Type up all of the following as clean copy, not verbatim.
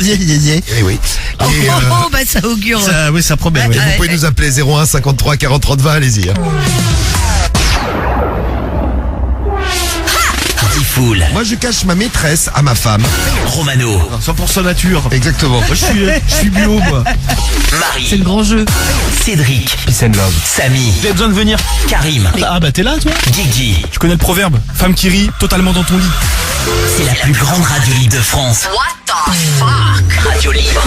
Eh oui. Et, bah ça augure. Oui, ça promet. et vous pouvez nous appeler 01 53 40 30 20, allez-y. Foule. Moi je cache ma maîtresse à ma femme. Romano. 100% nature. Exactement. Moi, je suis bio, moi. Marie. C'est le grand jeu. Cédric. Peace and love. Samy. J'ai besoin de venir. Karim. Ah bah t'es là, toi? Guigui. Je connais le proverbe. Femme qui rit, totalement dans ton lit. C'est la plus grande radio libre de France. What the fuck? Radio libre.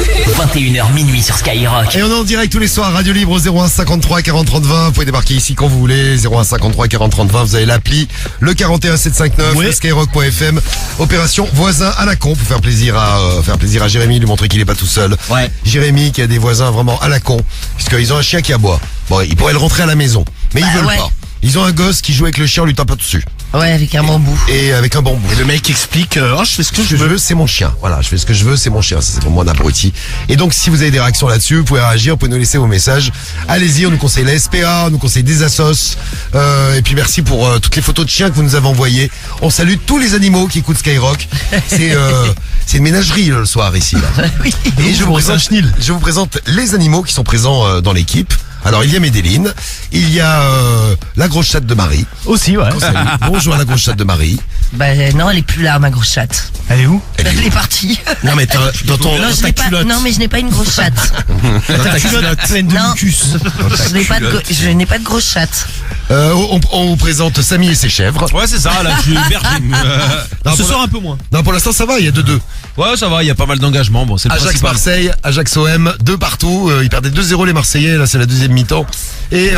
21h minuit sur Skyrock. Et on est en direct tous les soirs, Radio Libre au 01 53 40 30 20. Vous pouvez débarquer ici quand vous voulez. 01 53 40 30 20. Vous avez l'appli, le 41 759, Oui. le skyrock.fm. Opération voisin à la con pour faire plaisir à Jérémy, lui montrer qu'il est pas tout seul. Ouais. Jérémy qui a des voisins vraiment à la con, puisqu'ils ont un chien qui aboie. Bon, ils pourraient le rentrer à la maison, mais ils veulent ouais. pas. Ils ont un gosse qui joue avec le chien, on lui tape pas dessus. Ouais, avec un bambou. Et avec un bambou. Et le mec explique, je fais ce que Ce que je veux, c'est mon chien. Voilà, je fais ce que je veux, c'est mon chien. Ça, c'est pour moi un abruti. Et donc, si vous avez des réactions là-dessus, vous pouvez réagir, vous pouvez nous laisser vos messages. Allez-y, on nous conseille la SPA, on nous conseille des assos. Et puis merci pour toutes les photos de chiens que vous nous avez envoyées. On salue tous les animaux qui écoutent Skyrock. C'est une ménagerie le soir ici. Là. Oui. Et je vous présente les animaux qui sont présents dans l'équipe. Alors, il y a Médéline, il y a la grosse chatte de Marie. Aussi, ouais. On salue. Bonjour à la grosse chatte de Marie. Bah non, elle est plus là, ma grosse chatte. Elle est où? Elle est partie. Non mais dans ton Non, dans je ta n'ai pas. culotte. Non, mais je n'ai pas une grosse chatte. Dans ta culotte. pleine de Non. mucus. Je n'ai pas de. Je n'ai pas de grosse chatte. On vous présente Samy et ses chèvres. Ouais, c'est ça, là, je suis berger. Non, Ce pour soir, un peu moins. Non, pour l'instant ça va, il y a 2-2. Ouais, ça va, il y a pas mal d'engagement. Bon, c'est le Ajax principal. Marseille, Ajax OM, 2 partout. Ils perdaient 2-0 les Marseillais, là c'est la deuxième mi-temps. Et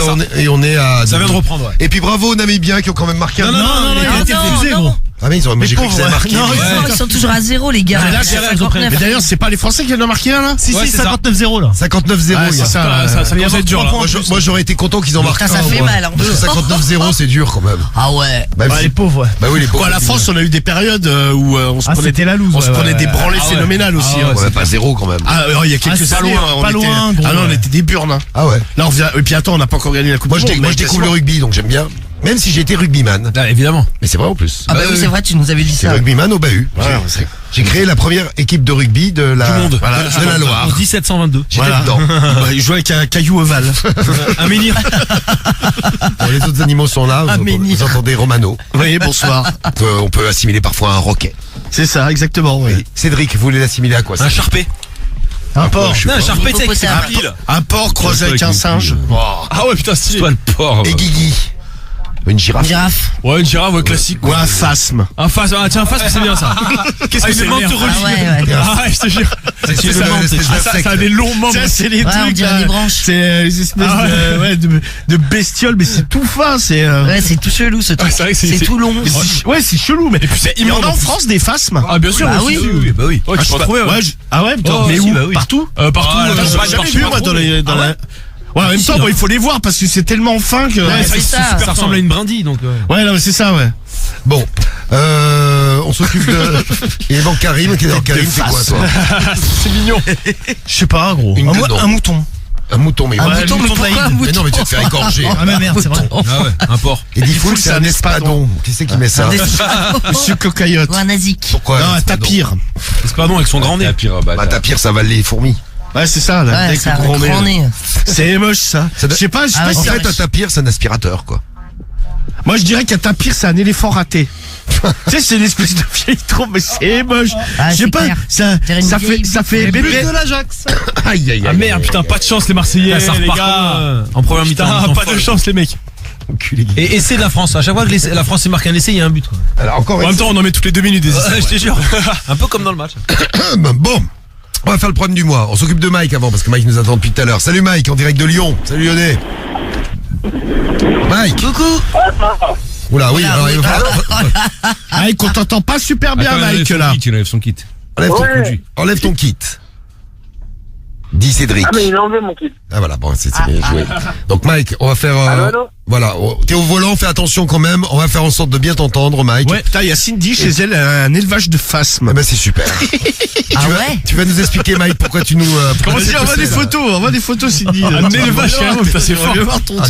on est à. Ça vient de reprendre, ouais. Et puis bravo aux Namibiens qui ont quand même marqué un but. Non, il a été refusé, gros. Ah mais moi j'ai cru qu'ils avaient marqué. Non, Ils sont toujours à 0, les gars. Mais là, Il y a c'est 59. Mais d'ailleurs, c'est pas les Français qui viennent de marquer là? Si, Ouais, si, c'est ça. 59-0 là. 59-0. Ouais, c'est ça. Ça commence à être dur, là. Moi j'aurais été content qu'ils en marquent Ça un, fait moi. mal, hein. Parce que 59-0 c'est dur quand même. Ah ouais. Bah, Ouais, les pauvres, ouais. Bah oui les pauvres. Quoi, la France, on a eu des périodes où on se prenait c'était la loose, on se ouais, prenait ouais, des ouais. branlées Ah ouais. phénoménales aussi. Ah hein. Ouais, pas 0 quand même. Ah, il y a quelques Ah, années, pas loin, gros, Ah non, on ouais. était des burnes. Hein. Ah ouais. Là, on revient. Et puis attends, on n'a pas encore gagné la Coupe Moi du Monde. je découvre le rugby donc j'aime bien. Même si j'ai été rugbyman. Ah, évidemment. Mais c'est vrai en plus. Ah bah oui, c'est vrai, tu nous avais dit C'est ça. rugbyman au bahut. J'ai créé la première équipe de rugby de la, Du monde. voilà, de la Loire. En 1722. J'étais dedans. Il jouait avec un caillou ovale. Un menhir. Bon, les autres animaux sont là. Vous entendez Romano. Oui, bonsoir. On peut assimiler parfois à un roquet. C'est ça, exactement. Oui. Et Cédric, vous voulez l'assimiler à quoi ça? Un charpé. Un porc. Non, un charpé, tu sais, avec ses Hippopotame. pile. Un porc croisé avec un singe. Ah ouais, putain, stylé. Toi, le porc. Et Guigui. Une girafe. Girafe. Ouais, une girafe, ouais, classique. Ou un phasme. Un phasme, ah, tiens, un phasme, c'est bien ça. Qu'est-ce que c'est c'est le merde. Ah ouais, ouais. Ah, je te jure. C'est ça, l'espèce ah, d'insecte. ça a des longs membres. C'est les Ouais, on trucs. dirait là. des branches. C'est les espèces de bestioles, mais c'est tout fin. C'est. Ouais, c'est tout chelou ce truc. Ouais, c'est vrai que C'est tout long. Ouais, c'est chelou, mais. c'est Il y en immonde, a en en plus. France des phasmes. Ah, bien sûr. Bah aussi, oui. bah oui. Ouais, tu je peux sais trouver, pas. ouais. Ouais, ah ouais, putain, Oh, mais si, où bah oui. Partout Partout. Attends, je sais pas, j'ai jamais partout, vu moi dans les. Ah ouais. Ouais, en même Si, temps, non. bon, il faut les voir parce que c'est tellement fin que. Ouais, c'est ça. Ça ressemble à une brindille, donc. Ouais, non, mais c'est ça, ouais. Bon, on s'occupe de. Il manque Karim. Karim, c'est quoi toi? C'est mignon. Je sais pas, gros. Une Un dedans. mouton. Un mouton, mais Un ouais, mouton, le mais mouton de pourquoi un l'Aïd. Mais non, mouton mais tu vas te faire égorger. Ah mais merde, c'est vrai. Ah ouais, un porc. Et Diffoul, c'est un espadon. Qui c'est qui met ça? Monsieur Cocaillotte. Ou un azik. Pourquoi? Non, un espadon tapir. C'est pas bon avec son grand nez. Bah, tapir, ça avale les fourmis. Ouais, c'est ça, là. Ouais, avec ça le a un grand nez, grand là. nez. C'est moche, ça. Ça doit- Je sais pas, Ah ouais, En c'est fait, vrai. un tapir, c'est un aspirateur, quoi. Moi, je dirais qu'un tapir, c'est un éléphant raté. Tu sais, c'est une espèce de vieille trompe, mais c'est moche. Ah, Je sais c'est pas, clair. ça Dirait une vieille fait bébé. l'Ajax. Aïe, aïe, aïe. Ah merde, putain, pas de chance les Marseillais, Ça les repart gars. En première mi-temps. Putain, ils sont pas de folles. chance les mecs. Enculé. Et essai de la France. À chaque fois que la France marque un essai, il y a un but. Quoi. Alors, encore En même temps, on en met toutes les 2 minutes des essais. Je te jure. Un peu comme dans le match. Bon, on va faire le problème du mois. On s'occupe de Mike avant, parce que Mike nous attend depuis tout à l'heure. Salut Mike, en direct de Lyon. Salut Lyonnais. Mike. Coucou. Oula, oui, alors il va falloir... Ah, qu'on t'entend pas super bien, Mike, là. Il enlève son kit. Enlève ton kit. Dis Cédric. Ah mais il a enlevé mon kit. Ah voilà, bon, c'est bien joué. Donc Mike, on va faire... Allô, allô Voilà, t'es au volant, fais attention quand même. On va faire en sorte de bien t'entendre, Mike. Ouais, putain, il y a Cindy chez elle, un élevage de phasmes. Eh ben c'est super. Ah ouais? Tu vas nous expliquer, Mike, pourquoi tu nous... pourquoi Vas-y, tu on voit sais, des là. photos, on voit des photos, Cindy. Un élevage, carrément, putain, c'est fort.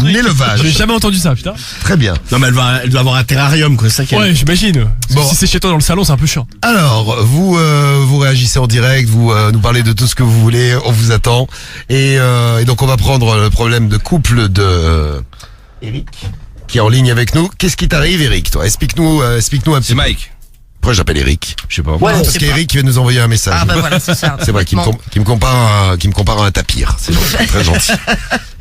Un élevage. J'ai jamais entendu ça, putain. Très bien. Non, mais elle doit avoir un terrarium, quoi, c'est ça qu'elle. Ouais, j'imagine. Bon. Si c'est chez toi dans le salon, c'est un peu chiant. Alors, vous réagissez en direct, vous nous parlez de tout ce que vous voulez, on vous attend. Et donc on va prendre le problème de couple de Eric, qui est en ligne avec nous. Qu'est-ce qui t'arrive, Eric, toi? Explique-nous un petit peu. Mike. Pourquoi j'appelle Eric? Je sais pas. Ouais, Parce c'est qu'Eric vient nous envoyer un message. Ah bah voilà, c'est ça. C'est vrai qu'il me compare à un tapir. C'est gentil, très gentil.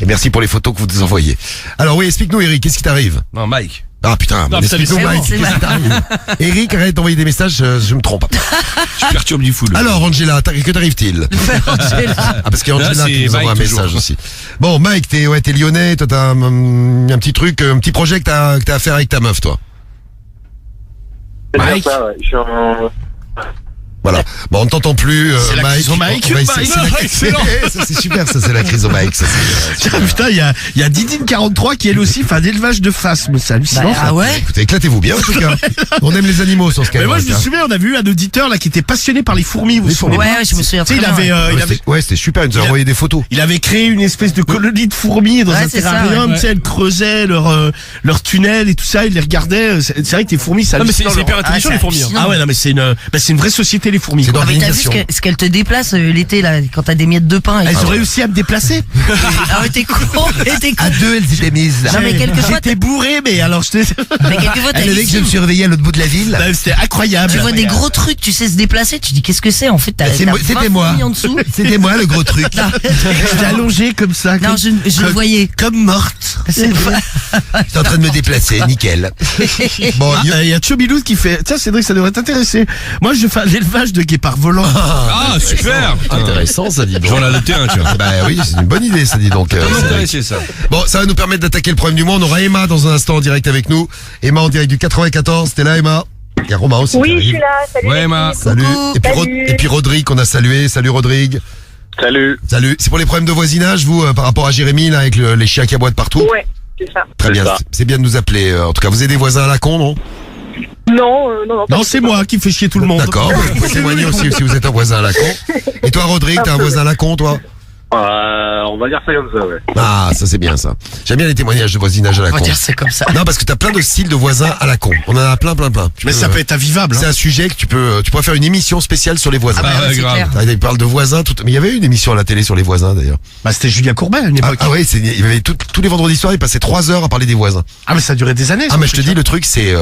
Et merci pour les photos que vous nous envoyez. Alors oui, explique-nous, Eric, qu'est-ce qui t'arrive? Non, Mike. Ah putain, Non, explique-nous, c'est bon, Mike, c'est qu'est-ce qui bon. t'arrive? Eric, arrête d'envoyer des messages, je me trompe. Je perturbe du full. Alors, Angela, que t'arrive-t-il? Ah, parce qu'il y a Angela Là, qui c'est nous envoie un Mike, toujours. message aussi. Bon, Mike, t'es lyonnais, toi t'as un petit truc, un petit projet que t'as à faire avec ta meuf, toi. Mike. Ça, ouais. Je suis en... Voilà. Bon, on ne t'entend plus, C'est la Mike. crise au Mike. On va essayer- c'est la- Excellent. Ça, c'est super, ça, c'est la crise au Mike, ça, c'est super. Putain, il y a Didine43 qui elle aussi fait un élevage de phasmes, c'est hallucinant. Bah, ça. ah ouais? Écoutez, éclatez-vous bien, en tout cas. On aime les animaux sur ce Mais moi, je me hein. souviens, on a vu un auditeur là qui était passionné par les fourmis. Vous vous souvenez Ouais, pas ouais, je me souviens Tu sais, très bien. Ouais, c'était super, il nous a Il a- envoyé des photos. il avait créé une espèce de colonie de fourmis dans Ouais, un c'est ça, terrarium. ouais. Tu sais, elle creusait leur tunnel et tout ça. Il les regardait. C'est vrai que les fourmis, ça. Non, mais c'est hyper Ah, intelligent, c'est les fourmis. hein. hallucinant. Ah ouais, non, mais c'est une vraie société les fourmis. C'est quoi. dans Ah, mais t'as vu ce qu'elle te déplace l'été là quand t'as des miettes de pain et Elles tout. ont réussi à me déplacer. Ah mais t'es con, mais t'es con. À deux, elles étaient mises, là. Non mais quelquefois J'étais bourré, mais alors mais quelquefois t'as Elle avait que je me suis réveillé à l'autre bout de la ville. C'était incroyable. tu vois des gros trucs, tu sais se déplacer, tu dis qu'est-ce que c'est en fait t'as C'est moi- c'était 20 moi. fourmis en dessous. C'était moi, le gros truc. Non, J'étais allongé comme ça. non, je le voyais. Comme morte. C'est pas- J'étais en train de me déplacer, nickel. Bon, Il y a Chobiloud qui fait. Tiens, Cédric, ça devrait t'intéresser. Moi, je fais un élevage de guépards volants. Ah, super. intéressant, ça dit donc. J'en ai noté un, tu vois. Bah oui, c'est une bonne idée, ça dit donc. Ça m'a Cédric. intéressé, ça. Bon, ça va nous permettre d'attaquer le problème du mois. On aura Emma dans un instant en direct avec nous. Emma en direct du 94. T'es là, Emma? Il y a Romain aussi. qui Oui, je arrive. suis là. Salut. Ouais, les Emma. filles. Salut. Coucou. Salut. Et puis Rodrigue qu'on a salué. Salut Rodrigue. Salut. Salut. C'est pour les problèmes de voisinage, vous, par rapport à Jérémy, là, avec les chiens qui aboient partout? Ouais, c'est ça. Très C'est bien. ça. C'est bien de nous appeler. En tout cas, vous avez des voisins à la con, non? Non, non. pas Non, du c'est tout. moi qui fais chier tout le monde. D'accord. Vous pouvez témoigner aussi si vous êtes un voisin à la con. Et toi, Rodrigue, t'es un voisin à la con, toi? On va dire ça comme ça, ouais. Ah, ça c'est bien ça. J'aime bien les témoignages de voisinage à la On va con. dire c'est comme ça. Non, parce que t'as plein de styles de voisins à la con. On en a plein. Tu Mais peux, ça peut être invivable. C'est un sujet que tu pourrais faire une émission spéciale sur les voisins. Ah bah, ouais, c'est grave. clair. Il parle de voisins, tout. Mais il y avait une émission à la télé sur les voisins d'ailleurs. Bah, c'était Julien Courbet à une époque. Ouais, il y avait tous les vendredis soirs, il passait 3 heures à parler des voisins. Ah, mais ça a duré des années. Ah, ça, mais je te truc. dis, le truc c'est,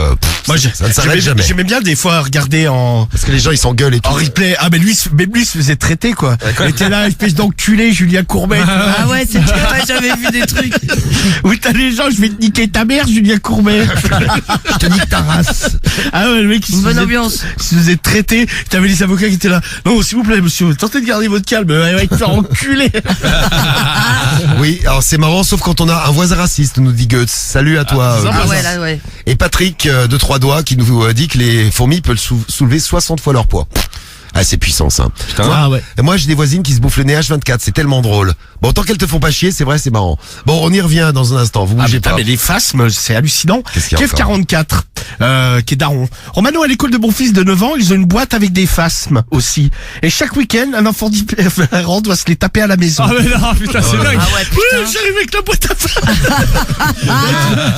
Moi, ça ne s'arrête jamais. J'aimais bien des fois regarder en Parce que les gens ils s'engueulent et tout. replay. Ah, mais lui se faisait traiter, quoi. Il était là, espèce d'enculé, Julien Courbet. Ah ouais, c'est vrai, j'avais vu des trucs. Oui, t'as les gens, je vais te niquer ta mère, Julien Courbet. Je te nique ta race. Ah ouais, le mec, il Une se bonne faisait- ambiance. il se faisait traiter. T'avais les avocats qui étaient là. Non, s'il vous plaît, monsieur, tentez de garder votre calme. Ouais, ouais, te faire enculer. Oui, alors c'est marrant, sauf quand on a un voisin raciste, nous dit Goetz. Salut à toi. c'est Goetz. Ah ouais, là, ouais. Et Patrick de Trois Doigts qui nous dit que les fourmis peuvent soulever 60 fois leur poids. Ah, c'est puissant ça. Ah ouais. Moi, j'ai des voisines qui se bouffent le nez H24, c'est tellement drôle. Bon, tant qu'elles te font pas chier, c'est vrai, c'est marrant. Bon, on y revient dans un instant, vous Ah, bougez putain, pas. mais les phasmes, c'est hallucinant. Qu'est-ce qu'il y a Kev encore 44, qui est daron. Romano, à l'école de mon fils de 9 ans, ils ont une boîte avec des phasmes aussi. Et chaque week-end, un enfant différent doit se les taper à la maison. Ah, mais non, putain, c'est dingue. Ah ouais, Oui, putain. j'arrive avec la boîte à phasmes.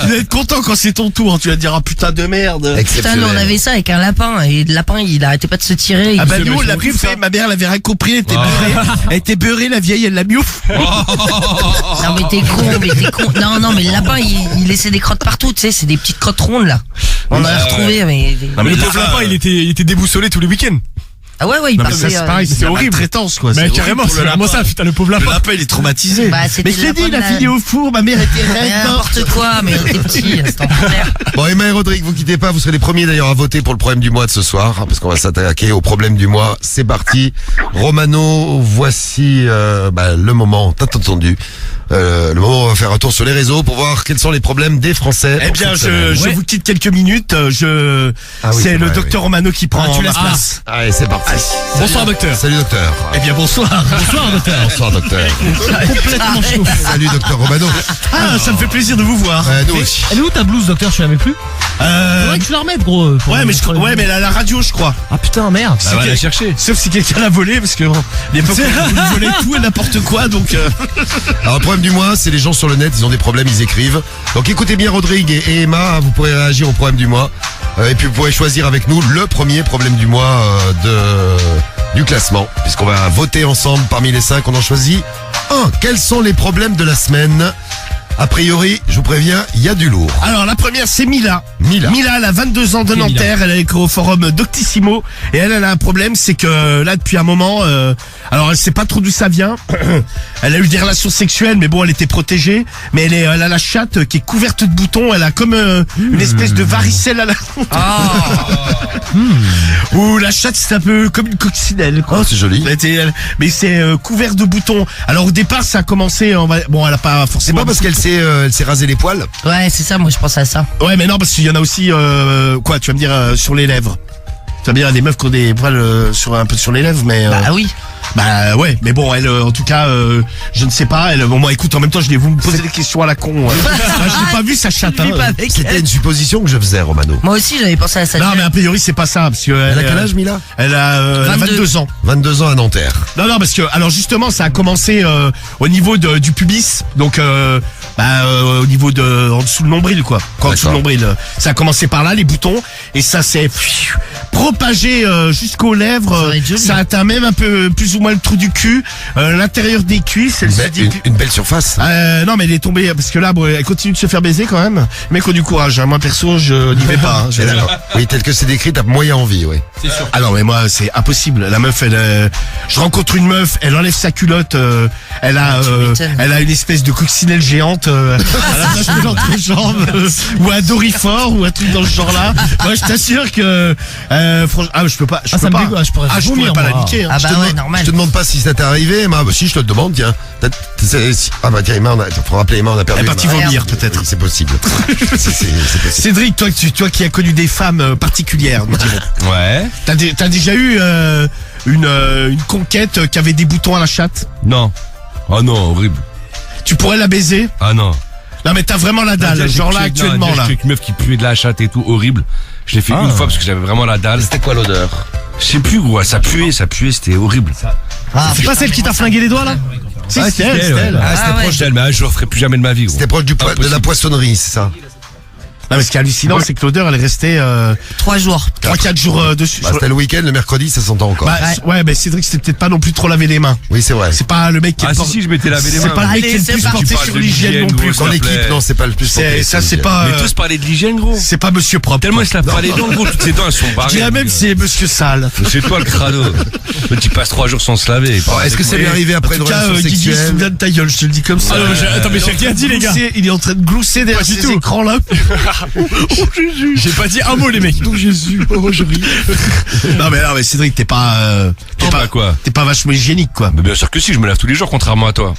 Tu vas être content quand c'est ton tour. Tu vas te dire, ah putain de merde. Putain, Exceptionnel. nous on avait ça avec un lapin et le lapin il arrêtait pas de se tirer. Ah bah Mais nous, on c'est l'a horrible, fait, ça. ma mère l'avait rien compris, elle était beurrée, la vieille, elle l'a mis au fond. Non mais t'es con. Non mais le lapin il laissait des crottes partout, tu sais, c'est des petites crottes rondes là. On en a retrouvé mais. Mais le pauvre lapin, il était déboussolé tous les week-ends. Ah ouais il Non, mais ça, passait. c'est pareil, c'est horrible. maltraitance, quoi. Mais C'est carrément, horrible pour c'est le vraiment lapin. ça, putain, le pauvre Le lapin. lapin, il est traumatisé. Bah, c'était mais je le l'ai dit, lapin il a de la- fini au four, ma mère était Mais raide. n'importe quoi, mais t'es petit, c'est en primaire. Bon, Emma et Rodrigue, vous quittez pas, vous serez les premiers d'ailleurs à voter pour le problème du mois de ce soir, hein, parce qu'on va s'attaquer au problème du mois. C'est parti. Romano, voici le moment tant attendu. Le moment où on va faire un tour sur les réseaux pour voir quels sont les problèmes des Français. Eh pour bien, cette semaine. je vous quitte quelques minutes. Ah oui, c'est c'est le vrai, docteur Romano qui prend tu ma laisses place. Allez, c'est parti. Bonsoir docteur. Salut docteur. Eh bien, bonsoir. Bonsoir docteur. Bonsoir docteur. Complètement chaud. Salut docteur Romano. Ah, ça me fait plaisir de vous voir. Nous aussi. Elle est où ta blouse docteur? Je l'avais plus. Faudrait que tu la remettes gros. Ouais, mais elle a la radio, je crois. Ah putain merde. Bah, va la chercher. Sauf si quelqu'un l'a volé, parce que l'époque où vous volez tout et n'importe quoi, donc. Alors le problème du mois, c'est les gens sur le net, ils ont des problèmes, ils écrivent. Donc écoutez bien Rodrigue et Emma, vous pourrez réagir au problème du mois. Et puis vous pourrez choisir avec nous le premier problème du mois du classement. Puisqu'on va voter ensemble parmi les 5, on en choisit un. Quels sont les problèmes de la semaine? A priori, je vous préviens, il y a du lourd. Alors, la première, c'est Mila. Mila. Elle a 22 ans de Nanterre, elle est au forum Doctissimo, et elle a un problème, c'est que là, depuis un moment, alors elle sait pas trop d'où ça vient, elle a eu des relations sexuelles, mais bon, elle était protégée, mais elle a la chatte qui est couverte de boutons, elle a comme une espèce de varicelle à la... Ou la chatte, c'est un peu comme une coccinelle, quoi. Oh, c'est joli. Mais c'est couvert de boutons. Alors, au départ, ça a commencé, bon, elle a pas C'est forcément... pas parce qu'elle s'est rasé les poils? Ouais, c'est ça, moi je pense à ça. Ouais, mais non, parce qu'il y en a aussi, quoi, tu vas me dire, sur les lèvres. Tu vas me dire, il y a des meufs qui ont des poils un peu sur les lèvres, mais... Bah oui. Bah ouais, mais bon, elle, en tout cas, je ne sais pas. Elle, bon, moi, écoute, en même temps, vous me posez des questions à la con. Là, je l'ai pas vu, sa chatte. Je vis pas avec C'était elle. une supposition que je faisais, Romano. Moi aussi j'avais pensé à ça. Non, mais a priori, c'est pas ça, parce que Elle a quel âge, Mila? Elle a 22 ans. 22 ans à Nanterre. Non, parce que, alors justement, ça a commencé au niveau du pubis, donc au niveau en dessous le nombril, quoi. En dessous le nombril, ça a commencé par là, les boutons, et ça s'est propagé jusqu'aux lèvres. Ça va être joli. Ça atteint même un peu plus ou moins le trou du cul, l'intérieur des cuisses. Elle se dit. Une belle surface. Non, mais elle est tombée parce que là, bon, elle continue de se faire baiser quand même. Les mecs ont du courage. Hein. Moi perso, je n'y vais pas. Hein. Et d'accord. Oui, tel que c'est décrit, t'as moyen envie, oui. C'est sûr. Ah non, mais moi c'est impossible. La meuf, je rencontre une meuf, elle enlève sa culotte, elle a une espèce de coccinelle géante à la place de l'entrejambe, ou un dorifort ou un truc dans ce genre-là. Moi, je t'assure que franchement, je peux pas. Je peux ça me pas. dégoûte, je pourrais je vomir, pourrais pas la moi. niquer. Hein. Ah bah ouais, Je normal. te demande pas si ça t'est arrivé, Emma. Bah si, je te le demande, tiens. Ah bah tiens, Emma, faut rappeler Emma, on a perdu. Elle est partie Emma. vomir peut-être. Oui, c'est possible. C'est possible. Cédric, toi qui as connu des femmes particulières, nous dirons. Ouais. T'as déjà eu une conquête qui avait des boutons à la chatte? Non. Oh non, horrible. Tu pourrais la baiser? Ah non. Non, mais t'as vraiment la dalle, genre là actuellement là. J'ai une meuf qui puait de la chatte et tout, horrible. Je l'ai fait une fois parce que j'avais vraiment la dalle. C'était quoi l'odeur? Je sais plus gros, ça puait, c'était horrible. C'est pas celle qui t'a flingué les doigts là? Si, c'était elle, c'était elle. Ah, c'était Ah ouais. proche d'elle, mais je le referai plus jamais de ma vie gros. C'était proche de la Impossible. poissonnerie, c'est ça? Non, mais ce qui est hallucinant, c'est que l'odeur, elle est restée 3 jours. 3-4 jours dessus. Bah, c'était le week-end, le mercredi, ça s'entend encore. Bah, ouais, mais Cédric, c'était peut-être pas non plus trop laver les mains. Oui, c'est vrai. C'est pas le mec qui est Ah le si, je m'étais lavé les C'est mains. pas le mec qui est Allez, le c'est plus parti. porté Tu parles sur de l'hygiène l'hygiène, non plus. gros, quoi. Dans s'il te l'équipe, plaît. non, c'est pas le plus porté, Ça, c'est l'hygiène. pas. Mais tous parlaient de l'hygiène gros. C'est pas monsieur propre. Tellement il se lave pas les dents gros, toutes ses dents elles sont Je barrées. dirais même c'est monsieur sale. C'est toi le crado. Tu passes 3 jours sans se laver. Bon, est-ce que ça lui est arrivé En après tout une cas, relation Guigui, sexuelle? soudain de ta gueule, je te le dis comme ça. Ah non, mais attends, mais j'ai rien dit, les gars. Il est en train de glousser derrière du ces tout. écrans là. J'ai pas dit un mot les mecs. Jésus, oh, je ris. Non mais Cédric, t'es pas quoi? t'es pas vachement hygiénique quoi. Mais bien sûr que si, je me lave tous les jours contrairement à toi.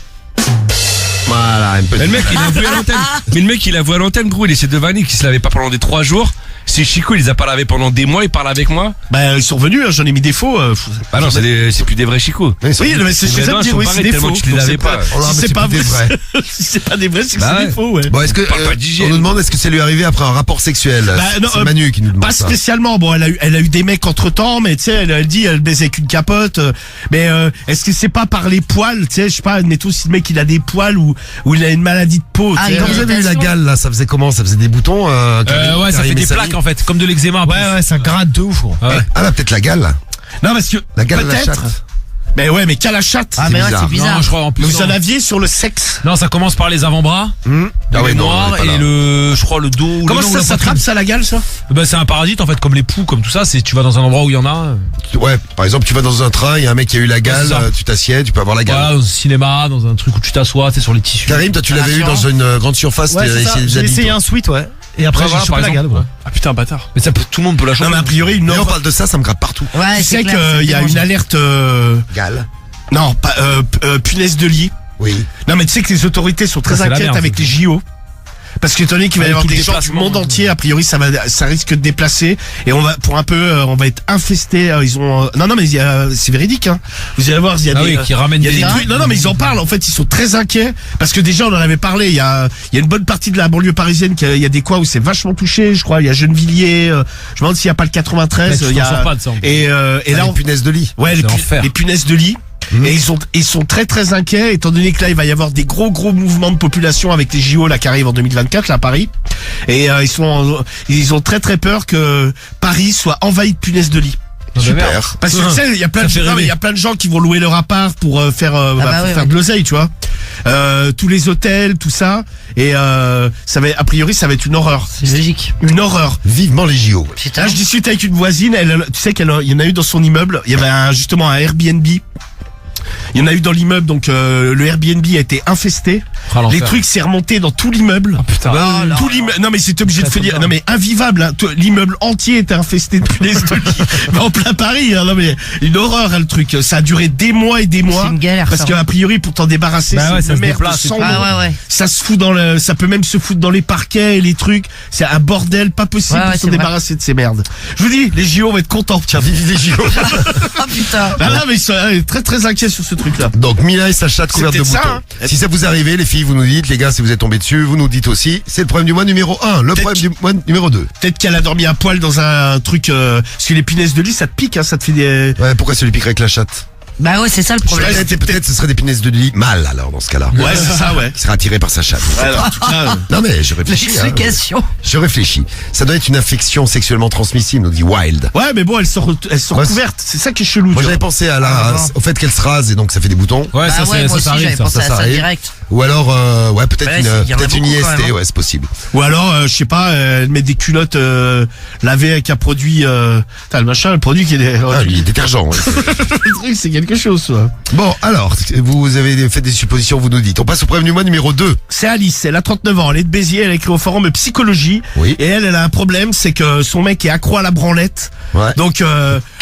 Voilà, une Mais petite. le mec il a avoué à l'antenne. Mais le mec il a avoué à l'antenne gros, il essaie de vanner qu'il se lavait pas pendant des 3 jours. C'est Chico, il les a pas lavés pendant des mois, il parle avec moi. Bah ils sont revenus, hein, j'en ai mis des faux. Bah non, c'est plus des vrais Chico. Oui, Oui, mais c'est Les chez ça dents, de elles dire sont oui, c'est pareilles des tellement faux. que tu les Donc, avais c'est pas. Oh là, Si mais c'est c'est pas plus des vrai, vrais. si c'est pas des vrais, c'est que Bah c'est ouais. des faux, ouais. Bon, est-ce que Parle pas d'hygiène. on nous demande est-ce que ça lui est arrivé après un rapport sexuel? non, C'est Manu qui nous demande Pas ça. spécialement. Bon, elle a eu des mecs entre temps, mais tu sais, elle dit, elle baisait avec une capote. Mais est-ce que c'est pas par les poils, tu sais, je sais pas, admettons si le mec il a des poils ou il a une maladie de peau. Ah, tu sais. Quand vous avez eu la Irritation. gale là, ça faisait comment? Ça faisait des boutons? Ouais, ça fait des plaques en fait, comme de l'eczéma. Ouais, ça gratte de ouf gros. Ah là, peut-être la gale. Non, parce que La gale à la peut-être. chatte. Mais ouais, mais qu'à la chatte. Ah mais ouais, bizarre. c'est bizarre. Non, je crois en plus. Vous en non. aviez sur le sexe. Non, ça commence par les avant-bras, Ah les ouais, non, on noirs est pas là. et je crois le dos. ou Comment le nom ou ça la s'attrape poitrine. ça la gale ça? Bah c'est un parasite en fait, comme les poux, comme tout ça. C'est tu vas dans un endroit où il y en a. Ouais, par exemple, tu vas dans un train, il y a un mec qui a eu la gale, c'est ça. tu t'assieds, tu peux avoir la gale. Voilà, dans un cinéma, dans un truc où tu t'assois, c'est sur les tissus. Karim, toi, tu l'avais eu dans une grande surface, Ouais, t'as c'est ça. essayé des J'ai habits, essayé toi. un sweat, ouais. Et après, Voilà, j'ai chopé par la exemple, gale, ouais. Ah putain, bâtard. Mais ça peut, tout le monde peut la choper. Non, mais a priori, Mais on non. parle de ça, ça me gratte partout. Ouais, Tu c'est sais clair, qu'il y a c'est une alerte. Gale. Non, pas punaise de lit. Oui. Non, mais tu sais que les autorités sont très Ça, c'est la inquiètes merde, avec ça. les JO. Parce que étant donné qu'il va y Avec avoir tout le des gens du déplacement, monde entier, a priori ça risque de déplacer et on va on va être infesté. Ils ont non mais c'est véridique. Hein. Vous allez voir, il y a Ah des oui, qui ramènent il y a des des trucs. Non mais ils en parlent. En fait, ils sont très inquiets parce que déjà on en avait parlé. Il y a une bonne partie de la banlieue parisienne il y a des coins où c'est vachement touché. Je crois il y a Gennevilliers. Je me demande s'il y a pas le 93. Ouais, tu Il y t'en a sors pas de ça, en plus. et là Les on punaises de lit. ouais C'est l'enfer. les punaises de lit. Et ils sont très très inquiets étant donné que là il va y avoir des gros mouvements de population avec les JO là qui arrivent en 2024 là à Paris et ils ont très très peur que Paris soit envahi de punaises de lit. Super. Parce que tu sais, il y a plein Ça fait de rêver. il y a plein de gens qui vont louer leur appart pour faire bah pour ouais, faire ouais. de l'oseille, tu vois. Tous les hôtels, tout ça et ça va a priori ça va être une horreur. C'est logique. Une horreur. Vivement les JO. Putain. Là, je discute avec une voisine, tu sais qu'il y en a eu dans son immeuble, il y avait justement un Airbnb. Il y en a eu dans l'immeuble, donc le Airbnb a été infesté. Ah, l'enfer. Les trucs s'est remonté dans tout l'immeuble. Putain. Tout l'immeuble. Non mais c'est obligé de Ça finir. tombe Non mais invivable. Hein. L'immeuble entier était infesté de punaises de lit. Mais en plein Paris. Hein. Non mais une horreur hein, le truc. Ça a duré des mois et des mois. C'est une galère, Parce ça. qu'a priori pour t'en débarrasser, Bah ouais, c'est ça une se merde déplace, sans c'est nom. Ah ouais. Ça se fout ça peut même se foutre dans les parquets et les trucs. C'est un bordel pas possible Ouais, ouais, de s'en c'est vrai. débarrasser de ces merdes. Je vous dis, les JO vont être contents. Tiens, vive les JO. Oh putain. Ah non, mais ils sont très très inquiets sur ce truc-là. Donc Mila et sa chatte couverte de peut-être boutons. ça, hein. Si ça vous arrive, les filles, vous nous dites, les gars, si vous êtes tombés dessus, vous nous dites aussi. C'est le problème du mois numéro 1, le problème du mois numéro 2. Peut-être qu'elle a dormi à poil dans un truc. Parce que les punaises de lit, ça te pique, hein, ça te fait des. Ouais, pourquoi ça lui piquerait avec la chatte? Bah ouais, c'est ça le problème. Peut-être ce serait des punaises de lit mâles alors dans ce cas-là. Ouais, c'est ça, ouais. Qui serait attiré par sa chatte. Alors, en tout cas, Non mais je réfléchis. hein. L'explication. Je réfléchis. Ça doit être une infection sexuellement transmissible, nous dit Wild. ouais, mais bon, elles sont Ouais, couvertes. C'est ça qui est chelou. Moi tu j'avais vois. pensé à non. au fait qu'elle se rase et donc ça fait des boutons. Ouais, Bah ça, ouais, moi aussi arrive, j'avais ça. pensé à ça arrive. direct. Ou alors, ouais, peut-être Bah là, il y en a peut-être une beaucoup, quand IST, même, hein. ouais, c'est possible. Ou alors, je sais pas, elle met des culottes lavées avec un produit. T'as le machin, le produit qui est des. Ah, lui, il est détergent. ouais. Le truc, c'est quelque chose. Ça. Bon, alors, vous avez fait des suppositions, vous nous dites. On passe au problème du mois numéro 2. C'est Alice, elle a 39 ans, elle est de Béziers, elle a écrit au forum psychologie. Oui. Et elle a un problème, c'est que son mec est accro à la branlette. Ouais. Donc,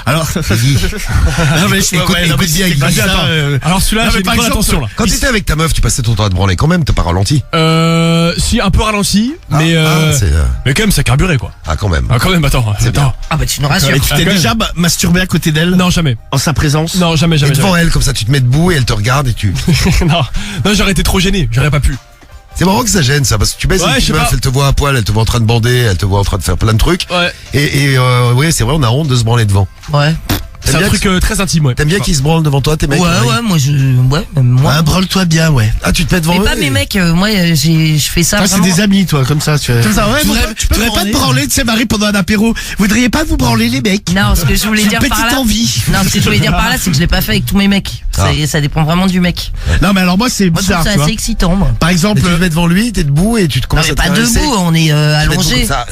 alors. non, mais je Écoute, écoute bien, Guy. Alors celui-là, Non, mais j'ai par pas exemple, attention là. Quand tu étais avec ta meuf, tu passais ton temps à te branler quand même, t'as pas ralenti. Si un peu ralenti, mais c'est, mais quand même ça carburait quoi. ah, quand même. Ah quand même, attends. bien. Ah bah tu nous rassures. Et tu t'es quand déjà masturbé à côté d'elle Non, jamais. en sa présence? Non, jamais, Et jamais. devant elle, comme ça, tu te mets debout et elle te regarde et tu. non, j'aurais été trop gêné, j'aurais pas pu. C'est marrant que ça gêne, ça, parce que tu baises Ouais, une je petite sais meuf, pas. elle te voit à poil, elle te voit en train de bander, elle te voit en train de faire plein de trucs. Ouais. Et oui, c'est vrai, on a honte de se branler devant. Ouais. C'est un bien truc très intime, ouais. T'aimes bien qu'ils se branlent devant toi, tes mecs? Ouais, Marie moi même moi. Ah, branle-toi bien, ouais. Ah, tu te mets devant Mais eux pas et- mes mecs, moi je fais ça Toi, c'est vraiment. des amis, toi, comme ça, tu fais. Comme ça, ouais, Tu moi, voudrais, tu peux tu voudrais pas te branler. branler, tu sais, Marie, pendant un apéro. Vous voudriez pas vous branler, les mecs? Non, ce que je voulais Une dire par petite là. envie. Non, ce que je voulais dire par là, c'est que je l'ai pas fait avec tous mes mecs. Ça dépend vraiment du mec. Non, mais alors, moi, c'est Moi je trouve bizarre, ça tu vois. assez excitant, moi. Par Mais exemple, tu te mets devant lui, t'es debout et tu te Non commences mais à te pas caresser. debout, on est Tu te mets debout allongé. comme ça.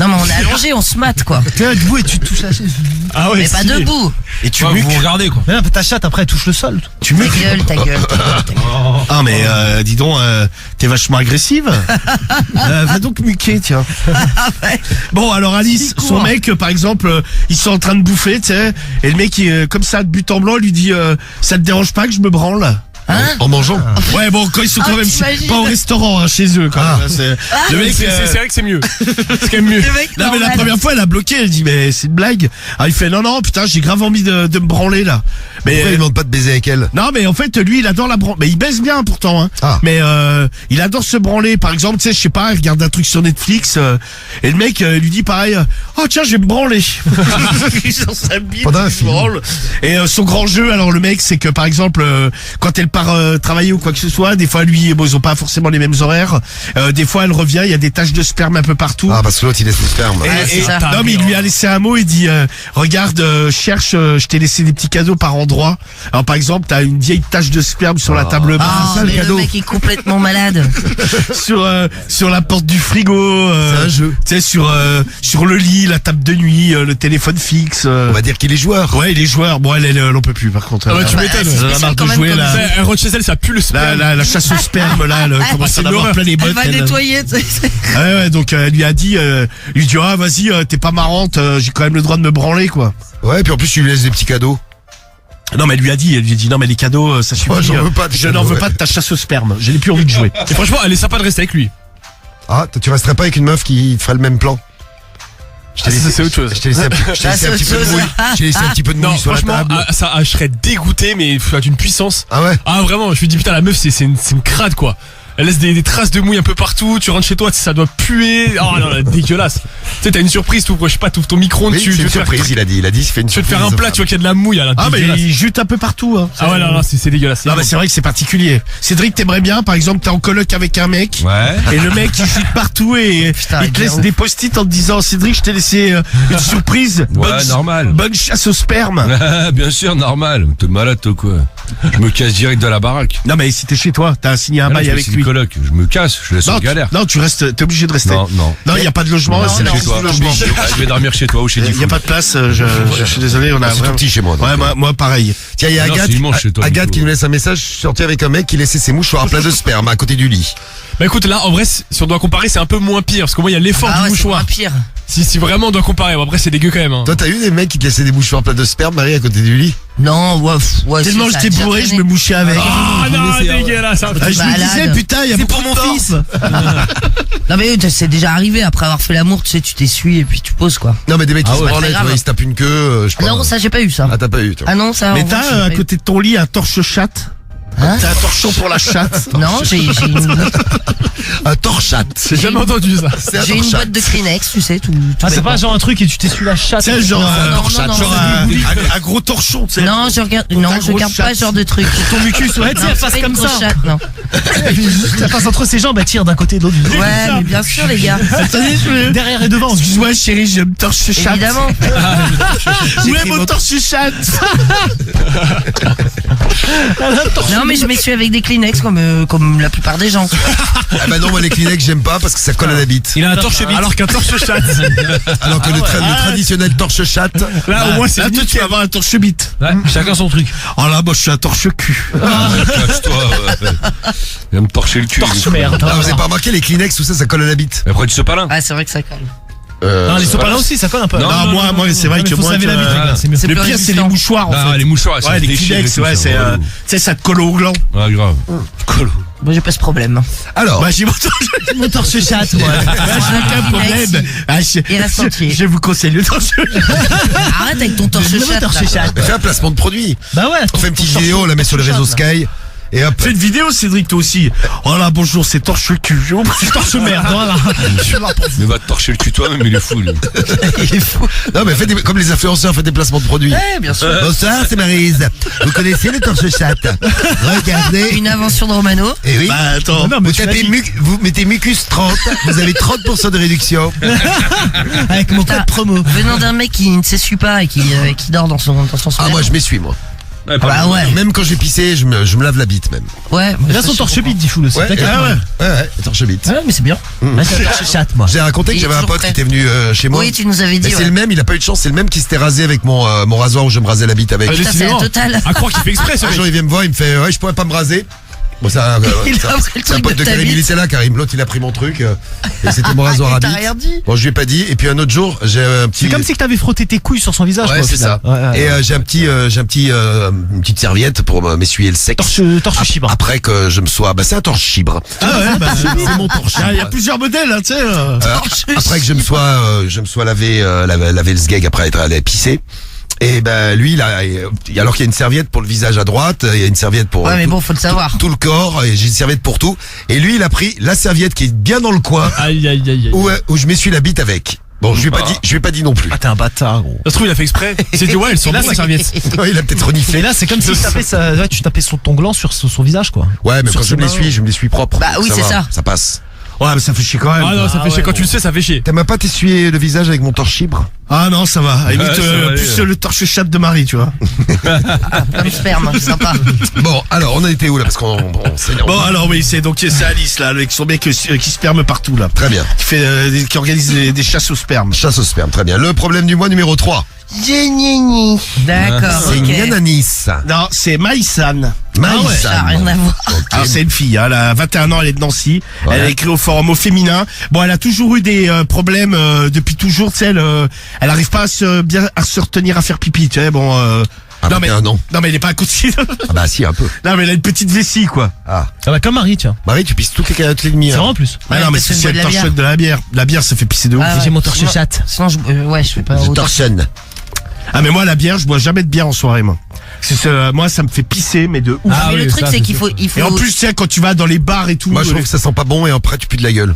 Non mais on est allongé, on se mate quoi. tu es debout et tu touches la chaise. Ah ouais. Mais pas stylé. debout. Et tu Ouais, muques. vous regardez quoi. Mais non, ta chatte après elle touche le sol. Tu Ta muques. gueule, ta gueule, ta gueule, ta gueule. Ah, mais dis donc, t'es vachement agressive. Va donc muquer, tiens. Bon, alors Alice, C'est son court. mec, par exemple, ils sont en train de bouffer, tu sais, et le mec, comme ça, de but en blanc, lui dit, ça te dérange pas que je me branle? Hein? En mangeant. Ouais, bon, quand ils sont Ah, quand même t'imagines. pas au restaurant, hein, chez eux, quand même. hein, c'est- le mec, C'est vrai que c'est mieux. C'est quand même mieux. Le mec, non mais la normal. première fois elle a bloqué, elle dit mais c'est une blague. Alors il fait non putain j'ai grave envie de me branler là. Mais Pourquoi il demande pas de baiser avec elle? non mais en fait lui il adore la branle. Mais il baisse bien pourtant hein. Ah. Mais il adore se branler. Par exemple tu sais je sais pas il regarde un truc sur Netflix et le mec lui dit pareil oh tiens je vais me branler. Sur sa bite, Pendant un il se film. branle. Et son grand jeu alors le mec c'est que par exemple quand elle part travailler ou quoi que ce soit des fois lui bon, ils ont pas forcément les mêmes horaires. Des fois elle revient il y a des taches de sperme un peu partout. Ah, parce que l'autre il laisse le sperme. Et- Ouais, c'est et- ça. non mais il lui a laissé un mot, il dit regarde, cherche, je t'ai laissé des petits cadeaux par endroit. Alors par exemple, t'as une vieille tache de sperme sur la table basse, Ah, c'est ça, le mais le cadeau. mec est complètement malade. sur la porte du frigo, C'est un jeu. tu sais sur le lit, la table de nuit, le téléphone fixe. On va dire qu'il est joueur. Ouais, les joueurs, bon elle en peut plus par contre. Ah ouais, tu Bah, m'étonnes. c'est Elle en a spécial marre quand de même jouer comme là. ça. Elle rentre chez elle, ça pue le sperme. La chasse au sperme là, elle commence c'est à en avoir l'horreur. plein les bottes. Elle va elle. nettoyer, tu sais. Ouais, donc elle lui a dit, lui dit ah vas-y, t'es pas marrante, j'ai quand même le droit de me branler quoi. Ouais, puis en plus tu lui laisses des petits cadeaux. Non, mais elle lui a dit non, mais les cadeaux, ça suffit. Moi, j'en veux pas de Je cadeaux, n'en veux ouais. pas de ta chasse au sperme. Je n'ai plus envie de jouer. Et franchement, elle est sympa de rester avec lui. Ah, tu resterais pas avec une meuf qui ferait le même plan? Je t'ai Ah, ça, c'est autre chose. Je t'ai laissé un c'est petit peu autre de chose. mouille. Je t'ai laissé un petit peu de Non, mouille sur la franchement, table. je serais dégoûté, mais d'une puissance. Ah ouais? Ah, vraiment, je me dis, putain, la meuf, c'est une crade, quoi. Elle laisse des traces de mouille un peu partout, tu rentres chez toi, ça doit puer. Oh non, dégueulasse. Tu sais, t'as une surprise, je sais pas, t'ouvres ton micro-ondes, Oui, tu c'est veux une te faire- surprise, il a dit, c'est une tu veux te surprise. faire un plat, tu vois qu'il y a de la mouille, là. Ah, mais dégueulasse. il jute un peu partout, hein. Ah ouais, non, c'est dégueulasse. Non, mais c'est vrai que c'est particulier. Cédric, t'aimerais bien, par exemple, t'es en coloc avec un mec. Ouais. Et le mec, il jute partout et Putain, il te il est laisse ouf. des post-it en te disant, Cédric, je t'ai laissé une surprise. Ouais, normal. Bonne chasse au sperme. Bien sûr, normal. T'es malade, toi, quoi. Je me casse direct de la baraque. Non, mais si t'es chez toi, t'as signé un Ah non, bail je fais avec une lui. coloc. Je me casse, je laisse en Non, galère. non, tu restes, t'es obligé de rester. Non, non. Non, il n'y a pas de logement, Non, c'est la non, crise Chez du toi. logement. Je vais dormir chez toi ou chez Il n'y a Diffoul. pas de place, je suis désolé, on a C'est tout vraiment- petit chez moi. donc, Ouais, moi pareil. Tiens, il y a Non, Agathe, c'est immense chez toi, Agathe Nico. qui nous laisse un message. Je suis sorti avec un mec qui laissait ses mouchoirs pleins de sperme à côté du lit. Bah écoute, là, en vrai, si on doit comparer, c'est un peu moins pire, parce qu'au moins, il y a l'effort Ah du ouais, c'est mouchoir. moins pire. Si vraiment on doit comparer, bon, après, c'est dégueu quand même, hein. Toi, t'as eu des mecs qui te laissaient des mouchoirs pleins de sperme, Marie, à côté du lit? Non, ouais, Tellement si, ça a j'étais déjà bourré, je traîné. me mouchais avec. Ah non, dégueulasse, hein. Ah, je me malade. disais, putain, il y a C'est beaucoup pour de mon morphes. fils. Non mais c'est déjà arrivé, après avoir fait l'amour, tu sais, tu t'essuies et puis tu poses quoi. Non, mais des mecs qui Ah se ouais, branlaient, très tu vois, grave. ils se tapent une queue, je sais pas. Non, ça j'ai pas eu ça. Ah, t'as pas eu, toi. Ah non, ça. Mais en revanche, t'as j'ai à pas eu. côté de ton lit un torche-chatte. Hein T'as un torchon pour la chatte. Non, j'ai une, Un torchate. J'ai jamais entendu ça. C'est un j'ai une torchate. boîte de Kleenex, tu sais, tout. Ah, c'est pas genre un truc et tu t'essuies la chatte. C'est genre, non, torchate, non, genre non, un gros torchon, tu sais. Non, je regarde, Ta non, je grosse regarde pas chatte. ce genre de truc. Ton mucus, ouais, tu sais, Non, elle c'est passe pas une comme grosse ça. chatte, non. Ça passe entre ses jambes, elle tire d'un côté et de l'autre. Ouais, mais bien sûr, les gars. Attendez, Derrière et devant. Excuse-moi chérie, je me torche-chatte. Évidemment. Où est mon torche-chatte? Non, mais je m'essuie avec des Kleenex comme la plupart des gens. Ah bah non, moi les Kleenex j'aime pas parce que ça colle à la bite. Il a un torche-bite. Alors qu'un torche-chatte. Alors que le traditionnel torche-chatte. Là, au moins, c'est Là, toi, tu vas avoir un torche-bite. Ouais, chacun son truc. Oh là, moi, je suis un torche-cul. Casse-toi. Viens me torcher le cul. Torche merde. Ah, vous avez pas remarqué les Kleenex, tout ça, ça colle à la bite. Mais après du sopalin. Ah, c'est vrai que ça colle. Non, les sopalins aussi, ça colle un peu. Non, Non, moi, c'est vrai mais que faut moi, se laver la bite, les gars, c'est mieux. C'est le plus pire, c'est les résistant. mouchoirs, en Ah, fait. les mouchoirs, ça Ouais, se les déchire et Kleenex, tout, ouais, ça, c'est, relou. tu sais, ça te colle au gland. Ouais, grave. Moi, j'ai pas ce problème. Alors, Bah, j'ai mon torche. Mon torche-chatte, moi. J'ai aucun problème. Ah, Il reste entier. je vous conseille le torche. Arrête avec ton torche-chatte. là. bah, fais un placement de produit. Bah ouais. On fait une petite vidéo, on la met sur le réseau Sky. Et hop. Fais une vidéo, Cédric, toi aussi. Oh là, bonjour, c'est torche-cul. C'est torche-merde, voilà. Mais va te torcher le cul toi-même, il est fou, lui. Il est fou. Non, mais comme les influenceurs, faites des placements de produits. Ouais, bien sûr. Bonsoir, c'est Maryse. Vous connaissez le torche-chatte? Regardez. Une invention de Romano. Eh oui. Bah, attends. Non, mais Vous, tu l'as tapez dit. vous mettez Mucus 30, vous avez 30% de réduction. Avec mon Putain, code promo. venant d'un mec qui ne s'essuie pas et qui dort dans son Ah, sommeil. moi je m'essuie, moi. Ouais, Bah ouais. Même quand je vais pisser, je me lave la bite, même. Ouais. Là, son torche-bite, dit fou aussi. Ouais, T'inquiète ah pas. ouais, torche-bite. Ouais, mais c'est bien. Là, c'est un torche-chatte, moi. J'ai raconté que Il est j'avais un toujours pote prêt. qui était venu chez moi. Oui, tu nous avais dit. Mais c'est ouais. le même, il a pas eu de chance, c'est le même qui s'était rasé avec mon rasoir où je me rasais la bite avec. Ah, Putain, c'est la décidément. totale. À croire qu'il fait exprès, ce Un mec. jour il vient me voir, il me fait ouais, je pourrais pas me raser. Bon, ça, Il a ça- pris le c'est un truc pote de de ta Karim, il bite. était là, Karim. L'autre il a pris mon truc et c'était mon rasoir à T'as bite. rien dit. Bon, je lui ai pas dit. Et puis un autre jour, j'ai un petit. C'est comme si t'avais frotté tes couilles sur son visage. Ouais, quoi, au c'est final. ça. Ouais, ouais. Et j'ai une petite serviette pour m'essuyer le sexe. Torche chibre. Après que je me sois, bah c'est un torche chibre. Ah ouais, bah, C'est mon torche il y a chibre. plusieurs modèles, hein, tu sais. Après que je me sois lavé le sgeg après être allé pisser. Et ben lui, alors qu'il y a une serviette pour le visage à droite, il y a une serviette pour Ouais, mais bon, faut le savoir. tout le corps, et j'ai une serviette pour tout. Et lui, il a pris la serviette qui est bien dans le coin Aïe, aïe, aïe, aïe. où je m'essuie la bite avec. Bon, je lui ai pas dit non plus. Ah, t'es un bâtard, gros. Ça se trouve, il a fait exprès. Il s'est dit, ouais, elle sent Là, bon, la c'est- serviette. Ouais, il a peut-être reniflé. Et là, c'est comme si tu tapais ton gland sur son visage, quoi. Ouais, mais Sur quand je ses me mains. l'essuie, je me l'essuie propre. Bah oui, Donc c'est va, ça. Ça passe. Ouais, mais ça fait chier quand même. Ah non, ça fait chier. ouais, Quand tu le sais, ça fait chier. T'aimes pas t'essuyer le visage avec mon torche chibre? Ah non, ça va. Limite, Ouais, ça va aller, plus ouais. le torche-chatte de Marie, tu vois. Comme sperme, c'est sympa. Bon, alors, on a été où là? Parce qu'on s'énerve. Bon, alors oui, donc c'est Alice, là, avec son mec qui sperme partout, là. Très bien. Qui organise des chasses au sperme. Chasse au sperme, très bien. Le problème du mois numéro 3. D'accord, C'est ok. Yananis. Non, c'est Maïsan. Maïsan. Ça n'a rien à voir. Alors c'est une fille, hein, elle a 21 ans, elle est de Nancy, Ouais. elle a écrit au forum au féminin. Bon, elle a toujours eu des problèmes depuis toujours, tu sais, elle arrive pas à se retenir à faire pipi, tu sais, bon. Ah, Non mais, 21 ans. non mais il est pas à côté. Ah bah si, un peu. Non mais il a une petite vessie quoi. Ah. Ah bah comme Marie, tiens. Marie, tu pisses toutes les carottes et demi. C'est vrai en plus. Ah non mais parce que c'est je bois le de la bière. torchonne de la bière. La bière ça fait pisser de ouf. Ah ouais. J'ai mon torche Sinon- chatte. Sinon, je fais pas Je autant. torchonne. Ah mais moi la bière, je bois jamais de bière en soirée moi. Moi ça me fait pisser mais de ouf. Ah mais oui, le truc, ça, c'est c'est qu'il faut, Et en plus tu sais quand tu vas dans les bars et tout. Moi, je trouve que ça sent pas bon et après, tu pues de la gueule.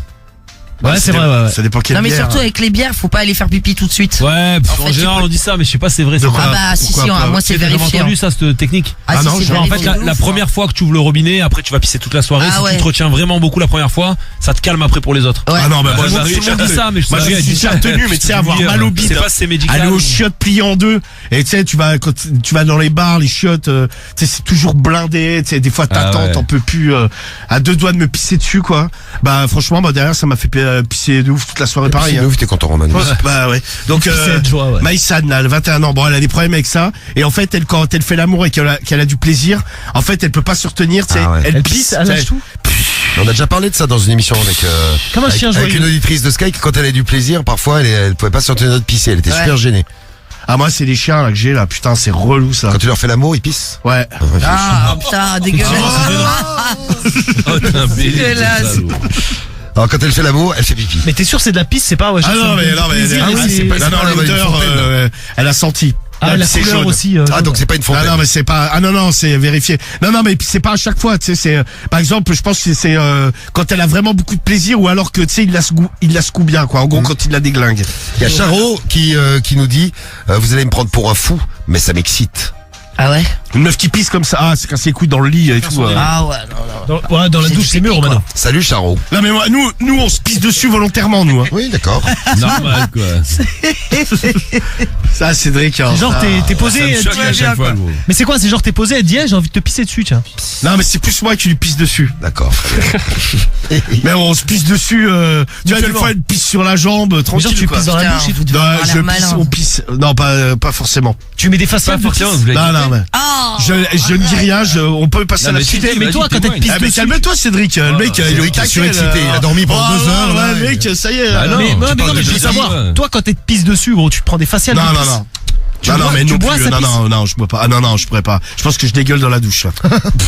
Ouais, c'est vrai, ouais. Ça dépend quelle Non, mais bière. surtout avec les bières, faut pas aller faire pipi tout de suite. Ouais, En en fait, général tu peux- on dit ça, mais je sais pas si c'est vrai. De c'est quoi pas- Ah bah, si, pourquoi si, pas moi, c'est J'ai jamais vérifié. entendu ça, cette technique. Ah, Ah si, non, c'est genre, En vérifié fait, de la ouf. première fois que tu ouvres le robinet, après tu vas pisser toute la soirée. Ah si ouais. tu te retiens vraiment beaucoup la première fois, ça te calme après pour les autres. Ouais. Ah non bah moi Tout le monde dit ça, mais je Moi sais j'ai pas. déjà retenu mais tu sais avoir mal au bide. C'est pas si c'est médical. Aller aux chiottes pliées en deux et tu sais quand tu vas dans les bars les chiottes tu sais c'est toujours blindé, tu sais des fois t'attends ouais. t'en peux plus à deux doigts de me pisser dessus quoi. Bah franchement moi derrière ça m'a fait pisser de ouf toute la soirée pareil. C'est hein. ouf, t'es content, Roman. Bah ouais. Donc Pisser de joie, ouais. Maïsan là, elle a 21 ans. Bon, elle a des problèmes avec ça et en fait quand elle fait l'amour et qu'elle a du plaisir, en fait elle peut pas se retenir, tu sais, Ah ouais. Elle pisse, elle lâche tout. On a déjà parlé de ça dans une émission avec, Comme un chien avec joyeux. une auditrice de Sky, que quand elle a du plaisir, parfois, elle pouvait pas se retenir de pisser, elle était Ouais. super gênée. Ah moi c'est les chiens là que j'ai là, putain, c'est relou ça. Quand tu leur fais l'amour, ils pissent. Ouais. Ah, putain, dégueulasse. Oh, t'es un bébé, Dégueulasse. salaud. Alors quand elle fait l'amour, elle fait pipi. Mais t'es sûr c'est de la pisse, c'est pas ouais. Ah non mais plaisir, ah et oui, c'est- c'est pas c'est non, pas l'odeur une fontaine. elle a senti. Ah, la c'est couleur jaune. aussi. Ah jaune. donc c'est pas une fontaine. Non mais c'est pas non c'est vérifié. Non mais c'est pas à chaque fois, tu sais c'est par exemple, je pense que c'est quand elle a vraiment beaucoup de plaisir ou alors que tu sais il la secoue bien quoi. En gros quand il la déglingue. Il y a Charo qui nous dit vous allez me prendre pour un fou, mais ça m'excite. Ah ouais? Une meuf qui pisse comme ça, c'est casse les couilles dans le lit et tout. Ah ouais, non. Dans la C'est douche du c'est mieux, pipi, Romano. Salut Charo. Non mais moi nous on se pisse dessus volontairement nous. Hein. Oui, d'accord. Normal, quoi. Ça Cédric. Hein. Genre t'es posé, Ça me choque à chaque fois, gros. mais c'est quoi? C'est genre t'es posé, elle dit j'ai envie de te pisser dessus, tiens. Non mais c'est plus moi qui lui pisse dessus. D'accord. Mais on se pisse dessus. Tu vois des Mutuellement. fois elle pisse sur la jambe Mais tranquille. genre tu quoi. pisses dans la Putain, douche et tout. vous devez Non, avoir l'air je malin. pisse, on pisse. Non pas forcément. Tu mets des faciales Pas de forcément, pisse. vous l'avez Non dit. non mais. Ah! Je ne dis rien, on peut passer Non, à la mais suite. tu dis, Mais vas-y, toi quand témoigne. elle pisse Ah mais dessus. calme-toi Cédric, le mec il est au Cédric est taquet, surexcité, il a dormi pendant 2 heures, là, le et- mec ça y est. Ah non, Mais tu non, parles mais de je veux jeudi, savoir, ouais. toi quand t'es te pisses dessus, gros, tu te prends des faciales de Non pisse. non mais tu non bois, plus. ça pisse. Non je bois pas. Ah non je pourrais pas. Je pense que je dégueule dans la douche.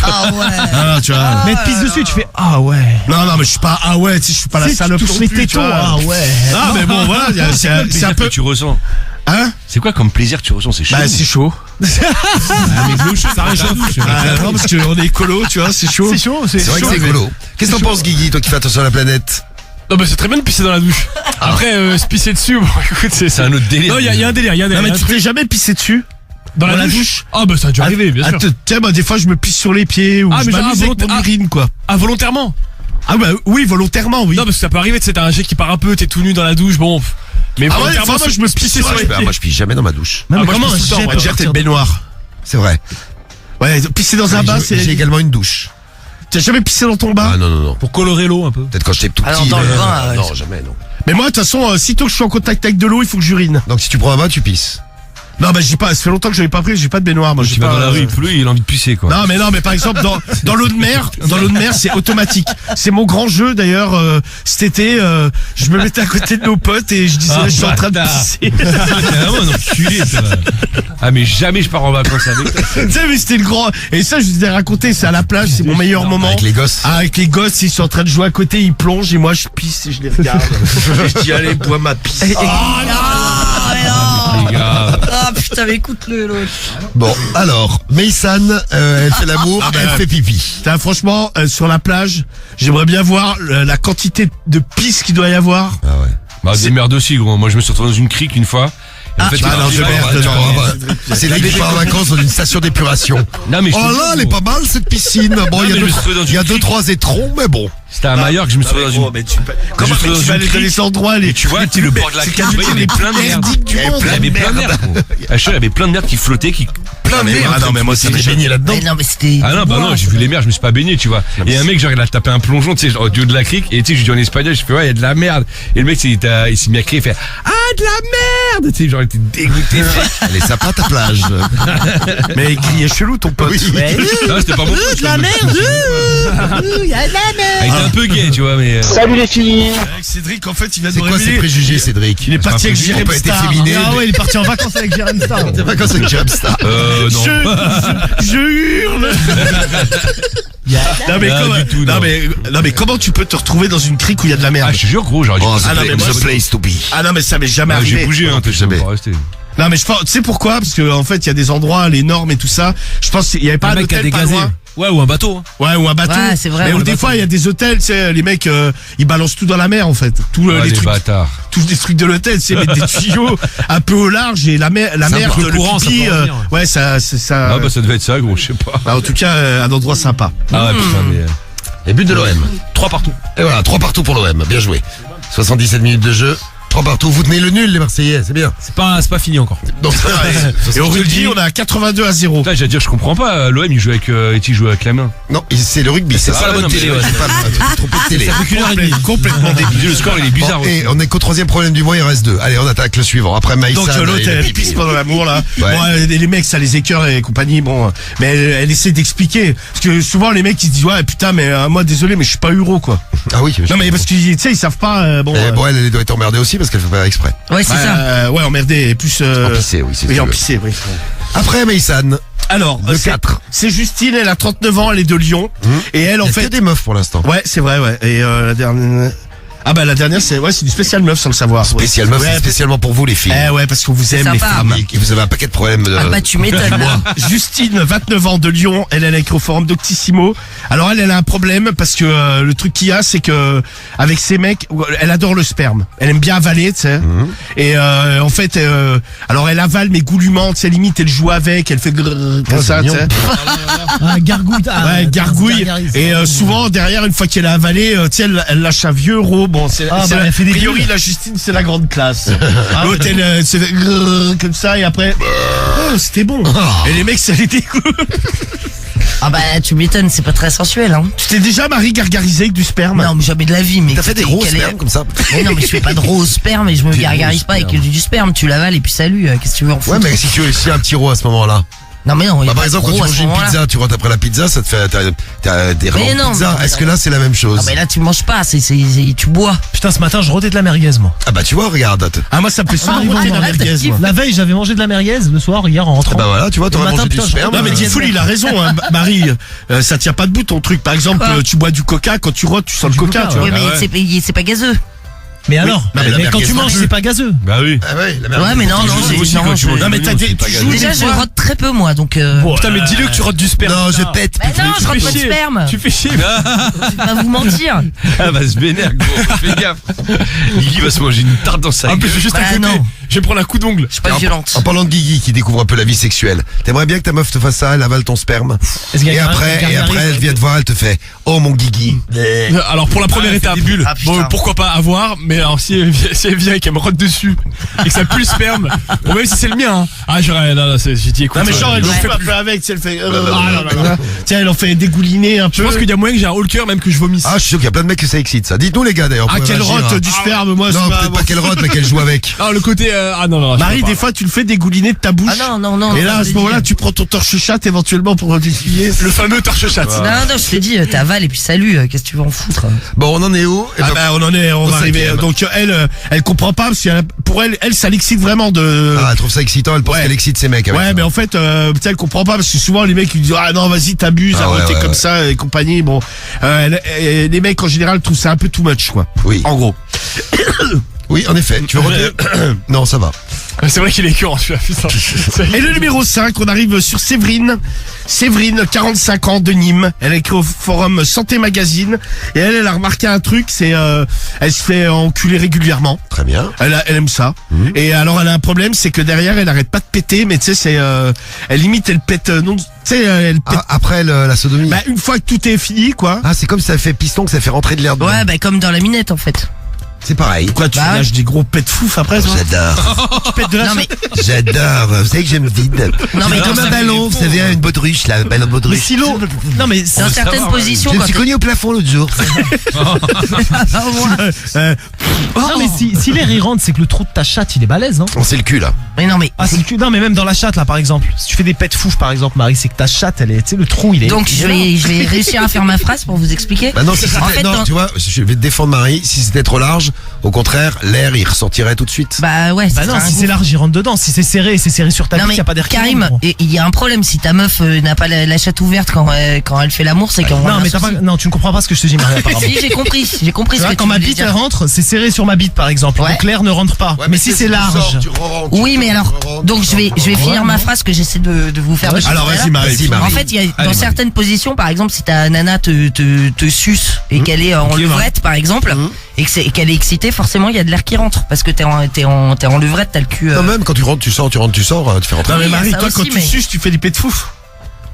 Ah ouais. Ah tu vois. Mais elle te pisse dessus, tu fais ah ouais. Non mais je suis pas tu sais je suis pas la Tu sais, salope tu touches non les plus, tu tétons, vois. ah ouais. Ah mais bon voilà, c'est un Plaisir peu que tu ressens. hein. C'est quoi comme plaisir que tu ressens? C'est chaud. Bah c'est chaud. ça réchauffe. Ah, non parce qu'on est écolo, tu vois, c'est chaud. C'est chaud, C'est vrai que c'est écolo. Qu'est-ce que t'en penses, Guigui, toi qui fais attention à la planète? Non, bah c'est très bien de pisser dans la douche. Après, se pisser dessus, bon, écoute, C'est un autre délire. Non, il y a un délire, il y a un Non délire. mais tu t'es jamais pissé dessus? Dans la douche? Ah, bah ça a dû arriver, bien sûr. Tiens, des fois je me pisse sur les pieds ou Ah, je mais genre, m'amuse avec mon ah. urine quoi. Ah, volontairement? Ah bah oui, volontairement, oui. Non, parce que ça peut arriver, tu sais, t'as un jet qui part un peu, t'es tout nu dans la douche, bon. Mais Ah ouais, volontairement, moi je me pisse sur les pieds. Moi, je pisse jamais dans ma douche. Non, mais moi, comment je un pisse tout le jet temps, peut moi. Déjà t'es sortir une baignoire. C'est vrai. Ouais, pisser dans un bain, J'ai c'est. également une douche. T'as jamais pissé dans ton bain? Ah non. pour colorer l'eau un peu. Peut-être quand j'étais tout Alors, petit. dans le mais, bain, non, jamais, non. Mais moi, de toute façon, sitôt que je suis en contact avec de l'eau, il faut que j'urine. Donc si tu prends un bain, tu pisses. Non, bah j'ai pas. Ça fait longtemps que j'avais pas pris. J'ai pas de baignoire. Moi, j'ai Tu vas pas. dans la rue, il pleut, il a envie de pisser, quoi. Non mais par exemple dans l'eau de mer, c'est automatique. C'est mon grand jeu d'ailleurs. Cet été, je me mettais à côté de nos potes et je disais Ah, je suis en train de bâtard. pisser. T'es vraiment un enculé, toi. Ah, mais jamais je pars en vacances avec toi. Tu sais mais c'était le grand. Et ça je vous ai raconté. C'est à la plage, c'est mon meilleur moment. Avec les gosses. Ah, avec les gosses, ils sont en train de jouer à côté, ils plongent et moi je pisse et je les regarde. Et je dis allez bois ma pisse. Ah non. Les gars. Ah putain, mais écoute-le l'autre. Bon, alors, Maysan, elle fait l'amour, Ah, bah, elle fait pipi. Putain, franchement, sur la plage, j'aimerais bien voir la quantité de pisse qu'il doit y avoir. Ah ouais. Bah, des merdes aussi, gros. Moi, je me suis retrouvé dans une crique une fois. Et en fait, bah, non, je merde, non. Cédric part en vacances dans une station d'épuration. Non, mais je te Oh jure, là, elle est gros. pas mal cette piscine. Bon, il y a mais deux, je me suis retrouvé dans il y a une deux, crique. trois étrons, mais bon. C'était à Majorque, je me suis retrouvé dans une. mais comment suis mais dans tu vas une aller dans crique. les endroits les Et tu vois, tu sais, le bord de la c'est crique, quasiment il y avait les plein de plus merde. merdiques du Il y avait monde. Il y avait plein de merde, gros. Ah, je sais, il y avait plein de merde qui flottait, qui. Plein de merde. Ah non mais moi ça m'est baigné là-dedans. Mais non, mais c'était. Ah non, bah non, j'ai vu les mers, je me suis pas baigné, tu vois. Et un mec, genre, il a tapé un plongeon, tu sais, genre, au milieu de la crique, et tu sais, je lui dis en espagnol, je fais, ouais, il y a de la merde. Et le mec, il s'est mis à crier, il fait, ah, de la merde! Tu sais, genre, il était dégoûté. Elle est sympa ta plage. Mais il criait chelou ton pote. Oui. Non, c'était pas mon pote. De la merde. Il y a de la Ah, merde. il était un peu gay, tu vois, mais. Salut les filles. Avec Cédric en fait il vient de C'est me quoi ces révéler. préjugés, Cédric? Il est parti avec On Jérém peut être Star. efféminé. Ah ouais, il est parti en vacances avec Jérém Star. T'es pas comme ça que j'aime ça. non. Je hurle. Non mais, Ah, comment, du tout, non, non. mais comment tu peux te retrouver dans une crique où il y a de la merde? Ah, je te jure, gros, j'aurais dû. Oh, Ah, non, mais moi, the place to be. Ah non mais ça m'est jamais Ah, j'ai arrivé. bougé, hein, t'es jamais. jamais pas resté. Non mais je pense, tu sais pourquoi? Parce que en fait il y a des endroits, les normes et tout ça. Je pense qu'il y avait pas Un un mec qui a hôtel pas dégazé. loin. Ouais, ou un bateau. hein. Ouais, ou un bateau. Ouais, c'est vrai, Mais le des fois il y a des hôtels, tu sais, les mecs ils balancent tout dans la mer en fait. Tous Ah, les les trucs, bâtards. tous les trucs de l'hôtel, c'est mettre des tuyaux un peu au large et la mer, un peu le courant, pipi, ça peut revenir, ouais ça. Ah, bah, ça devait être ça, gros, je sais pas. En tout cas, un endroit sympa. Ah, ouais, putain, mais. Et but de l'OM. 3 partout. Et voilà, 3 partout pour l'OM. Bien joué. 77 minutes de jeu. 3 partout. Vous tenez le nul, les Marseillais. C'est bien. C'est pas fini encore. Donc, Et au rugby, on a 82-0. Putain, j'allais dire, je comprends pas. L'OM, il joue avec la main. non, c'est le rugby. C'est Ah, pas la ouais, bonne non, mais télé. ouais. C'est pas trompé de télé. Complètement débile. Le score, il est bizarre Bon, aussi. et on est qu'au 3e problème du mois, il reste 2. Allez, on attaque le suivant. Après Maïssa. Donc l'autre elle pisse pendant l'amour là. Ouais. Bon, les mecs ça les écœure et compagnie. Bon, mais elle essaie d'expliquer parce que souvent les mecs ils se disent ouais putain mais moi désolé mais je suis pas euro quoi. Ah oui. Non mais parce que tu sais ils savent pas bon. Bon, elle doit être emmerdée aussi parce qu'elle fait pas exprès. Ouais, c'est ça. Ouais emmerdé et plus. Empissée, oui, c'est Oui sûr. empissé oui. Après Maïssan. Alors Le c'est- 4. c'est Justine, elle a 39 ans, elle est de Lyon et elle en Il y a que fait. des meufs pour l'instant. Ouais c'est vrai ouais et la dernière. Ah bah la dernière c'est du spécial meuf sans le savoir. Spécial meuf, c'est spécialement pour vous les filles. Eh ouais parce qu'on vous aime les sympa. femmes. Et vous avez un paquet de problèmes. Ah bah tu m'étonnes là. Justine, 29 ans de Lyon, elle est avec au forum Doctissimo. Alors elle a un problème parce que le truc qu'il y a, c'est que avec ses mecs, elle adore le sperme. Elle aime bien avaler, tu sais. Et en fait, alors elle avale mais goulûment, tu sais, limite elle joue avec, elle fait grrr, comme ça, tu sais. Gargouille. Ouais, gargouille. Et souvent derrière, une fois qu'elle a avalé, tu sais, elle lâche un vieux euro. Bon, c'est Ah, c'est bah, la- elle fait des a priori bulles. la Justine, c'est la grande classe. L'autre, elle se fait grrr, comme ça et après, oh, c'était bon. Et les mecs, ça les dégoûte. Ah bah tu m'étonnes, c'est pas très sensuel hein. Tu t'es déjà Marie gargarisé avec du sperme? Non mais jamais de la vie. Mais T'as fait des gros quel est- spermes comme ça? Mais non mais je fais pas de gros sperme et je me Des gargarise gros pas avec du sperme. Tu l'avales et puis salut. Qu'est-ce que tu veux en Ouais, foutre? mais si tu as un petit rot à ce moment-là. Non mais non. il y a Bah, par pas de exemple, quand tu gros à manges ce une moment-là. pizza, tu rentres après la pizza, ça te fait, t'as des Mais rangs de non, pizza. mais- Est-ce que là, c'est la même chose? Ah mais là tu manges pas, tu bois. Putain, ce matin, je rodais de la merguez, moi. Ah bah, tu vois, regarde. Ah, moi, ça me fait souvent Ah, roter ouais, la ouais, merguez, t'as moi. La veille, j'avais mangé de la merguez le soir, hier, en rentrant. Bah voilà, tu vois, t'aurais Le matin, mangé du putain, sperme. Non, mais Diffoul, il a raison, hein, Marie. Ça tient pas debout, ton truc. Par exemple, Quoi tu bois du coca, quand tu rotes, tu sens le coca, tu vois. Oui mais ouais. c'est pas gazeux. Mais alors, mais la mais quand merguez tu non manges, plus. c'est pas gazeux. Bah oui. Ah ouais, la merde. Ouais mais non non. Moi aussi, quand tu manges Non, mais des t'as oignons, des- c'est pas tu gazeux. joues Déjà des je fois. rote très peu moi donc. Putain, mais dis-le que tu rotes du sperme. Non, je putain. pète. Bah non, je Tu rote fais pas de chier. sperme. Tu fais chier. Je vais pas vous mentir. Ah, bah, se vénère, gros. Fais gaffe. Guigui va se manger une tarte dans sa En plus, gueule. juste à Bah, côté. non. Je vais prendre un coup d'ongle. Je suis pas violente. En parlant de Guigui qui découvre un peu la vie sexuelle, t'aimerais bien que ta meuf te fasse ça, elle avale ton sperme. Est-ce qu'il y Et a un après, gargarise, elle vient te voir, elle te fait, oh mon Guigui. Alors pour la première étape, Ah, putain. bon, pourquoi pas avoir, mais alors si elle vient et qu'elle me rote dessus et que ça pue le sperme, bon, même si c'est le mien, hein. Ah j'aurais, non, j'ai dit écoute, Non, mais genre, elle je joue fais un plus. peu avec, tu sais, elle fait. non. Tiens, elle en fait dégouliner un Je peu. pense qu'il y a moyen que j'ai un haut le cœur même que je vomisse. Ah, je suis sûr qu'il y a plein de mecs que ça excite, ça. Dites-nous les gars d'ailleurs. Ah, vous pouvez qu'elle réagir, rote hein. du sperme, moi, Non, c'est peut-être pas qu'elle rote, mais qu'elle joue avec. Ah le côté, ah non non. je Marie, peux pas. des fois, tu le fais dégouliner de ta bouche. Ah non. Et là, à je ce te moment-là, dis. tu prends ton torche-chatte éventuellement pour l'essuyer. Le fameux torche-chatte. Non, je te dis, t'avales et puis salut, qu'est-ce que tu veux en foutre? Bon, on en est où? Eh Ah ben, bah on en est, on au va arriver. cinquième. Donc elle comprend pas parce que pour elle, ça l'excite vraiment de. Ah, elle trouve ça excitant, elle pense Ouais. qu'elle excite ses mecs avec Ouais, ça. mais en fait, tu sais, elle comprend pas parce que souvent les mecs ils disent ah non vas-y t'abuses, Ah, ouais, t'es ouais, comme ouais. ça et compagnie. Bon, les mecs en général trouvent ça un peu too much quoi. Oui. En gros. Oui, en effet. Tu veux roter? Non, ça va. C'est vrai qu'il est écœurant celui-là, putain. Et le numéro 5, on arrive sur Séverine. Séverine, 45 ans de Nîmes. Elle a écrit au forum Santé Magazine. Et elle a remarqué un truc, c'est elle se fait enculer régulièrement. Très bien. Elle aime ça. Et alors elle a un problème, c'est que derrière elle arrête pas de péter, mais tu sais c'est elle limite elle pète non, tu sais elle pète. Ah, après la sodomie. Bah une fois que tout est fini quoi. Ah, c'est comme ça fait piston que ça fait rentrer de l'air dedans. Ouais, bah comme dans la minette en fait. C'est pareil. Quoi tu Bah, lâches des gros pets de fouf après toi. J'adore. Tu pètes de la Non mais, J'adore. Vous savez que j'aime vide. non mais C'est dans comme un ça- ballon, vous savez, une baudruche, là, un ballon de Mais baudruche. silo. Non, mais dans certaines positions Je me quand suis cogné au plafond l'autre jour. Non, mais si l'air il rentre, c'est que le trou de ta chatte il est balèze, hein. On sait le cul, là. Mais non mais. Ah, c'est le cul. Non, mais même dans la chatte là, par exemple. Si tu fais des pets fouf, par exemple, Marie, c'est que ta chatte, elle est, tu sais, le trou il est. Donc je vais réussir à faire ma phrase pour vous expliquer. Bah non, si c'était, En fait, non, dans- tu vois, je vais te défendre Marie. Si c'était trop large, large, au contraire, l'air, il ressortirait tout de suite. Bah ouais, Bah ça non, sert à si un c'est gouffre. large, il rentre dedans. Si c'est serré sur ta Non bite, mais y a pas d'air qui Karim, rentre, gros. il y a un problème si ta meuf n'a pas la chatte ouverte quand elle fait l'amour, c'est qu'on Non, mais non, tu ne comprends pas ce que je te dis, Marie, apparemment. Si, j'ai compris Tu ce vois, que quand tu ma voulais bite dire. elle rentre, c'est serré sur ma bite par exemple. Ouais. Donc l'air ne rentre pas. Ouais, mais si c'est tu large. sors, tu re-rentres, Oui, tu mais alors, re-rentres, donc tu je vais re-rentres. finir ma phrase que j'essaie de vous faire. depuis Alors tout à vas-y, l'heure. Marie. Vas-y, Marie. En fait, il y a dans Allez, certaines positions, par exemple, si ta nana te suce et qu'elle est en levrette, par exemple, et qu'elle est excitée, forcément, il y a de l'air qui rentre parce que t'es en levrette, t'as le cul. Non, même quand tu rentres, tu sors, tu fais rentrer. Non mais Oui, Marie, ça toi aussi, quand tu mais- suces, tu fais des pets de fouf.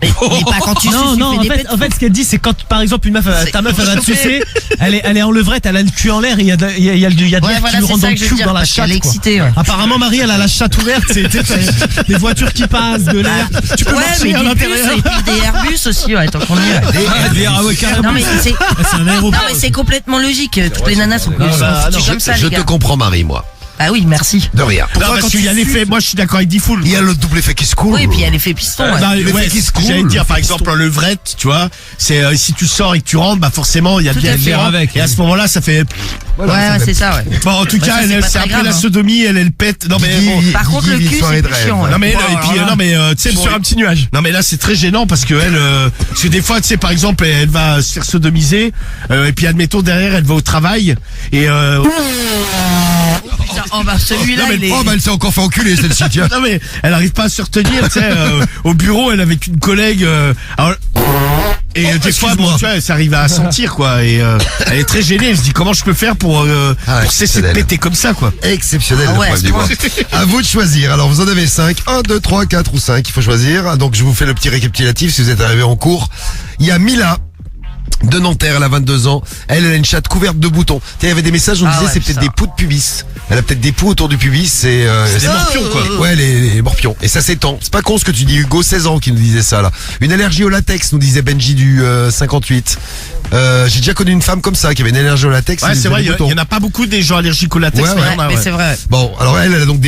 Mais pas quand tu suces, Non, tu non, fais en des fait, pets. en fait, ce qu'elle dit, c'est quand, par exemple, ta meuf, elle va te sucer, elle est en levrette, elle a le cul en l'air, et il y a de l'air Ouais, qui voilà, lui c'est rentre dans ça le que je veux cul, dire, dans la parce qu'elle chatte, est quoi. excitée, ouais. Apparemment, Marie, elle a la chatte ouverte, t'as des voitures qui passent, de l'air. Tu peux Ouais, mais marcher à des bus l'intérieur. et puis des Airbus aussi, ouais, tant qu'on y est. Ah ouais, carrément. Non mais c'est C'est un aéroport. non mais c'est complètement logique. Toutes les nanas sont bah, foutues non, comme ça, Je les te gars. comprends, Marie, moi. Ah oui, merci. De rien. Non, Pourquoi parce quand qu'il y a tu l'effet, moi je suis d'accord avec Diffoul. il y a le double effet qui se coule. Oui, et puis il y a l'effet piston. Ouais. Non, l'effet ouais, qui se ce que j'allais coule. dire, par exemple, en levrette, tu vois, c'est si tu sors et que tu rentres, bah forcément, il y a Tout bien à de fait. l'air avec. Et à ce moment-là, ça fait. Ouais, c'est ça, ouais. Bon, en tout Bah, cas, ça, c'est pas c'est très après grave, la hein. sodomie, elle pète. Non mais bon. Par contre, le cul, c'est plus chiant, ouais. Non mais Bon, et puis alors là, non mais tu sais bon, Sur un petit nuage. non mais là c'est très gênant parce que elle parce que des fois tu sais par exemple elle va se faire sodomiser et puis admettons derrière elle va au travail et putain, oh bah celui-là, Non, mais il est. Oh, bah, elle s'est encore fait enculer, celle-ci, tiens. non mais elle arrive pas à se retenir tu sais au bureau elle avec une collègue alors, et des fois bon tu vois ça arrive à sentir quoi et elle est très gênée elle se dit comment je peux faire pour cesser de exceptionnel. péter comme ça quoi. Exceptionnel, Ah le ouais, problème du mois. À vous de choisir. Alors, vous en avez 5. 1, 2, 3, 4 ou 5. Il faut choisir. Donc, je vous fais le petit récapitulatif si vous êtes arrivé en cours. Il y a Mila. De Nanterre, elle a 22 ans. Elle a une chatte couverte de boutons. Tu sais, il y avait des messages où on Ah disait ouais, c'est peut-être ça. des poux de pubis. Elle a peut-être des poux autour du pubis. C'est Des morpions quoi. Ouais, les morpions. Et ça s'étend. C'est pas con ce que tu dis, Hugo, 16 ans, qui nous disait ça, là. Une allergie au latex, nous disait Benji du 58. J'ai déjà connu une femme comme ça, qui avait une allergie au latex. Ouais et c'est vrai des il boutons. y en a pas beaucoup des gens allergiques au latex Ouais, mais ouais. il y en a, Mais ouais. c'est vrai. Bon, alors elle a donc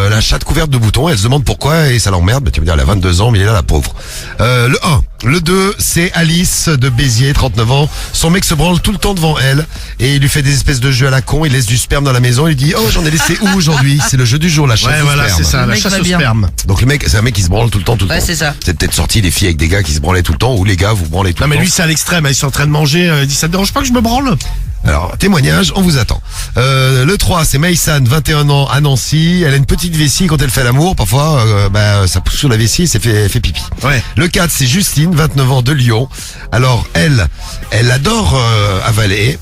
la chatte couverte de boutons. Elle se demande pourquoi et ça l'emmerde. Bah, tu veux dire, elle a 22 ans, mais elle est là, la pauvre. Le 1. Le 2, c'est Alice de Béziers, 39 ans. Son mec se branle tout le temps devant elle et il lui fait des espèces de jeux à la con. Il laisse du sperme dans la maison. Il dit, oh, j'en ai laissé où aujourd'hui? C'est le jeu du jour, la chasse Ouais au voilà sperme. c'est ça Le la mec chasse va au bien. sperme. Donc le mec, c'est un mec qui se branle tout le temps, tout le Ouais, temps. c'est ça. C'est peut-être sorti des filles avec des gars qui se branlaient tout le temps, ou les gars vous branlez tout Non le mais temps. lui c'est à l'extrême, ils sont en train de manger, il dit ça te dérange pas que je me branle? Alors, témoignage, on vous attend. Le 3, c'est Maïsan, 21 ans, à Nancy. Elle a une petite vessie quand elle fait l'amour. Parfois, ça pousse sur la vessie et elle fait pipi. Ouais. Le 4, c'est Justine, 29 ans, de Lyon. Alors, elle adore avaler.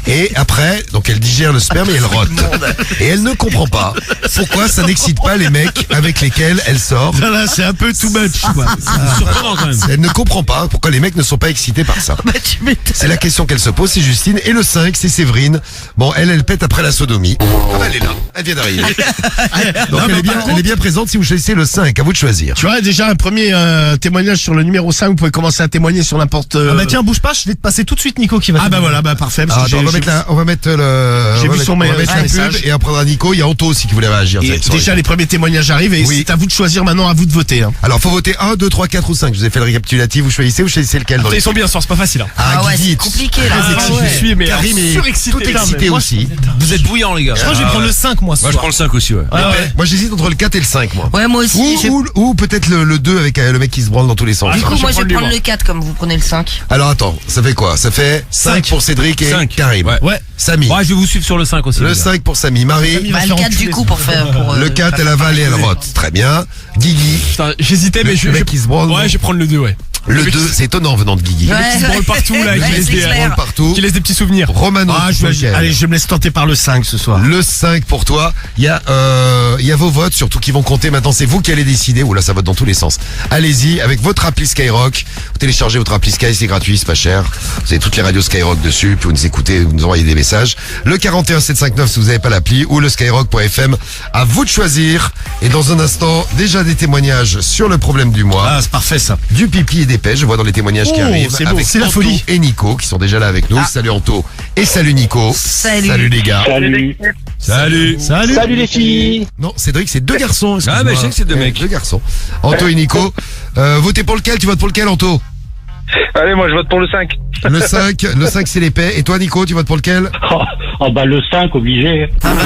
Et après, donc elle digère le sperme et elle rote. Et elle ne comprend pas pourquoi ça n'excite pas les mecs avec lesquels elle sort. Là c'est un peu too much quoi. Surprenant quand même. Elle ne comprend pas pourquoi les mecs ne sont pas excités par ça. Bah tu m'étonnes. C'est la question qu'elle se pose, c'est Justine. Et le 5, c'est Séverine. Bon, elle pète après la sodomie. Ah bah, elle est là, elle vient d'arriver. Donc Non, mais elle est bien présente si vous choisissez le 5, à vous de choisir. Tu vois, déjà un premier témoignage sur le numéro 5, vous pouvez commencer à témoigner sur n'importe... Ah bah tiens, bouge pas, je vais te passer tout de suite Nico qui va Ah te bah dire. voilà, bah parfait. Parce Ah, que attends, on va mettre le... J'ai on va vu mettre- son on va mail- mettre son la pub message. et après on aura Nico. Il y a Anto aussi qui voulait réagir. Et direct sur déjà les- les premiers témoignages arrivent et Oui. c'est à vous de choisir maintenant, à vous de voter. Hein. Alors, faut voter 1, 2, 3, 4 ou 5. Je vous ai fait le récapitulatif. Vous choisissez lequel dans les... Ils sont bien ce soir, c'est pas facile. Hein. Ah ouais, Guigui c'est est compliqué là. très Ah excité. ouais. Je suis mais Karim est surexcité. tout Putain, excité mais moi, aussi. Vous êtes bouillants les gars. Je crois que je vais prendre le 5 moi ce Moi je soir. prends le 5 aussi ouais. Ouais, ouais. Moi, j'hésite entre le 4 et le 5, moi. Ouais, moi aussi. Ou peut-être le 2 avec le mec qui se branle dans tous les sens. Ah, Du coup, moi je vais prendre prendre le le 4 comme vous prenez le 5. Alors attends, ça fait quoi? Ça fait 5 pour Cédric et 5. Karim. Ouais. Ouais. Samy. Ouais, je vais vous suivre sur le 5 aussi. Le les gars. 5 pour Samy. Marie. Il va Bah se le faire 4 du enculer. coup pour faire... Le 4, elle avale et elle rote. Très bien. Guigui. Putain, j'hésitais, mais Le mec qui se branle. Ouais, je vais prendre le 2, ouais. Le 2, c'est étonnant venant de Guigui. Ouais. Qui se branle partout, là, Ouais, qui laisse c'est des- clair. Partout. Qui laisse des petits souvenirs. Romano. Ah, allez, je me laisse tenter par le 5 ce soir. Le 5 pour toi. Il y a vos votes, surtout qui vont compter maintenant. C'est vous qui allez décider. Oula, ça vote dans tous les sens. Allez-y, avec votre appli Skyrock. Vous téléchargez votre appli Sky, c'est gratuit, c'est pas cher. Vous avez toutes les radios Skyrock dessus, puis vous nous écoutez, vous nous envoyez des messages. Le 41 759 si vous n'avez pas l'appli, ou le skyrock.fm. À vous de choisir. Et dans un instant, déjà des témoignages sur le problème du mois. Ah, c'est parfait ça. Du pipi et des pêches, je vois dans les témoignages qui Oh, arrivent. c'est beau, avec c'est la Anto folie. et Nico qui sont déjà là avec nous. Salut Anto et salut Nico. Salut. les gars. Salut. Salut. Salut. Salut les filles. Non, Cédric, c'est deux garçons. Ah, mais je sais que c'est deux Ouais, mecs. Deux garçons. Anto et Nico. Votez pour lequel? Tu votes pour lequel, Anto? Allez, moi je vote pour le 5. Le 5 c'est l'épée. Et toi, Nico, tu votes pour lequel? Oh bah le 5, obligé. Très bien.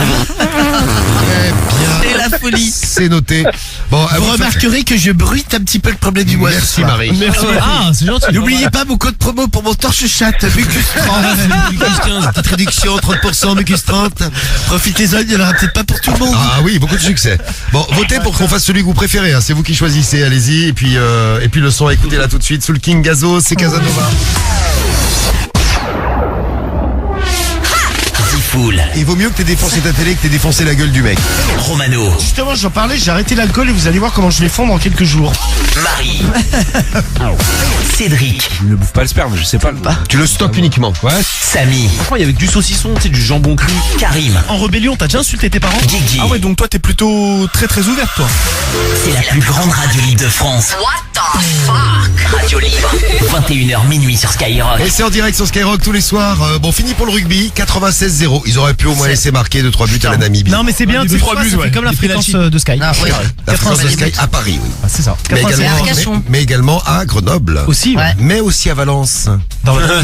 C'est la folie. C'est noté. Bon, à Vous vous remarquerez que je bruite un petit peu le problème du mois. ce Merci soir. Marie. Merci. Ah, c'est gentil. N'oubliez pas mon code promo pour mon torche-chat, Mucus 30. Mucus 15, petite réduction, 30%, Mucus 30. Profitez-en, il n'y en aura peut-être pas pour tout le monde. Ah oui, beaucoup de succès. Bon, votez pour qu'on fasse celui que vous préférez. Hein. C'est vous qui choisissez. Allez-y. Et puis le son, écoutez là tout de suite. Sous le King Gazo, c'est Casanova. Zifoul, Il vaut mieux que t'aies défoncé ta télé que t'aies défoncé la gueule du mec. Romano, Justement, j'en parlais, j'ai arrêté l'alcool et vous allez voir comment je vais fondre en quelques jours. Marie, Cédric, Je ne bouffe pas le sperme, je sais pas. Tu le stockes uniquement. Ouais. Samy, Franchement, il y avait du saucisson, tu sais, du jambon cru. Karim, En rébellion, t'as déjà insulté tes parents? Guigui. Ah ouais, donc toi t'es plutôt très très ouverte toi. C'est la plus grande radio libre de France. What the fuck? Radio libre. 21h minuit sur Skyrock. Et c'est en direct sur Skyrock tous les soirs. Bon, fini pour le rugby. 96-0. Ils auraient pu au moins laisser marquer 2-3 buts à la Namibie. Non, mais c'est bien, Ouais, tu sais 3 quoi, buts, ça fait ouais. comme la Des fréquence pénaltys. de Sky. Ah, oui. La France de 80 Sky buts. à Paris, oui. Ah, c'est ça. Mais C'est également, Arcachon. mais également à Grenoble. Aussi, ouais. Mais aussi à Valence.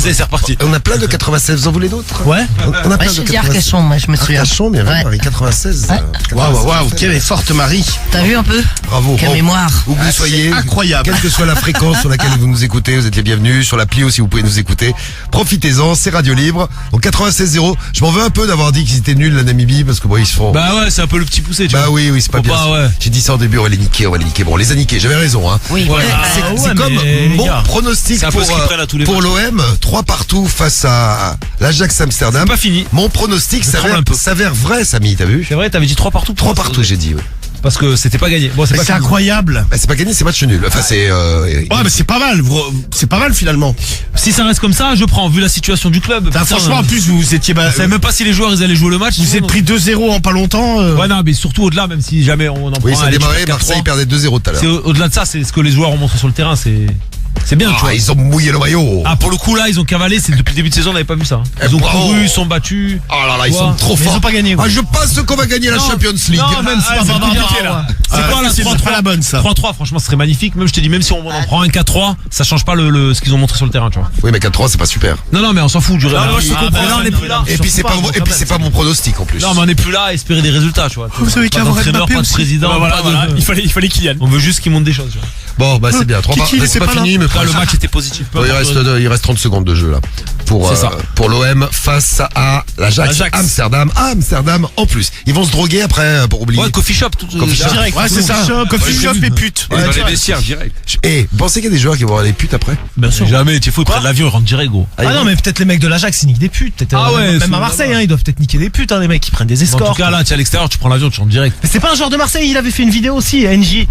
C'est reparti. On a plein de 96. Vous en voulez d'autres? Ouais. On a Ouais, plein j'ai de dit 96. Arcachon, moi, je me souviens. Arcachon, bien Ouais. Marie, 96. Ouais. 96. Waouh, quelle est forte Marie. T'as vu un peu? Bravo. Quelle Bon, mémoire. Où que vous soyez, incroyable. quelle que soit la fréquence sur laquelle vous nous écoutez, vous êtes les bienvenus. Sur l'appli aussi, vous pouvez nous écouter. Profitez-en, c'est Radio Libre. Donc 96-0. Je m'en veux un peu d'avoir dit qu'ils étaient nuls la Namibie parce que bon, ils se font. Bah ouais, c'est un peu le petit poussé, tu Bah vois. oui, c'est pas Faut bien. pas, ouais. J'ai dit ça au début, on va les niquer. Bon, on les a niqués, j'avais raison, hein. Oui. Ouais. C'est ouais, comme mais, les mon gars, pronostic c'est un peu pour, ce qu'ils prennent à tous les pour matchs. l'OM, 3 partout face à l'Ajax Amsterdam. C'est pas fini. Mon pronostic tremble s'avère un peu. s'avère vrai, Samy, t'as vu? C'est vrai, t'avais dit 3 partout. 3 partout, j'ai dit, oui. Parce que c'était pas gagné. Bon, c'est pas C'est fini. incroyable. Bah, c'est pas gagné, c'est match nul. Enfin, c'est, Ouais, mais c'est pas mal. C'est pas mal finalement. Si ça reste comme ça, je prends, vu la situation du club. Enfin, Putain, franchement, en plus, vous étiez. je savais même pas si les joueurs ils allaient jouer le match. Vous êtes pris 2-0 en pas longtemps. Ouais, non, mais surtout au-delà, même si jamais on en prend oui, un, ça a allez, tu démarré, perds 4-3. Marseille perdait 2-0 tout à l'heure. C'est au-delà de ça, c'est ce que les joueurs ont montré sur le terrain, c'est bien, tu vois. Ah, ils ont mouillé le maillot. Ah, pour le coup, là, ils ont cavalé, c'est depuis le début de saison, on n'avait pas vu ça. Ils ont bravo. couru, ils sont battus. Oh là là, ils Ouais. sont trop Mais forts. ils ont pas gagné, quoi. Ah, je pense qu'on va gagner la Non, Champions League. Non, même si c'est compliqué, là. C'est quoi la c'est 3-3 pas la bonne, ça. 3-3, franchement, ce serait magnifique. Même, je te dis, même si on en prend un 4-3, ça change pas ce qu'ils ont montré sur le terrain, tu vois. Oui, mais 4-3, c'est pas super. Non, mais on s'en fout du résultat. moi, je te comprends. Là, on est plus là. Et puis c'est pas, c'est pas mon pronostic en plus. Non, mais on est plus là à espérer des résultats, tu vois. Vous savez Pas qu'avoir d'entraîneur, Mbappé pas de aussi. président, Bah, voilà, pas de- voilà. Il fallait Kylian. On veut juste qu'ils montent des choses, tu vois. Bon, bah c'est bien. 3 Kiki, il c'est était pas pas fini, mais Là, le match était positif. Bon, il reste 30 secondes de jeu là C'est ça. pour l'OM face à l'Ajax Ajax. Amsterdam. Ah, Amsterdam en plus. Ils vont se droguer après pour oublier. Ouais, coffee shop, tout Coffee shop. direct. Ouais, c'est ça. Coffee shop et pute. Et dans les vestiaires, direct. Et vous pensez qu'il y a des joueurs qui vont avoir des putes après? Bien sûr. Jamais, tu fous, ils prennent l'avion, ils rentrent direct, gros. Ah non, mais peut-être les mecs de l'Ajax, ils niquent des putes. Peut-être, Ah ouais, même c'est- à Marseille, hein, ils doivent peut-être niquer des putes, hein, les mecs, ils prennent des En escorts. tout cas, là, tu es à l'extérieur, tu prends l'avion, tu rentres direct. Mais c'est pas un joueur de Marseille, il avait fait une vidéo aussi, NJ.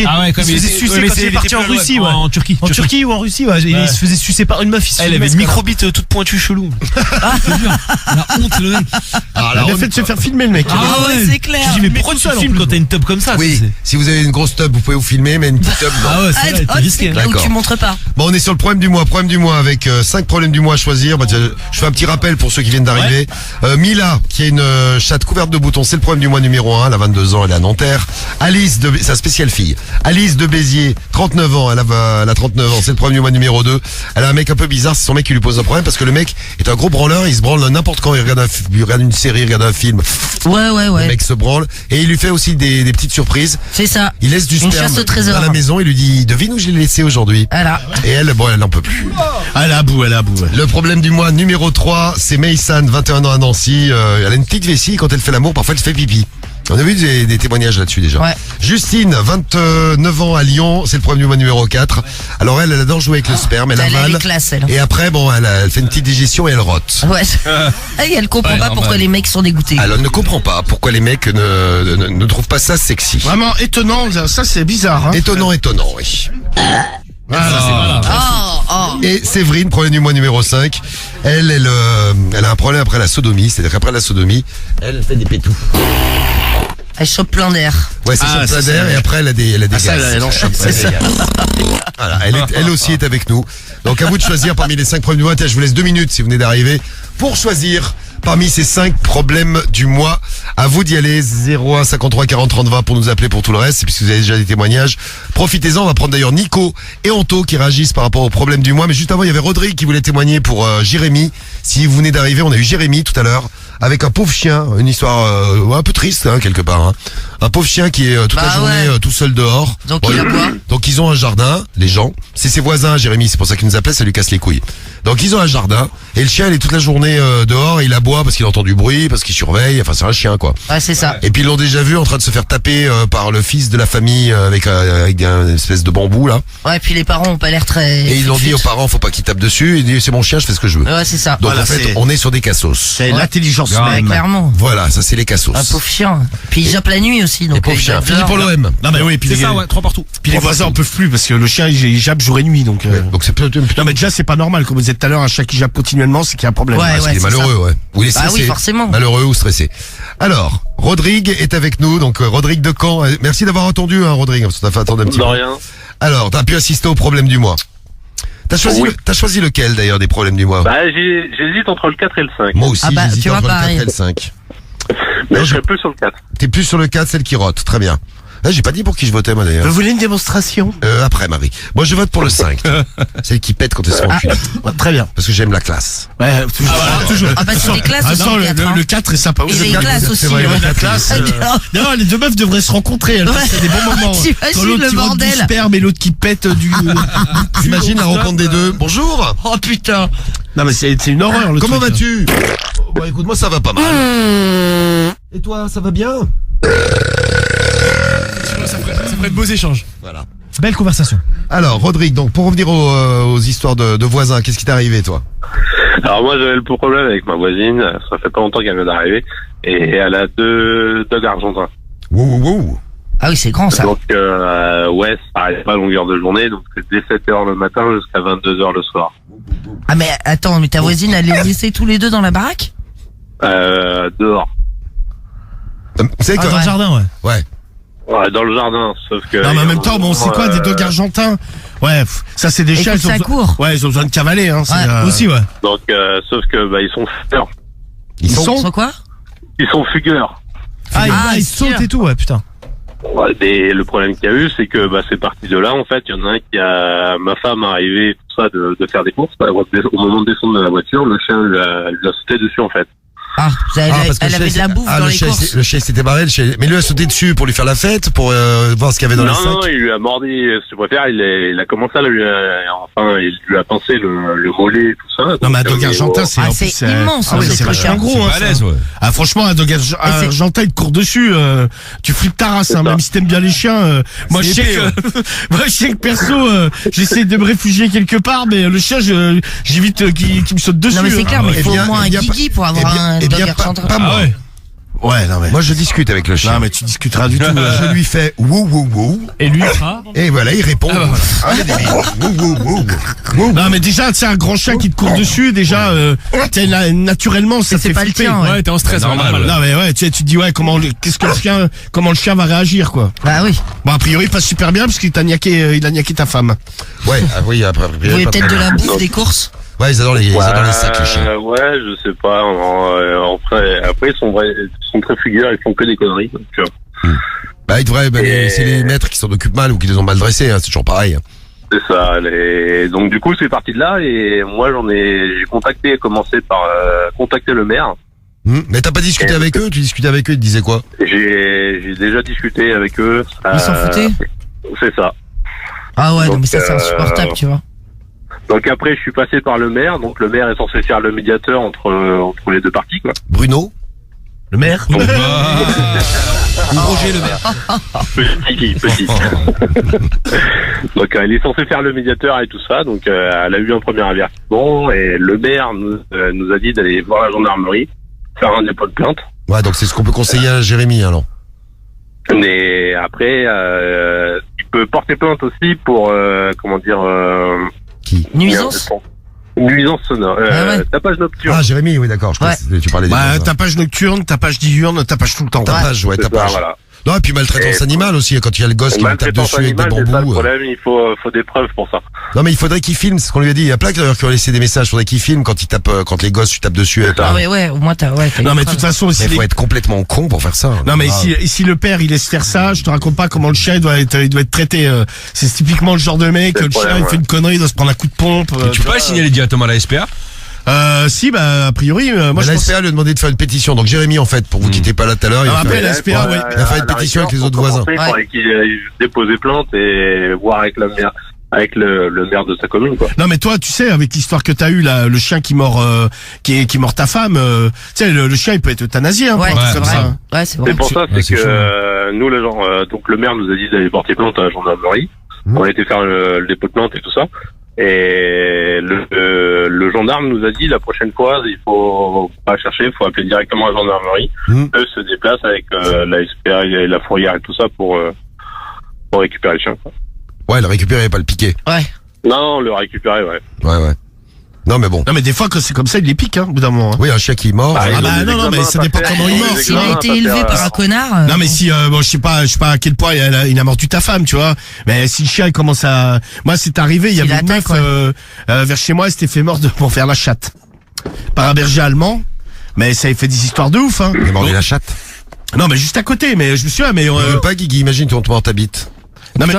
Ah ouais, il se faisait sucer quand il est parti en Russie, ouais. En Turquie. En Turquie ou en Russie, ouais. Il se faisait sucer par une meuf, il se Elle filmait, avait ce une connard. microbite toute pointue chelou. C'est dur. La honte, le mec. Ah, Il a bien fait de se faire filmer, le mec. Ah ouais, c'est clair. Je dis, mais pourquoi tu seul, en filmes plus, quand t'as une tub comme ça? Oui, si vous avez une grosse tub, vous pouvez vous filmer, mais une petite tub, non. Ah ouais, c'est vrai, Ah, t'es risqué. là où D'accord. tu montres pas. Bon, on est sur le problème du mois. Problème du mois avec 5 problèmes du mois à choisir. Bah, tiens, je fais un petit rappel pour ceux qui viennent d'arriver. Mila, qui a une chatte couverte de boutons, c'est le problème du mois numéro 1. Elle a 22 ans, elle est à Nanterre. Alice, sa spéciale fille. Alice de Béziers, 39 ans, elle a 39 ans, c'est le problème du mois numéro 2. Elle a un mec un peu bizarre, c'est son mec qui lui pose un problème parce que le mec est un gros branleur, il se branle n'importe quand, il regarde une série, il regarde un film. Ouais, Le mec se branle et il lui fait aussi des petites surprises. C'est ça. Il laisse du Une sperme chasse au trésor. à la maison, il lui dit devine où je l'ai laissé aujourd'hui. Voilà. Et elle, bon, elle n'en peut plus. Elle a bout. Le problème du mois numéro 3, c'est Maysan, 21 ans à Nancy. Elle a une petite vessie, quand elle fait l'amour, parfois elle se fait pipi. On a vu des témoignages là-dessus déjà. Ouais. Justine, 29 ans à Lyon, c'est le problème du mois numéro 4. Alors elle adore jouer avec le sperme, elle Elle avale. est classe, elle. Et après, bon, elle fait une petite digestion et elle rote. Ouais. Et elle comprend pas pourquoi les mecs sont dégoûtés. Elle ne comprend pas pourquoi les mecs ne trouvent pas ça sexy. Vraiment étonnant, ça c'est bizarre. Hein. Étonnant, oui. Oh. Et Séverine, problème du mois numéro 5. Elle a un problème après la sodomie, c'est-à-dire qu'après la sodomie, elle fait des pétous. Elle chope plein d'air. Ouais, c'est Ah, son ça, d'air c'est- et après elle a des ça, gaz. elle en chope. C'est ça. Voilà, elle aussi est avec nous. Donc à vous de choisir parmi les 5 problèmes du mois. Tiens, je vous laisse 2 minutes si vous venez d'arriver pour choisir parmi ces 5 problèmes du mois. À vous d'y aller. 01 53 40 30 20 pour nous appeler pour tout le reste. Et puisque vous avez déjà des témoignages, profitez-en. On va prendre d'ailleurs Nico et Anto qui réagissent par rapport aux problèmes du mois. Mais juste avant, il y avait Rodrigue qui voulait témoigner pour Jérémy. Si vous venez d'arriver, on a eu Jérémy tout à l'heure avec un pauvre chien, une histoire un peu triste hein, quelque part. Hein. Un pauvre chien qui est toute la journée tout seul dehors. Donc il aboie. Donc ils ont un jardin, les gens. C'est ses voisins, Jérémy, c'est pour ça qu'il nous appelait, ça lui casse les couilles. Donc ils ont un jardin et le chien il est toute la journée dehors, il aboie parce qu'il entend du bruit, parce qu'il surveille, enfin c'est un chien quoi. Ouais, c'est ça. Et puis ils l'ont déjà vu en train de se faire taper par le fils de la famille avec une espèce de bambou là. Ouais, et puis les parents ont pas l'air très... Et ils l'ont dit aux parents, faut pas qu'ils tapent dessus, il dit c'est mon chien, je fais ce que je veux. Ouais, c'est ça. Donc Voilà, en fait, c'est- on est sur des cassos. C'est l'intelligence Ouais, même. clairement. Voilà, ça c'est les cassos. Un pauvre chien. Puis il jappe la nuit aussi, donc. Les pauvres il chiens. jappe Fini dehors. pour l'OM. Non mais oui, puis C'est les, ça, ouais, 3 partout. puis les voisins en peuvent plus parce que le chien il jappe jour et nuit donc. Donc c'est plutôt Non mais déjà c'est pas normal comme vous êtes tout à l'heure, un chat qui jappe continuellement c'est qu'il y a un problème. Ouais, parce qu'il est c'est malheureux, ouais. Ou il est Bah stressé. oui, forcément. Malheureux ou stressé. Alors, Rodrigue est avec nous, donc Rodrigue de Caen. Merci d'avoir attendu, hein, Rodrigue, parce que t'as fait attendre un petit De peu. rien. Alors, t'as pu assister au problème du mois. T'as choisi, Oui. t'as choisi lequel d'ailleurs des problèmes du mois? Bah, j'hésite entre le 4 et le 5. Moi aussi, Ah bah, j'hésite tu vois, entre le 4 pareil. et le 5. Mais Non, je serais plus sur le 4. T'es plus sur le 4, celle qui rote. Très bien. Là, j'ai pas dit pour qui je votais, moi d'ailleurs. Vous voulez une démonstration? Après, Marie. Moi, je vote pour le 5. Celle qui pète quand elle se fait enculer. Ouais, très bien. Parce que j'aime la classe. Ouais, toujours. toujours. Ah bah c'est des classes Ah aussi. non, le 4, hein. le 4 est sympa. Et Oui, les le 4, classes c'est aussi, vrai, ouais. la classe. Non, les deux meufs devraient se rencontrer. Elles Ouais. passent des bons moments. T'imagines Quand l'autre le qui rentre du bordel. sperme et l'autre qui pète du. T'imagines la rencontre des deux. Bonjour. Oh putain. Non mais c'est une horreur le Comment truc. vas-tu? Bon, écoute, moi ça va pas mal. Et toi, ça va bien? Ça ferait de beaux échanges. Voilà. Belle conversation. Alors, Rodrigue, donc pour revenir aux histoires de voisins, qu'est-ce qui t'est arrivé, toi? Alors moi, j'avais le problème avec ma voisine. Ça fait pas longtemps qu'elle vient d'arriver. Et elle a deux dogs argentins. Wow. Ah oui, c'est grand ça. Donc, ouais, ça arrive pas à longueur de journée. Donc, c'est dès 7h le matin jusqu'à 22h le soir. Ah mais attends, mais ta voisine elle les laissait tous les deux dans la baraque? Dehors. Vous savez Ah, que... dans le jardin, ouais. Ouais. Ouais, dans le jardin. Sauf que... Non mais en même temps, bon, c'est quoi des dogs argentins? Ouais, ça c'est des chiens. Écoute, ça court. Ouais, ils ont besoin de cavaler, hein. c'est, Ouais, Aussi, ouais. Donc, sauf que, bah, ils sont fugueurs. Ils sont... Sans quoi? Ils sont fugueurs. Ah, Ah, ils sûr. sautent et tout, ouais, putain. Ouais, et le problème qu'il y a eu, c'est que bah, c'est parti de là, en fait. Il y en a un qui a... Ma femme arrivée, tout ça, de faire des courses. Au moment de descendre de la voiture, le chien lui a sauté dessus, en fait. Ah, elle, Ah, parce que elle le avait de chien, la bouffe ah, dans le les chien, courses. le chien s'était barré, mais lui a sauté dessus pour lui faire la fête, pour voir ce qu'il y avait dans les sacs. Non, il lui a mordi, si tu préfères, il a commencé à lui, enfin, il lui a pincé le mollet et tout ça. Non mais un Donc, dog argentin c'est Ah, en c'est plus, immense, ah oui, ce c'est truc, vachement hein. gros hein, à l'aise, ouais. Ah franchement un dog c'est- argentin il te court dessus tu flippes ta race hein, ça. même si t'aimes bien les chiens moi je sais que moi je sais que perso j'essaie de me réfugier quelque part mais le chien j'évite qu'il me saute dessus Non mais c'est hein. clair, mais il Eh faut bien- au moins eh un bien, guigui pour Eh avoir bien, un eh dog bien, argentin. pas moi. Ouais non mais Moi, je discute avec le chien. non mais tu discuteras du tout Je lui fais wou. Et lui, ah, Et voilà, il répond. Ah, il est débile. Wou. non mais déjà c'est un grand chien qui te court dessus déjà t'sais, naturellement ça Mais c'est fait pas le flipper tien, Ouais, t'es en stress, Normal, normal. non mais ouais tu sais, tu te dis ouais comment le chien va réagir quoi. Bah oui. Bon a priori pas super bien parce qu'il t'a niaqué il a niaqué ta femme. Ouais, ah oui, après. Vous voulez peut-être de la bouffe des courses? Ouais, ils adorent les sacs, les chiens. Ouais, je sais pas. Après, ils sont très fugueurs, ils font que des conneries. Donc, Bah, ils devraient c'est les maîtres qui s'en occupent mal ou qui les ont mal dressés, hein, c'est toujours pareil. c'est ça. Donc du coup, c'est parti de là et moi, j'ai commencé par contacter le maire. Mais t'as pas discuté avec eux? Tu discutais avec eux, ils te disaient quoi? J'ai déjà discuté avec eux. Ils s'en foutaient? C'est ça. Ah ouais, non Donc, mais ça c'est insupportable, tu vois. Donc après, je suis passé par le maire. Donc le maire est censé faire le médiateur entre les deux parties, quoi. Bruno? Le maire. Donc, Roger le maire. petit. Donc il est censé faire le médiateur et tout ça. Donc elle a eu un premier avertissement et le maire nous a dit d'aller voir la gendarmerie, faire un dépôt de plainte. Ouais, donc c'est ce qu'on peut conseiller à Jérémy, alors. Mais après, il peut porter plainte aussi pour Qui? Nuisance? Nuisance sonore. Ah ouais. Tapage nocturne. Ah, Jérémy, oui, d'accord, je crois que tu parlais des Bah, voisins. tapage nocturne, tapage diurne, tapage tout le temps. Tapage, ouais, C'est ça, tapage. voilà. Non, et puis maltraitance Et- animale aussi, quand il y a le gosse qui lui tape Maltraitance dessus avec des animale, c'est ça le bambous. problème, il faut des preuves pour ça. Non, mais il faudrait qu'il filme, c'est ce qu'on lui a dit. Il y a plein d'ailleurs qui ont laissé des messages, il faudrait qu'il filme quand il tape, quand les gosses lui tapent dessus. avec Ah la- ouais, ouais, au moins t'as Non, mais de une toute preuve. façon, Mais si il faut les... être complètement con pour faire ça. Non, mais Ah. si le père, il laisse faire ça, je te raconte pas comment le chien, il doit être traité, c'est typiquement le genre de mec, C'est le le chien, problème, il fait une connerie, il doit se prendre un coup de pompe. Tu peux pas le signaler directement à la SPA? Si, bah, a priori, moi, je la pense... SPA lui a demandé de faire une pétition. Donc Jérémy, en fait, pour vous qui n'étiez pas là tout à l'heure, il a après, fait- la SPA, ouais. Il a fait une pétition avec les autres voisins. Il faudrait qu'il aille déposer plainte et voir avec le maire de sa commune, quoi. Non, mais toi, tu sais, avec l'histoire que t'as eu là, le chien qui mord, qui mord ta femme, tu sais, le chien, il peut être euthanasié, hein, Ouais, pour un truc c'est comme vrai. ça. Ouais, c'est vrai. C'est pour ça, Ouais, c'est c'est que chaud. nous, les gens, donc le maire nous a dit d'aller porter plainte à la gendarmerie. On a été faire le dépôt de plainte et tout ça. Et le gendarme nous a dit la prochaine fois, il faut pas chercher, il faut appeler directement la gendarmerie. Eux se déplacent avec la SPA et la fourrière et tout ça pour récupérer le chien, quoi. Ouais, le récupérer, pas le piquer. Ouais. Non, le récupérer, ouais. Ouais. Non, mais bon. Non, mais des fois, quand c'est comme ça, il les pique, hein, au bout d'un moment. Hein. Oui, un chien qui mord. Ah, Ah bah, non, mais ça dépend comment il mord. S'il a été élevé par un connard. Non mais si bon je sais pas à quel point il a mordu ta femme, tu vois, mais si le chien il commence à moi c'est arrivé, il y S'il avait une meuf attaque, vers chez moi, elle s'était fait mordre pour faire la chatte par un berger allemand, mais ça avait fait des histoires de ouf, hein. Il a mordu la chatte. Non mais juste à côté, mais je me suis dit, mais Pas Guigui, imagine tu te mords ta bite. non mais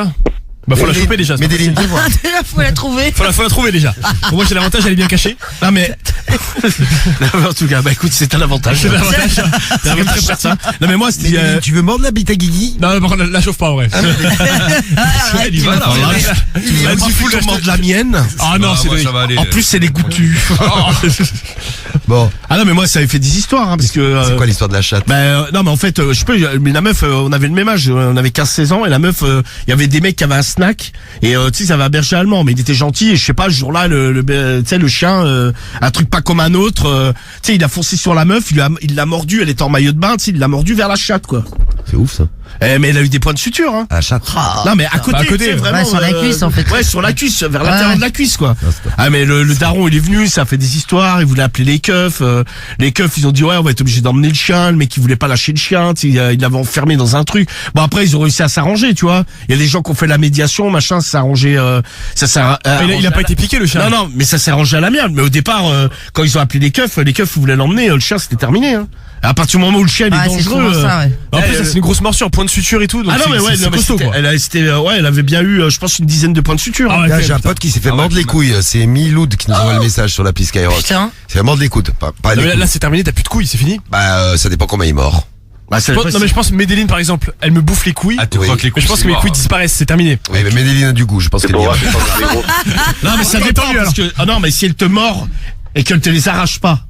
Bah faut la choper déjà. c'est pas Médéline, viens voir. Faut la trouver. Faut la trouver déjà. Moi j'ai l'avantage, elle est bien cachée. non mais en tout cas, bah écoute, c'est un avantage. C'est l'avantage. C'est un très près de ça. Non mais moi c'était Médéline, tu veux mordre la bite à Guigui? Non, par contre, la chauffe pas, ouais. Arrête, Il va, là, il a du dit full fou mordre la mienne. Ah non, c'est moi, vrai. ça va aller. En plus c'est les goûtus. Bon, Ah non mais moi ça avait fait des histoires, hein, parce que c'est quoi l'histoire de la chatte? non mais en fait je sais pas, mais la meuf on avait le même âge, on avait 15-16 ans, et la meuf il y avait des mecs qui avaient un snack et tu sais ça avait un berger allemand, mais il était gentil, et je sais pas, ce jour-là tu sais le chien un truc pas comme un autre, tu sais il a foncé sur la meuf, il l'a mordu, elle était en maillot de bain, tu sais il l'a mordu vers la chatte, quoi. C'est ouf ça. Mais elle a eu des points de suture, hein. À la chatte. Non mais à côté, à côté, tu sais, ouais. vraiment, Ouais, sur la cuisse, en fait. Ouais, sur la cuisse, vers l'intérieur Ouais. de la cuisse, quoi. Ah mais le daron il est venu, ça a fait des histoires, il voulait appeler les keufs, ils ont dit ouais on va être obligé d'emmener le chien, le mec il voulait pas lâcher le chien, tu sais, il l'avait enfermé dans un truc. Bon après ils ont réussi à s'arranger, tu vois. Il y a des gens qui ont fait la médiation, machin, ça s'est arrangé, Il a pas été piqué le chien. Non mais ça s'est arrangé à la merde. Mais au départ quand ils ont appelé les keufs voulaient l'emmener, le chien c'était terminé, hein. À partir du moment où le chien il est Ah, c'est dangereux. souvent ça, ouais. En plus, ça, c'est une grosse morsure, point de suture et tout. Donc Ah non mais ouais, c'est non, mais costaud, quoi. elle avait bien eu, je pense, une dizaine de points de suture. Ah hein. ouais, Là, j'ai un pote qui s'est fait mordre les couilles. C'est Miloud qui nous envoie le message sur l'appli Skyrock. Putain. C'est fait mordre les coudes. Pas Non, les mais là, couilles. c'est terminé, t'as plus de couilles, c'est fini. Bah, ça dépend comment il mord. Bah, ça- Non mais je pense Médéline par exemple, elle me bouffe les couilles. Ah, tu Oui. crois que les Mais je pense que mes couilles disparaissent, c'est terminé. Oui, mais Médéline a du goût, je pense C'est qu'elle pour ira. voir si c'est gros. Non mais ça dépend parce que non mais si elle te mord et qu'elle te les arrache pas.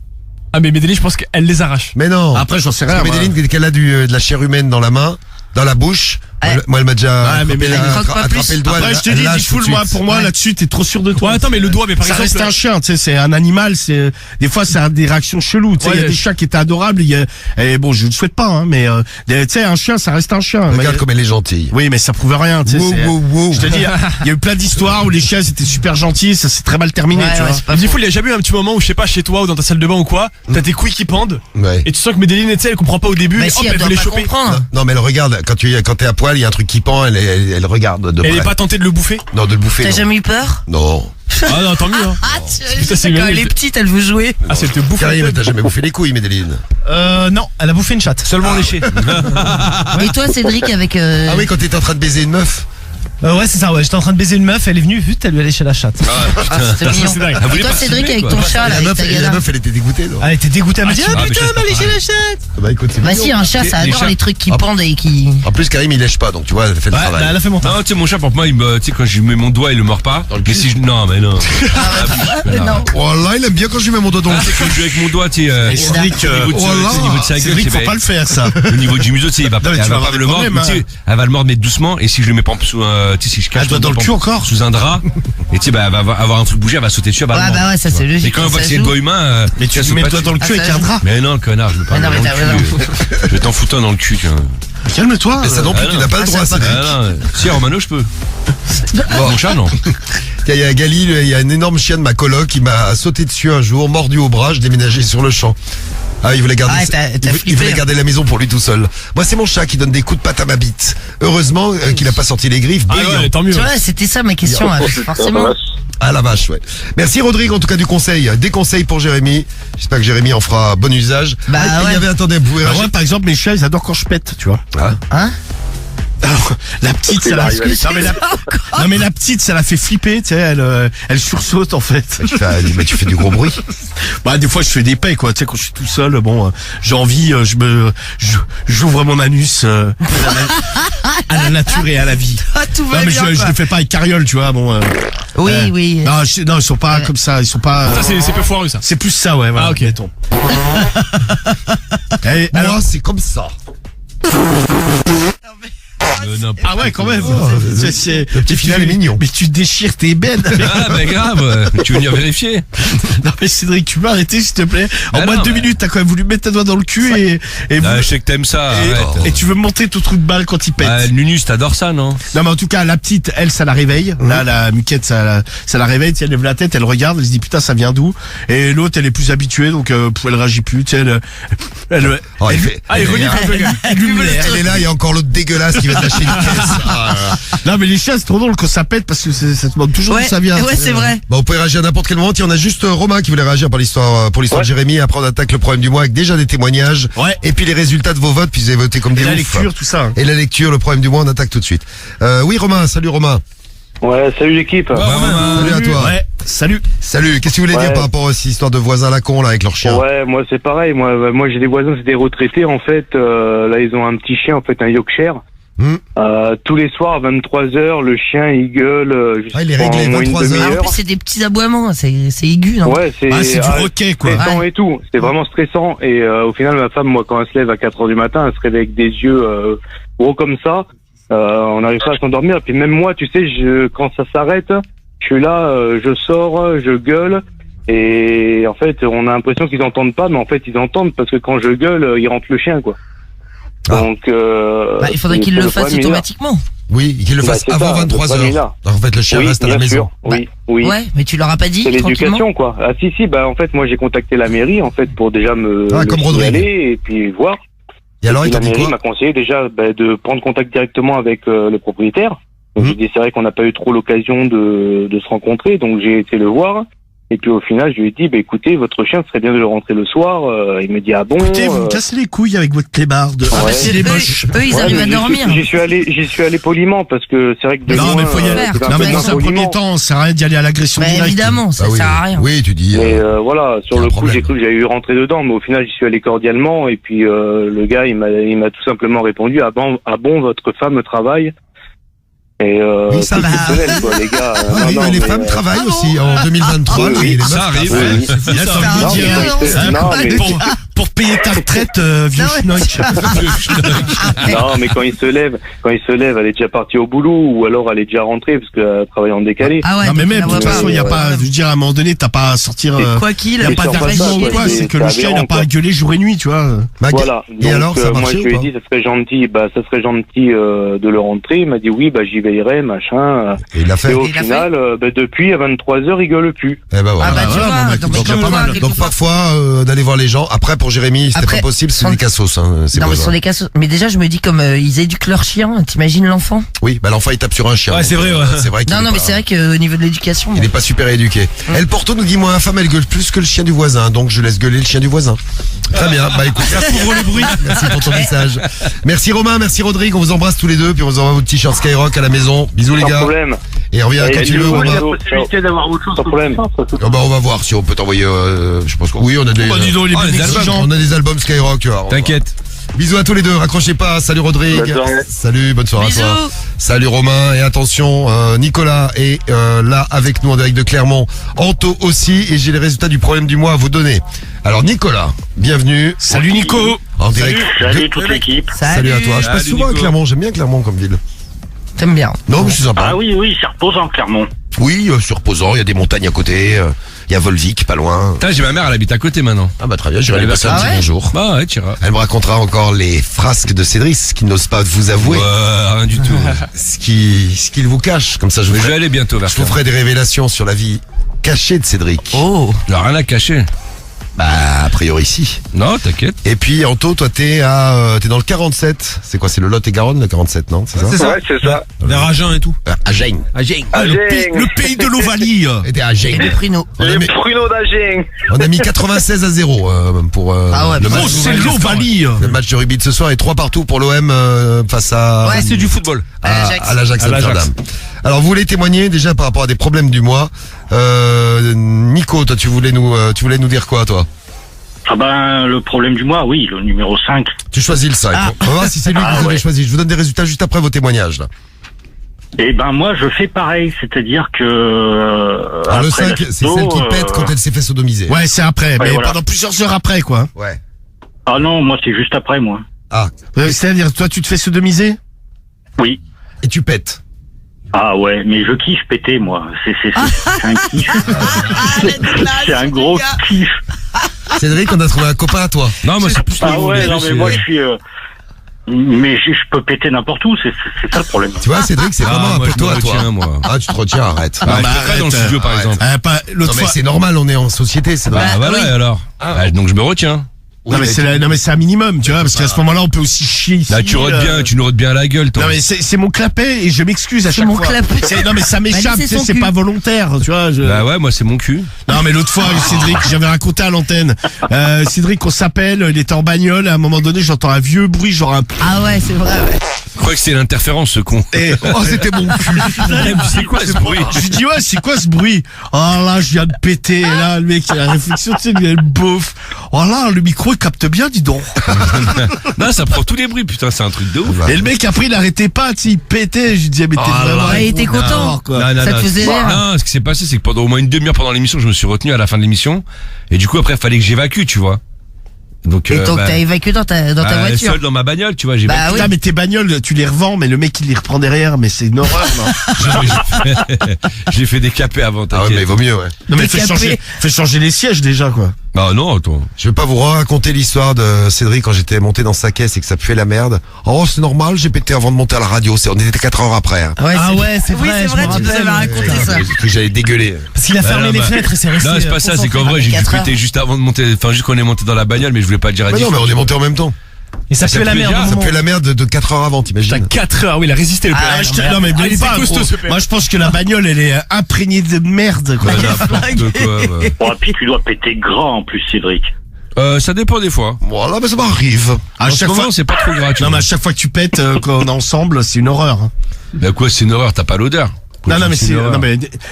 Ah mais Médéline, je pense qu'elle les arrache. Mais non. Après j'en sais Parce rien. que Médéline, dès qu'elle a de la chair humaine dans la main, dans la bouche, Ouais. moi, elle m'a déjà Ouais, mais attrapé, Médéline croque pas attrapé plus. le doigt. Après je te elle dis, lâche tout de moi suite. pour moi Ouais. là-dessus t'es trop sûr de toi. Ouais, attends, mais le doigt, mais par ça exemple. reste un chien, tu sais, c'est un animal, c'est des fois ça a des réactions cheloues, tu sais, il y a Ouais. des chats qui étaient adorables, et bon, je ne souhaite pas hein, mais tu sais un chien ça reste un chien. Regarde Mais- comme elle est gentille. Oui, mais ça prouve rien, tu sais. Wow, c'est- wow, wow. Je te dis, il y a eu plein d'histoires où les chiens étaient super gentils, ça s'est très mal terminé, Ouais, tu ouais, vois. c'est pas Du faux. coup, il y a jamais eu un petit moment où, je sais pas, chez toi ou dans ta salle de bain ou quoi, t'as tes couilles qui pendent, Ouais. et tu sens que Médéline, tu sais, elle comprend pas au début, Mais et si, hop, elle elle doit veut les pas choper. comprendre. Non, mais elle regarde, quand t'es à poil, il y a un truc qui pend, elle regarde de Elle est près. pas tentée de le bouffer. Non, de le bouffer. T'as non. jamais eu peur? Non. Ah non, tant mieux, hein. Ah, Putain, c'est quand bien, elle elle est te- petite, elle veut jouer. Ah, c'est te bouffer. Karim, t'as jamais bouffé les couilles, Médéline. Non, elle a bouffé une chatte. Seulement léché. Et toi, Cédric, avec. Ah oui, quand t'étais en train de baiser une meuf. Ouais, c'est ça, ouais. J'étais en train de baiser une meuf, elle est venue, vite, elle lui a léché la chatte. Ah, c'était mignon. c'est dingue. Elle Et voulait toi, pas Cédric, filmer, avec quoi. ton chat, là, La avec meuf, ta la galère. meuf, elle était dégoûtée, non? Elle était dégoûtée, elle m'a dit, Ah, ah mais putain, je elle m'a léché la chatte. Bah écoute, c'est Bah mignon. si, un chat, ça Les adore chats. les trucs qui Ah. pendent et qui. En plus, Karim, il lèche pas, donc tu vois, elle fait le Ouais, travail. elle a fait mon temps. Non, tu sais, mon chat, pour moi, tu sais, quand je lui mets mon doigt, il le mord pas. Mais si je, non, mais non. Non. Oh là, il aime bien quand je lui mets mon doigt dans le Tu sais, quand je joue avec mon doigt, tu sais, Et Cédric, au niveau de oh là. au niveau de sa gueule, Cédric, tu sais, faut pas le faire, ça. au niveau du museau, tu sais, il va Non, mais elle tu va vas pas avoir le des mordre, problèmes, mais tu sais, elle va le mordre, mais doucement, et si je le mets pas sous un, tu sais, si je cache Elle doit mon dans le doigt cul encore. sous un drap, et tu sais, bah, elle va avoir un truc bougé, elle va sauter dessus, elle va le Ouais, mordre. bah ouais, ça c'est logique. Et quand on voit que ça c'est le joue. doigt humain, Mais tu ça lui saute mets pas le doigt dans le cul Ah, avec ça un joue. drap. Mais non, le connard, je me parle Mais non, dans mais le t'as cul. Je vais t'en foutre un dans le cul, tiens. Calme-toi. Mais ça non plus, Ah, tu non. n'as pas le droit, ça, Cédric. Ah non, si, Romano, je peux. Mon chat, non. Il y a Gali, il y a un énorme chien de ma coloc qui m'a sauté dessus un jour, mordu au bras, je déménageais sur le champ. Ah, il voulait garder, Ah, t'as il flippé, voulait hein. garder la maison pour lui tout seul. Moi, c'est mon chat qui donne des coups de patte à ma bite. Heureusement qu'il a pas sorti les griffes. Ah brillant. ouais, tant mieux. Tu vois, c'était ça ma question, forcément. Ah la vache, ouais. Merci Rodrigue en tout cas du conseil. Des conseils pour Jérémy. J'espère que Jérémy en fera bon usage. Bah et il y ouais. avait, attendez, vous pouvez Alors, réagir. moi, par exemple, mes chats, ils adorent quand je pète, tu vois. Ah. Hein? Alors, La petite, ça l'a non mais la petite, ça l'a fait flipper, tu sais, elle sursaute en fait. Mais tu fais du gros bruit. Bah des fois je fais des paix quoi, tu sais, quand je suis tout seul, bon, j'ai envie, j'ouvre mon anus à la nature et à la vie. Tout Non va mais bien, je le fais pas avec Carriole, tu vois, bon. Oui. Non, ils sont pas comme ça, ils sont pas. Ça, c'est peu foireux, ça. C'est plus ça, ouais. Voilà, Ah, ok. mettons. Alors, Moi, c'est comme ça. ah ouais, quand même. Le petit final est mignon. Mais tu déchires tes bennes. Ah, bah grave. Tu veux venir vérifier? Non mais Cédric, tu peux arrêter s'il te plaît. En Bah moins non, de 2 minutes, t'as quand même voulu mettre ta doigt dans le cul et Ah, je sais que t'aimes ça. Arrête. et tu veux monter ton trou de balle quand il pète. Bah, Nunus, t'adores ça, non? Non mais en tout cas, la petite, elle, ça la réveille. Là, la muquette, ça la réveille. Tu sais, elle lève la tête, elle regarde, elle se dit putain, ça vient d'où? Et l'autre, elle est plus habituée, donc elle réagit plus. Tu sais, Oh, il fait- Ah, il renifle un peu, gars. elle allume l'air. Elle est là, il y a encore l'autre dégueulasse qui va te lâcher une caisse. Ah, là, là. Non mais les chiens, c'est trop drôle quand ça pète parce que ça te demande toujours Ouais, d'où ça vient. ouais, c'est vrai. Bon, vous pouvez réagir à n'importe quel moment. Il y en a juste Romain qui voulait réagir pour l'histoire de Jérémy. Après, on attaque le problème du mois avec déjà des témoignages. Ouais. Et puis les résultats de vos votes, puis vous avez voté comme Et des la oufs. lecture, tout ça. Et la lecture, le problème du mois, on attaque tout de suite. Oui, Romain, salut Romain. Ouais, salut l'équipe. Salut à toi. Ouais. Salut. Salut, qu'est-ce que tu voulais Ouais. dire par rapport à cette histoire de voisins à la con, là, avec leur chien? Ouais, moi c'est pareil. Moi j'ai des voisins, c'est des retraités en fait. Là ils ont un petit chien en fait, un Yorkshire. Tous les soirs à 23h, le chien il gueule. Ah, il est réglé, pendant une 23 heures. Ah, en demi-heure. plus, c'est des petits aboiements, c'est aigu, non? Ouais, c'est C'est du roquet quoi. stressant et tout. C'est vraiment stressant. Et au final, ma femme, moi, quand elle se lève à 4h du matin, elle se réveille avec des yeux gros comme ça. On n'arrive pas à s'endormir. Et puis même moi, tu sais, quand ça s'arrête, je suis là, je sors, je gueule. Et en fait, on a l'impression qu'ils entendent pas, mais en fait, ils entendent parce que quand je gueule, ils rentrent le chien, quoi. Ah. Donc, Il faudrait qu'il le fasse automatiquement. Oui, qu'il le fasse c'est avant ça, 23 le problème est heures. là. En fait, le chien oui, reste à la bien maison. sûr. Oui, oui. Ouais, mais tu leur as pas dit C'est tranquillement? l'éducation, quoi. Ah si, bah en fait, moi j'ai contacté la mairie en fait pour déjà me comme Rodrigue. signaler et puis voir. Et alors, il puis t'a la dit mairie quoi? m'a conseillé déjà de prendre contact directement avec le propriétaire. Donc j'ai dit c'est vrai qu'on n'a pas eu trop l'occasion de se rencontrer, donc j'ai été le voir. Et puis au final, je lui ai dit, bah écoutez, votre chien serait bien de le rentrer le soir. Il me dit ah bon. Écoutez, vous me cassez les couilles avec votre clébarde. Ouais. Ah, c'est les moches. Eux, ils Ouais, arrivent mais à dormir. J'y suis allé poliment parce que c'est vrai que de Non, loin, mais faut y aller. c'est Non, mais peu dans un poliment. premier temps, ça sert à rien d'y aller à l'agression Bah, directe. évidemment, ça Bah oui. sert à rien. Oui, tu dis. Mais voilà, y sur a un le coup, problème. j'ai cru que j'allais eu rentrer dedans, mais au final, j'y suis allé cordialement. Et puis le gars, il m'a tout simplement répondu ah bon, votre femme travaille. Et Oui, ça c'est va. exceptionnel, quoi, les gars. Oui, Non, mais les mais, femmes travaillent aussi en 2023. oui, mais les meufs ça arrive. travaillent. oui. Là, t'as envie de Non, dire, mais non, mais- pour payer ta retraite, vieux schnock. Non, mais quand il se lève, elle est déjà partie au boulot ou alors elle est déjà rentrée parce qu'elle travaille en décalé. Ah ouais, Non, mais donc même, il la de toute voit façon, il n'y a pas, je veux dire, à un moment donné, t'as pas à sortir, Quoi qu'il, y a pas sur d'argument ou pas ça, quoi, ouais, c'est que c'est le chien, il n'a aberrant, pas à quoi. gueuler jour et nuit, tu vois. Bah, Voilà. Et Donc, alors, ça a moi, marché je ou lui ai pas? dit, ça serait gentil de le rentrer. Il m'a dit oui, bah, j'y veillerai, machin. Et il l'a fait. Et au il l'a final, depuis, à 23h, il gueule plus. Eh ben voilà. Ah bah tu voilà, vois, bon, bah, donc, donc, comme pas toi, mal. quelquefois. Donc parfois d'aller voir les gens. Après pour Jérémy c'était Après, pas possible, c'est sans- des cassos. Hein, c'est Non, mais beau, ce sont hein. des cas. Mais déjà, je me dis comme ils éduquent leur chien. T'imagines l'enfant? Oui, bah l'enfant il tape sur un chien. Ouais, donc, c'est vrai, ouais. C'est vrai qu'il Non, est non, mais pas- c'est vrai qu'au niveau de l'éducation. Il est pas super éduqué. El Porto nous dit moi ma femme elle gueule plus que le chien du voisin, donc je laisse gueuler le chien du voisin. Très bien, bah écoute, ça couvre le bruit. Merci pour ton message. Merci Romain, merci Rodrigue, on vous embrasse tous les deux, puis on vous envoie votre t-shirt Skyrock à la maison. Bisous les Sans gars. problème. Et reviens quand tu veux. bisous, Romain. bisous. Sans problème. Ah bah on va voir si on peut t'envoyer. Je pense que oui, on a des. Bah, dis donc, il est Ah, bien les exigeant. On a des albums Skyrock. Alors, on va- T'inquiète. Bisous à tous les deux, raccrochez pas. Salut Rodrigue. Bonne soirée. Salut, bonne soirée à toi. Bisous. Salut Romain. Et attention, Nicolas est là avec nous en direct de Clermont. Anto aussi. Et j'ai les résultats du problème du mois à vous donner. Alors Nicolas, bienvenue. Salut Nico. En direct. Salut toute l'équipe. Salut à toi. Je passe Salut, souvent à Nico. Clermont. J'aime bien Clermont comme ville. T'aimes bien. Non, mais c'est sympa. Ah oui, c'est reposant, Clermont. Oui, c'est reposant. Il y a des montagnes à côté. Il y a Volvic, pas loin. Putain, j'ai ma mère, elle habite à côté maintenant. Ah bah très bien. J'irai lui passer un Ah petit ouais bonjour. Bah ouais, t'iras. Elle me racontera encore les frasques de Cédric, qui n'ose pas vous avouer. Rien du tout. Ce qu'il vous cache. Comme ça, je Mais vous je vais ferai, aller bientôt vers je vous toi. ferai des révélations sur la vie cachée de Cédric. Oh. Il a rien à cacher. Bah, a priori, si. Non, t'inquiète. Et puis, Anto, toi, t'es dans le 47. C'est quoi, c'est le Lot-et-Garonne, le 47, non? C'est ça? C'est ça. Ouais, c'est ça. Vers Agen et tout. À Gênes. Le pays de l'Ovalie. Et t'es à Gênes. Les pruneaux. Les pruneaux d'Agen. On a mis 96-0 pour Ah ouais, le mais match. Oh, c'est l'Ovalie. Le match de rugby de ce soir et 3 partout pour l'OM face à Ouais, C'est du football. à l'Ajax À l'Ajax. Amsterdam. Alors vous voulez témoigner déjà par rapport à des problèmes du mois. Nico, toi tu voulais nous dire quoi toi? Ah ben, le problème du mois, oui, le numéro 5. Tu choisis le 5. On va voir si c'est lui que vous avez choisi. Je vous donne des résultats juste après vos témoignages là. Eh ben, moi, je fais pareil, c'est-à-dire que... Alors le après 5, la c'est photo, celle qui pète quand elle s'est fait sodomiser. Ouais, c'est après, mais voilà. pendant plusieurs heures après, quoi. Ouais. Ah non, moi, c'est juste après, moi. Ah, C'est-à-dire, toi, tu te fais sodomiser? Oui. et tu pètes. Ah ouais, mais je kiffe péter, moi. C'est un kiff. C'est un gros kiff. Cédric, on a trouvé un copain à toi. Non, moi c'est plus Ah ouais, non, mais moi, je suis... Mais je peux péter n'importe où, c'est ça le problème. Tu vois, Cédric, c'est vraiment un moi, peu je me toi à toi. retiens, moi. Ah, tu te retiens, arrête. Ah, je peux pas dans le studio, par arrête. exemple. L'autre Non mais fois. c'est normal, on est en société, c'est Bah, normal. voilà, oui. et alors. Bah, donc je me retiens. Non mais c'est un minimum, tu vois, parce qu'à ce moment-là, on peut aussi chier ici. Là, tu rotes bien, tu nous rotes bien à la gueule, toi. Non mais c'est mon clapet et je m'excuse à C'est chaque mon fois. clapet. Non mais ça m'échappe, Bah, tu c'est sais, son c'est cul. pas volontaire, tu vois. Bah ouais, moi c'est mon cul. Non mais l'autre fois, Cédric, j'avais raconté à l'antenne. Cédric, on s'appelle, il était en bagnole, à un moment donné, j'entends un vieux bruit, genre un... Ah ouais, c'est vrai, ouais. Je crois que c'est l'interférence, ce con. Et, Oh, c'était mon cul. C'est quoi ce bruit? je lui dis, ouais, c'est quoi ce bruit? Oh là, je viens de péter, et là, le mec, il a la réflexion, tu sais, il a le beauf. Oh là, le micro, il capte bien, dis donc. Non, ça prend tous les bruits, putain, c'est un truc de ouf. Et le mec, après, il arrêtait pas, tu sais, il pétait, je lui disais, mais t'es Oh là vraiment... là. Ouais, il était content. quoi. Non, non, Ça non. te faisait rire. Non, ce qui s'est passé, c'est que pendant au moins une demi-heure pendant l'émission, je me suis retenu à la fin de l'émission. Et du coup, après, il fallait que j'évacue, tu vois. Donc, Et donc t'as évacué dans ta voiture. seul dans ma bagnole, tu vois, j'ai Bah oui. Putain, mais tes bagnoles, tu les revends, mais le mec, il les reprend derrière, mais c'est une horreur, non? j'ai fait décaper avant, Ah ouais, t'inquiète. mais il vaut mieux, ouais. Non, mais Décapé. fais changer les sièges, déjà, quoi. Ah non, attends. Je vais pas vous raconter l'histoire de Cédric quand j'étais monté dans sa caisse et que ça puait la merde. Oh, c'est normal, j'ai pété avant de monter à la radio. On était 4 heures après. Hein. Ouais, Ah ouais, c'est Oui, vrai, c'est je vrai, me tu nous rappelle. avais raconté ça. J'ai cru que j'allais dégueuler. Parce qu'il a fermé non, les bah, fenêtres et c'est resté. Non, c'est pas ça, c'est qu'en concentré. vrai, j'ai dû 4 péter heures. juste avant de monter, enfin, juste qu'on est monté dans la bagnole, mais je voulais pas le dire à Mais non, mais on est monté en même temps. Et ça fait la merde. au Ça moment puait la merde de 4 heures avant, T'as t'imagines? 4 heures, oui, il a résisté le père. Ah, non, mais il blague était pas, costaud, gros. ce père. Moi, je pense que la bagnole, elle est imprégnée de merde, quoi. N'importe quoi, ouais. Bon, et puis tu dois péter grand en plus, Cédric. Ça dépend des fois. Voilà, mais ça m'arrive. À En ce chaque moment, fois, c'est pas trop grave. tu non, vois. mais à chaque fois que tu pètes, quand on est ensemble, c'est une horreur. Hein. Bah quoi, c'est une horreur, t'as pas l'odeur. Non, mais c'est, une horreur.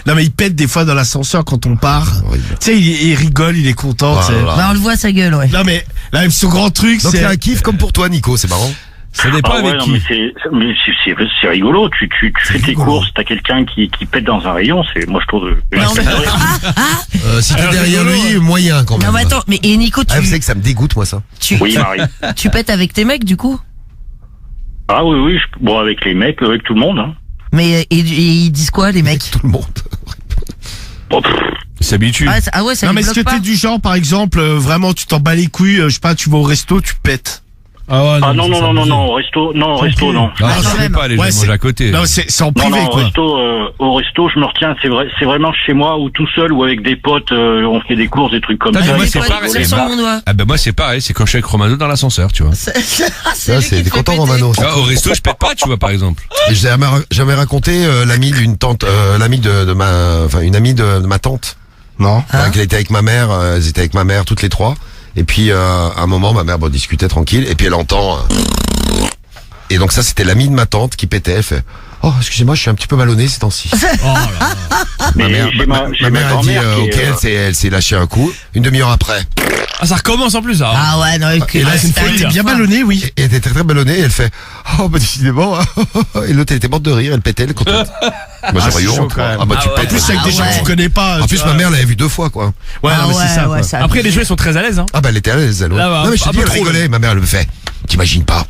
non, mais il pète des fois dans l'ascenseur quand on part. Horrible. Tu sais, il rigole, il est content, tu sais. Voilà. Bah on le voit sa gueule, ouais. Non, mais, là, son grand truc, Donc c'est... il y a un kiff comme pour toi, Nico, c'est marrant. Ça dépend Ah ouais, avec non, qui. mais c'est rigolo. Tu fais tes courses, t'as quelqu'un qui pète dans un rayon, moi je trouve... Si t'es derrière lui, moyen quand même. Non mais attends, mais et Nico, Ah, vous savez que ça me dégoûte, moi, ça. Oui, Marie. tu pètes avec tes mecs du coup? Ah oui, bon, avec les mecs, avec tout le monde. Hein. Mais et ils disent quoi les mecs? Tout le monde. Bon, pff, Il s'habitue. Ah ouais, ça Non, les mais est-ce que bloque t'es pas. du genre, par exemple, vraiment, tu t'en bats les couilles, je sais pas, tu vas au resto, tu pètes. Ah ouais, ah non, au resto, non, Tranquille. non. Non, quand je sais même. pas, les Ouais, gens c'est- mangent à côté. Non, c'est en Non, privé, non, quoi. au resto, je me retiens, c'est vraiment chez moi ou tout seul ou avec des potes, on fait des courses, des trucs comme Ah, ça. mais moi, Des c'est fois, pareil, seul c'est sur pas- mon doigt. Ah bah moi c'est pareil, c'est quand je suis avec Romano dans l'ascenseur, tu vois. C'est Ça, lui c'est qui des fait contents, péter. Romano. Ah, au resto, je pète pas, tu vois, par exemple. Et j'ai jamais raconté l'amie d'une tante, l'amie de ma, enfin une amie de ma tante. Non. Qu'elle était avec ma mère, elles étaient avec ma mère toutes les trois. Et puis à un moment, ma mère discutait tranquille. Et puis elle entend. Et donc ça, c'était l'amie de ma tante qui pétait. Elle fait oh excusez-moi, je suis un petit peu ballonné ces temps-ci. Mais Ma mère, j'ai ma mère a dit grand-mère qui ok, est, elle s'est lâché un coup. Une demi-heure après, Ah, ça recommence en plus, ça. Ah ouais, non, Et là, c'est une folie, T'es bien ballonné, oui. et elle était très très ballonnée. Et elle fait oh bah décidément. Et l'autre elle était morte de rire. Elle pétait, elle contente. Moi j'aurais eu c'est chaud, honte. quand même. Ah bah tu En pètes. plus, avec des gens que tu connais pas. En tu plus vois. ma mère l'avait vu 2 fois quoi. Ouais, non, mais c'est ça, quoi. ça Après, les jeux, ils sont très à l'aise, hein. Ah bah elle était à l'aise elle. Ouais. Là, bah, Non mais je te un dis peu elle trop, rigolait. Ma mère elle me fait t'imagines pas.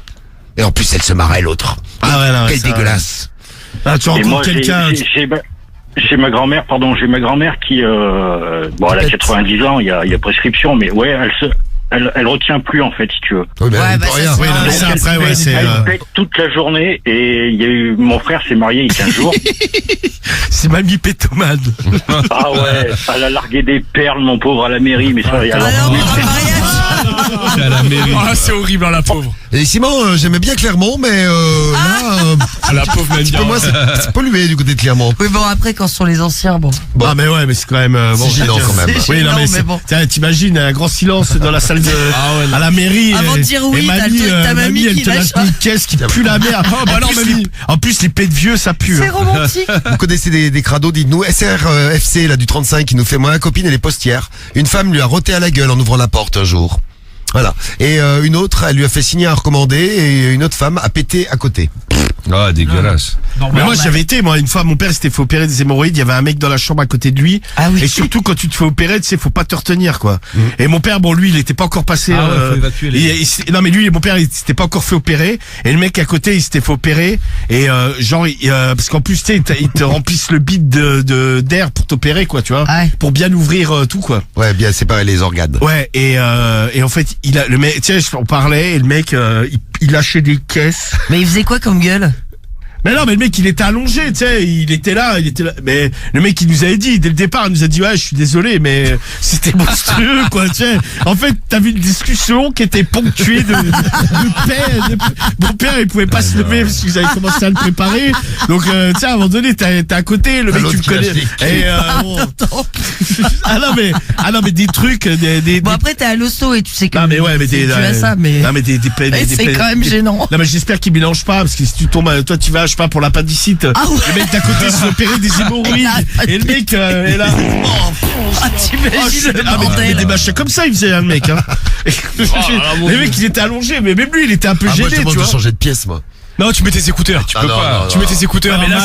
Et en plus elle se marrait l'autre. Ah ouais, non, ouais, Quel ça, dégueulasse. Ah, tu Et moi, rencontres quelqu'un. j'ai ma grand-mère qui, bon, elle a 90 ans, il y a prescription, mais ouais, elle retient plus en fait, si tu veux. Oui, mais Ouais, elle peut bah, ça, rien. c'est Oui, non, mais un- ça, après, ouais, c'est... Elle pète toute la journée et il y a eu mon frère s'est marié il y a 15 jours. C'est mamie pétomade. Ah ouais, elle a largué des perles, mon pauvre, à la mairie, mais ça. Alors, pour un mariage. C'est à la mairie. Ah, c'est horrible, hein, la pauvre. Et Simon, j'aimais bien Clermont, mais là, Ah, la pauvre un petit peu moins, c'est pollué du côté de Clermont. Oui, bon, après, quand ce sont les anciens, bon. Bon. Ah, mais ouais, mais c'est quand même... C'est gênant, quand même. C'est Oui, non, gênant, mais, mais bon. tiens, t'imagines un grand silence dans la salle de, à la mairie. Avant de dire oui, et t'as le mamie, truc, ta mamie elle qui te lâche lâche. une caisse qui pue la merde. bah non, mamie. En plus, les pets de vieux, ça pue. C'est hein. romantique. Vous connaissez des crados, dites-nous. SRFC, là, du 35, qui nous fait, moi, copine, elle est postière. Une femme lui a roté à la gueule en ouvrant la porte un jour. Voilà. Et une autre, elle lui a fait signer un recommandé et une autre femme a pété à côté. Ah, dégueulasse. Mais moi, j'avais été, une fois, mon père s'était fait opérer des hémorroïdes, il y avait un mec dans la chambre à côté de lui. Ah oui. Et surtout, quand tu te fais opérer, tu sais, faut pas te retenir, quoi. Et mon père, bon, lui, il était pas encore passé, Ah ouais, faut évacuer les- non, mais lui, mon père, il s'était pas encore fait opérer. Et le mec à côté, il s'était fait opérer. Et, parce qu'en plus, tu sais, ils te remplissent le bide d'air pour t'opérer, quoi, tu vois. Ouais. Pour bien ouvrir tout, quoi. Ouais, bien séparer les organes. Ouais, et en fait, le mec, tu sais, on parlait, et le mec, il lâchait des caisses. Mais il faisait quoi comme gueule? Mais non, mais le mec, il était allongé, tu sais, il était là. Mais le mec, il nous avait dit, dès le départ, il nous a dit, ouais, je suis désolé, mais c'était monstrueux, quoi, tu sais. En fait, t'as vu une discussion qui était ponctuée de paix. Mon père, il pouvait pas se lever parce qu'ils avaient commencé à le préparer. Donc, tu sais, à un moment donné, t'es à côté, le mec, l'autre tu le qui lâche connais. des Et, bon. ah non, mais des trucs, Bon, après, t'es à l'hosto et tu sais que non, mais ouais, mais tu as ça, mais. non, mais des Mais c'est quand même gênant. Non, mais j'espère qu'il mélange pas, parce que si tu tombes, toi, tu vas, je sais pas, pour l'appendicite. Ah ouais. Le mec d'à côté s'est opéré des hémorroïdes. Et le mec, est là. Ah, t'imagines le Ah, mais bordel. des machins comme ça, il faisait, le mec, hein. Le mec, il était allongé, mais même lui, il était un peu Ah, moi, gêné, je tu demande de vois. changer de pièce, moi. Non, tu mets tes écouteurs. Tu Ah, peux non, pas. non, Tu mets tes écouteurs, Ouais, un mais là,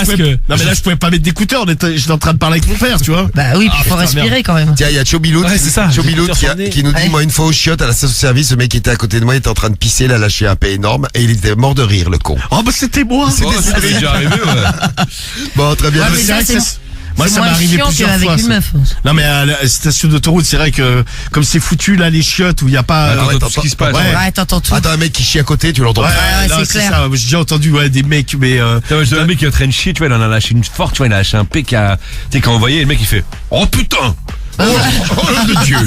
masque. je pouvais pas mettre d'écouteurs, j'étais en train de parler avec mon père, tu vois. Bah oui, puis faut respirer quand même. Tiens, il y a Chobilout, Ouais, c'est ça. Chobilout qui nous dit, Ouais. moi, une fois au chiottes, à la station-service, le mec qui était à côté de moi, il était en train de pisser, il a lâché un paix énorme, et il était mort de rire, le con. Oh, bah, c'était moi. Oh, ça m'est déjà arrivé, ouais. Bon, très bien. Ouais, mais c'est ça, vrai que c'est ça- moi, c'est ça m'est moins arrivé chiant plusieurs qu'avec fois. une ça. meuf. Non, mais à la station d'autoroute, c'est vrai que, comme c'est foutu, là, les chiottes, où il y a pas, Attends, ouais, tout ce qui se passe. ouais. Ouais, t'entends tout. Attends, un mec qui chie à côté, tu l'entends Ouais, pas. non, c'est clair. ça. J'ai déjà entendu, des mecs, mais, Putain, j'ai un mec qui est en train de chier, tu vois, il en a lâché une forte, tu vois, il a lâché un P qui a, tu sais, quand on voyait, le mec il fait, oh putain! Oh, oh de Dieu!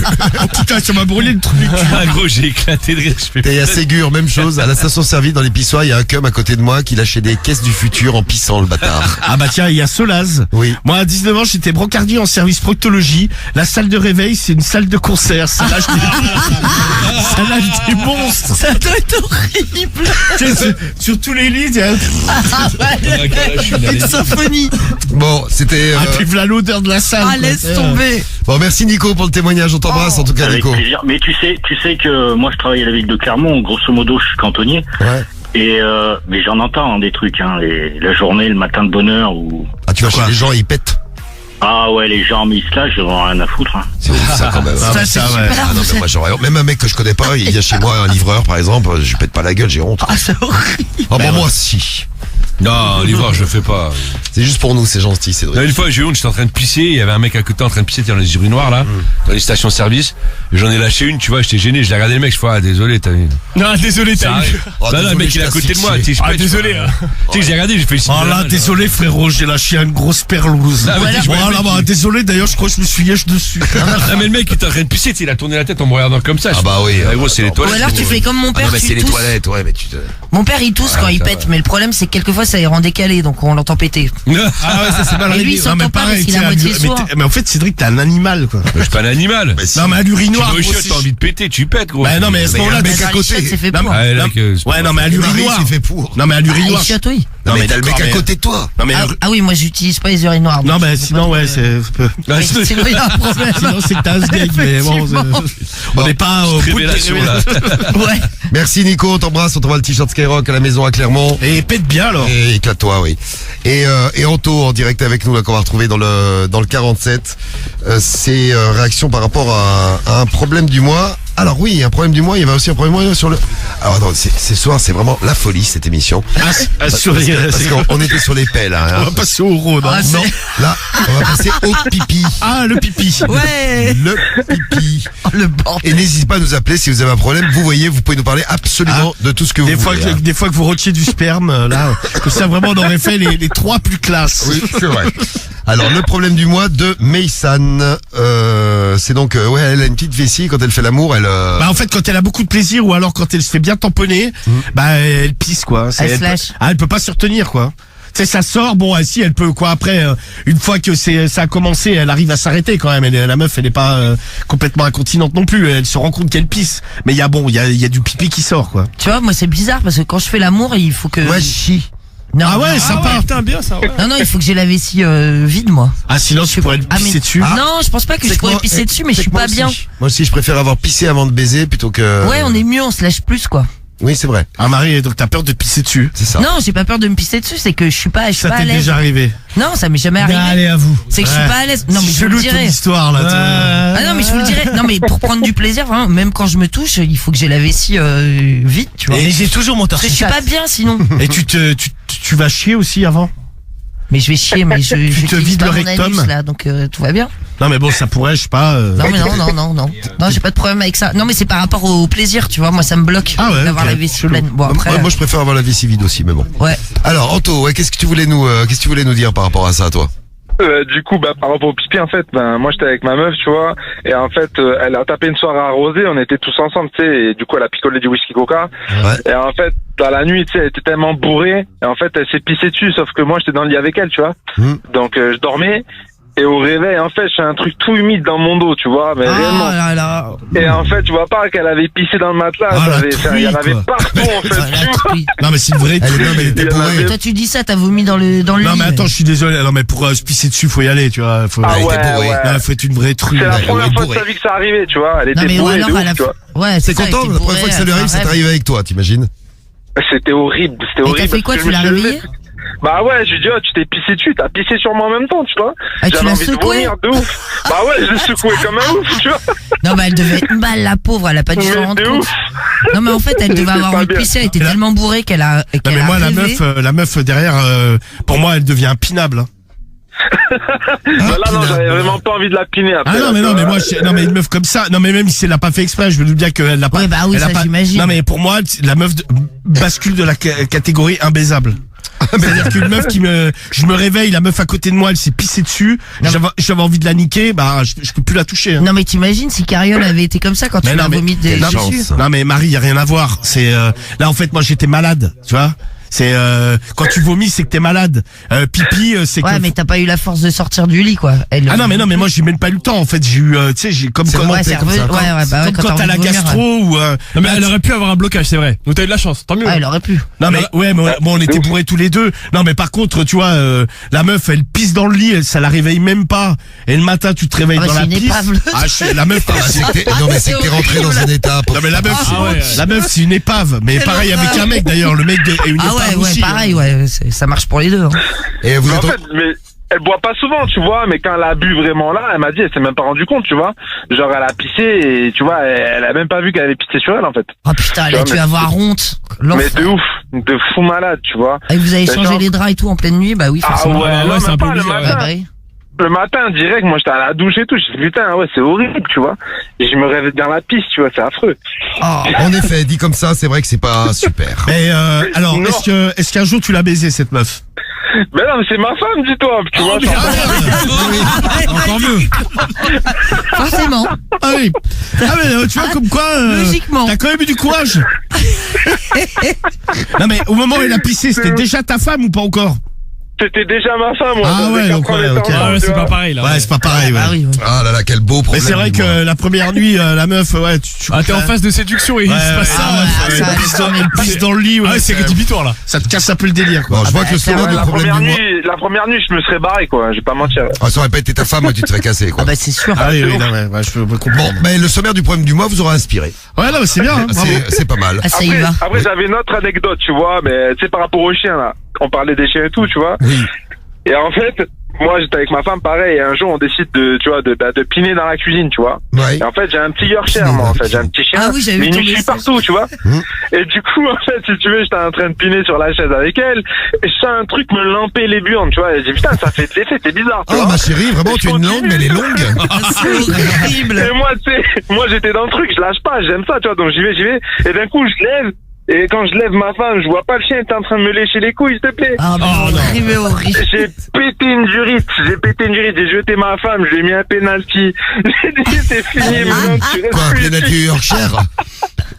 oh putain, ça m'a brûlé le truc. Ah, gros, j'ai éclaté de rire, je fais Et il y a Ségur, même chose. À la station-service, dans les pissoirs, il y a un cum à côté de moi qui lâchait des caisses du futur en pissant, le bâtard. Ah bah tiens, il y a Solaz. Oui. Moi, à 19 ans, j'étais brancardier en service proctologie. La salle de réveil, c'est une salle de concert. Ça lâche des monstres. Ça doit être horrible. Tu sais, sur tous les lits, il y a... Ah, ouais. Une symphonie. Bon, c'était... Ah, puis voilà l'odeur de la salle. Ah, quoi. laisse tomber. Bon, merci Nico pour le témoignage. On t'embrasse, en tout cas, Avec Nico. plaisir. Mais tu sais que moi je travaille à la ville de Clermont, grosso modo je suis cantonnier. Ouais. Et mais j'en entends des trucs, hein, la journée, le matin de bonne heure où Ah, tu vas chez les gens, ils pètent. ah ouais les gens mais ils se lâchent, ils ont rien à foutre. Hein. C'est ouf, ça, quand même. Ah, Ça, mais c'est ça, super. ouais. Ah non, mais moi, j'aurais... Même un mec que je connais pas, il vient chez moi, un livreur, par exemple, je lui pète pas la gueule, j'ai honte. Ah, c'est horrible. Ah, bon, moi, si. non, livreur, je le fais pas. C'est juste pour nous, c'est gentil, c'est Non, vrai. une fois, j'ai eu honte, j'étais en train de pisser, il y avait un mec à côté en train de pisser dans les urinoirs, là, dans les stations-service. Et j'en ai lâché une, tu vois, j'étais gêné, je l'ai regardé le mec, je fais, ah, désolé, t'as vu. Non, désolé, Ça t'as eu. arrive. Oh, Bah non, le désolé, mec, il est à je côté de moi, t'assiste. tu sais, je Ah, pète, désolé, je- hein. Tu sais, j'ai regardé, j'ai fait le signe Oh de la là, main, désolé frérot, j'ai lâché une grosse perlouse. Ah, mais dis, je vois Oh le là, mec bah, qui- désolé, d'ailleurs, je crois que je me suis yèche dessus. Ah, mais le mec, il était en train de pisser, tu sais, il a tourné la tête en me regardant comme ça. Ah Je bah oui, fais, gros, c'est les attends. toilettes. Ou alors tu gros. fais comme mon Ah père, non, mais c'est tu les tousses. toilettes, ouais, mais tu te... Mon père il tousse quand il ça pète, va. mais le problème c'est que quelquefois ça rend décalé, donc on l'entend péter. Ah ouais, ça c'est mal Et lui, réglé. il s'entend Non, mais pas pareil, parce qu'il est à tiens, moitié mais sourd. mais en fait, Cédric, t'es un animal, quoi. Je suis pas un animal. Mais si. Non, mais à Tu l'urinoir. vas au moi chiottes, aussi, t'as envie de péter, tu pètes, gros. Bah non, mais à ce Mais moment-là, un mec t'as- à côté. C'est fait Non, pour. Ah, là, que- c'est Ouais, pas non, mais à Mais Marie, l'urinoir. c'est fait pour. Non, mais à Ah, l'urinoir. il chatouille. Non, mais t'as le mec d'accord, à mais- côté de toi. Non, mais Ah oui, moi j'utilise pas les urinoirs. non, donc mais je peux sinon, pas ouais, trop, c'est. Oui, sinon il y a un problème. Sinon, c'est que t'as un sgeg, mais bon, Effectivement. on n'est pas au bout de Révélation, là. Ouais. Merci Nico, on t'embrasse, on t'envoie le t-shirt Skyrock à la maison à Clermont. Et pète bien, alors. Et éclate-toi, oui. Et Anto en direct avec nous là qu'on va retrouver dans le 47. C'est réaction par rapport à un problème du mois. Alors oui, un problème du mois, il y avait aussi un problème du mois sur le... Alors non, ce soir, c'est vraiment la folie, cette émission. Parce qu'on était sur les pelles. Hein. On va passer au Rhône. Non, là, on va passer au pipi. Ah, le pipi. Ouais. Le pipi. Le bordel. Et n'hésitez pas à nous appeler si vous avez un problème. Vous voyez, vous pouvez nous parler absolument de tout ce que vous voulez. Des fois que vous retiez du sperme, là, que ça vraiment on aurait fait les 3 plus classes. Oui, c'est vrai. Alors, le problème du mois de Meysan, c'est donc, ouais, elle a une petite vessie, quand elle fait l'amour, elle... Bah, en fait, quand elle a beaucoup de plaisir, ou alors quand elle se fait bien tamponner, bah, elle pisse, quoi. Elle peut pas se retenir, quoi. Tu sais, ça sort, bon, si, elle peut, quoi, après, une fois que ça a commencé, elle arrive à s'arrêter, quand même. La meuf, elle est pas complètement incontinente non plus, elle se rend compte qu'elle pisse. Mais il y a du pipi qui sort, quoi. Tu vois, moi, c'est bizarre, parce que quand je fais l'amour, il faut que... Moi, chie. Non, ah ouais, sympa. Ouais, putain, bien ça. Ouais. Non, il faut que j'ai la vessie vide, moi. Ah, sinon tu pourrais pisser dessus. Non, je pense pas que je pourrais pisser dessus, mais je suis pas bien. Moi aussi, je préfère avoir pissé avant de baiser plutôt que... Ouais, on est mieux, on se lâche plus, quoi. Oui, c'est vrai. Ah, Marie, donc t'as peur de pisser dessus. C'est ça. Non, j'ai pas peur de me pisser dessus, c'est que je suis pas à l'aise. Ça t'est déjà arrivé? Non, ça m'est jamais arrivé. Allez, à vous. C'est que je suis pas à l'aise. Non, mais je vous le dirai. Histoire, là. Ah non, mais je vous le dirai. Non, mais pour prendre du plaisir, vraiment, même quand je me touche, il faut que j'ai la vessie vide, tu vois. Et j'ai toujours mon Parce que je suis pas bien sinon. Et tu vas chier aussi avant? Mais je vais chier, mais je te vides le rectum anus, là, donc tout va bien. Non mais bon, ça pourrait, je sais pas. Non mais non, j'ai pas de problème avec ça. Non mais c'est par rapport au plaisir, tu vois. Moi ça me bloque d'avoir la vessie pleine. Bon après. Moi je préfère avoir la vessie vide aussi, mais bon. Ouais. Alors Anto, ouais, qu'est-ce que tu voulais nous dire par rapport à ça, toi? Du coup, par rapport au pipi, en fait, moi j'étais avec ma meuf, tu vois, et en fait, elle a tapé une soirée arrosée, on était tous ensemble, tu sais, et du coup, elle a picolé du whisky coca. Ouais. Et en fait, dans la nuit, tu sais, elle était tellement bourrée, et en fait, elle s'est pissée dessus, sauf que moi, j'étais dans le lit avec elle, tu vois. Donc, je dormais. Et au réveil, en fait, j'ai un truc tout humide dans mon dos, tu vois, mais réellement. Là là. Et en fait, tu vois pas qu'elle avait pissé dans le matelas, il y en avait partout, en fait. Non, mais c'est une vraie truie. Elle était bourrée. Toi, tu dis ça, t'as vomi dans le lit. Non, mais attends, je suis désolé. Non, mais pour se pisser dessus, faut y aller, tu vois. Faut être une vraie truie. C'est la première fois de sa vie que ça arrivait, tu vois. Elle était bourrée de ouf, tu vois. Ouais, c'est content, la première fois que ça lui arrive, c'est arrivé avec toi, t'imagines? C'était horrible, c'était horrible. Et t'as fait quoi, tu l'as réveillé? Bah ouais, j'ai dit, tu t'es pissé dessus, t'as pissé sur moi en même temps, tu vois. J'avais envie de vomir de ouf. Bah ouais, je l'ai secoué comme un ouf, tu vois. Non, mais elle devait être mal, la pauvre, elle a pas dû s'en rendre compte. Non, mais en fait, elle devait avoir envie de pisser, elle était tellement bourrée qu'elle a. Non, mais moi, la meuf derrière, pour moi, elle devient impinable. Là, non, j'avais vraiment pas envie de la piner après. Ah non, mais moi, une meuf comme ça, non, mais même si elle l'a pas fait exprès, je me doute bien qu'elle l'a pas. Ouais, bah oui, ça, j'imagine. Non, mais pour moi, la meuf bascule de la catégorie imbaisable. C'est-à-dire qu'une meuf je me réveille, la meuf à côté de moi, elle s'est pissée dessus, j'avais envie de la niquer, bah, je peux plus la toucher. Hein. Non, mais t'imagines si Cariole avait été comme ça quand tu l'as vomi dessus. Non, mais Marie, y a rien à voir. C'est, là, en fait, moi, j'étais malade, tu vois. C'est quand tu vomis, c'est que t'es malade. Pipi, c'est que. Ouais, mais t'as pas eu la force de sortir du lit, quoi. Non, mais moi j'ai même pas eu le temps. En fait, j'ai eu, tu sais, j'ai comme quand t'as la gastro ou. Non, mais elle aurait pu avoir un blocage, c'est vrai. Donc t'as eu de la chance, tant mieux. Ah, elle aurait pu. Non, mais bon, on était bourrés tous les deux. Non, mais par contre, tu vois, la meuf, elle pisse dans le lit, ça la réveille même pas. Et le matin, tu te réveilles dans la pisse. La meuf. Non, mais c'est que t'es rentré dans un état. Non, mais la meuf, c'est une épave. Mais pareil avec un mec d'ailleurs. Le mec est une épave. Ouais, pareil, ouais, ça marche pour les deux. Hein. Et vous en fait, mais elle boit pas souvent, tu vois, mais quand elle a bu vraiment là, elle m'a dit, elle s'est même pas rendue compte, tu vois. Genre, elle a pissé et, tu vois, elle a même pas vu qu'elle avait pissé sur elle, en fait. Oh putain, elle a dû avoir honte. Mais de ouf, de fou malade, tu vois. Et vous avez changé les draps et tout en pleine nuit, bah oui, forcément. Ah ouais, c'est un peu le matin, direct, moi j'étais à la douche et tout, j'ai dit putain, ouais, c'est horrible, tu vois. Et je me réveille dans la piste, tu vois, c'est affreux. En effet, dit comme ça, c'est vrai que c'est pas super. Mais alors, est-ce qu'un jour tu l'as baisé cette meuf? Mais non, mais c'est ma femme, dis-toi, tu vois. Encore mieux. Forcément. Ah oui. Ah mais tu vois comme quoi. Logiquement. T'as quand même eu du courage. Non mais au moment où elle a pissé, c'était déjà ta femme ou pas encore? C'était déjà ma femme, moi. Ah ouais, donc ouais, ok. Ah ouais, c'est pas pareil, là. Ouais, c'est pas pareil, ouais. Ah là là, quel beau problème. Mais c'est vrai que la première nuit, la meuf, ouais, t'es en phase de séduction et il se passe ça. Elle pisse dans le lit, ouais. Ah, c'est rédhibitoire, là. Ça te casse un peu le délire, quoi. Bon, je vois que le sommet du problème du mois. La première nuit, je me serais barré, quoi. Je vais pas mentir. Ah, ça aurait pas été ta femme, moi, tu te serais cassé, quoi. Ah, bah, c'est sûr. Ah oui, non, ouais, je peux comprendre. Bon, mais le sommaire du problème du mois vous aura inspiré. Ouais, non, c'est bien, c'est pas mal. Ah, ça y va. Après, j'avais une autre anecdote, tu vois, mais tu sais, par rapport aux chiens, là. On parlait des chiens et tout, tu vois. Oui. Et en fait, moi j'étais avec ma femme pareil et un jour on décide de piner dans la cuisine, tu vois. Ouais. Et en fait j'ai un petit Yorkshire moi en fait, j'ai un petit chien, Ah oui, j'avais mais il vu nous ton suit message. partout, tu vois. Et du coup en fait si tu veux j'étais en train de piner sur la chaise avec elle et je sens un truc me lamper les burnes, tu vois. Et j'ai dit putain ça fait de l'effet, c'est bizarre, tu Oh vois. ma chérie, vraiment Et tu as je une langue, mais elle est longue. C'est horrible. Et moi tu sais, moi j'étais dans le truc, je lâche pas, j'aime ça, tu vois. Donc j'y vais et d'un coup je lève. Et quand je lève ma femme, je vois pas le chien, t'es en train de me lécher les couilles, s'il te plaît. Ah, mais horrible. J'ai pété une durite, j'ai jeté ma femme, je lui ai mis un penalty. J'ai dit, c'est fini, maintenant tu restes Quoi, un plus pénalty ici. Yorkshire?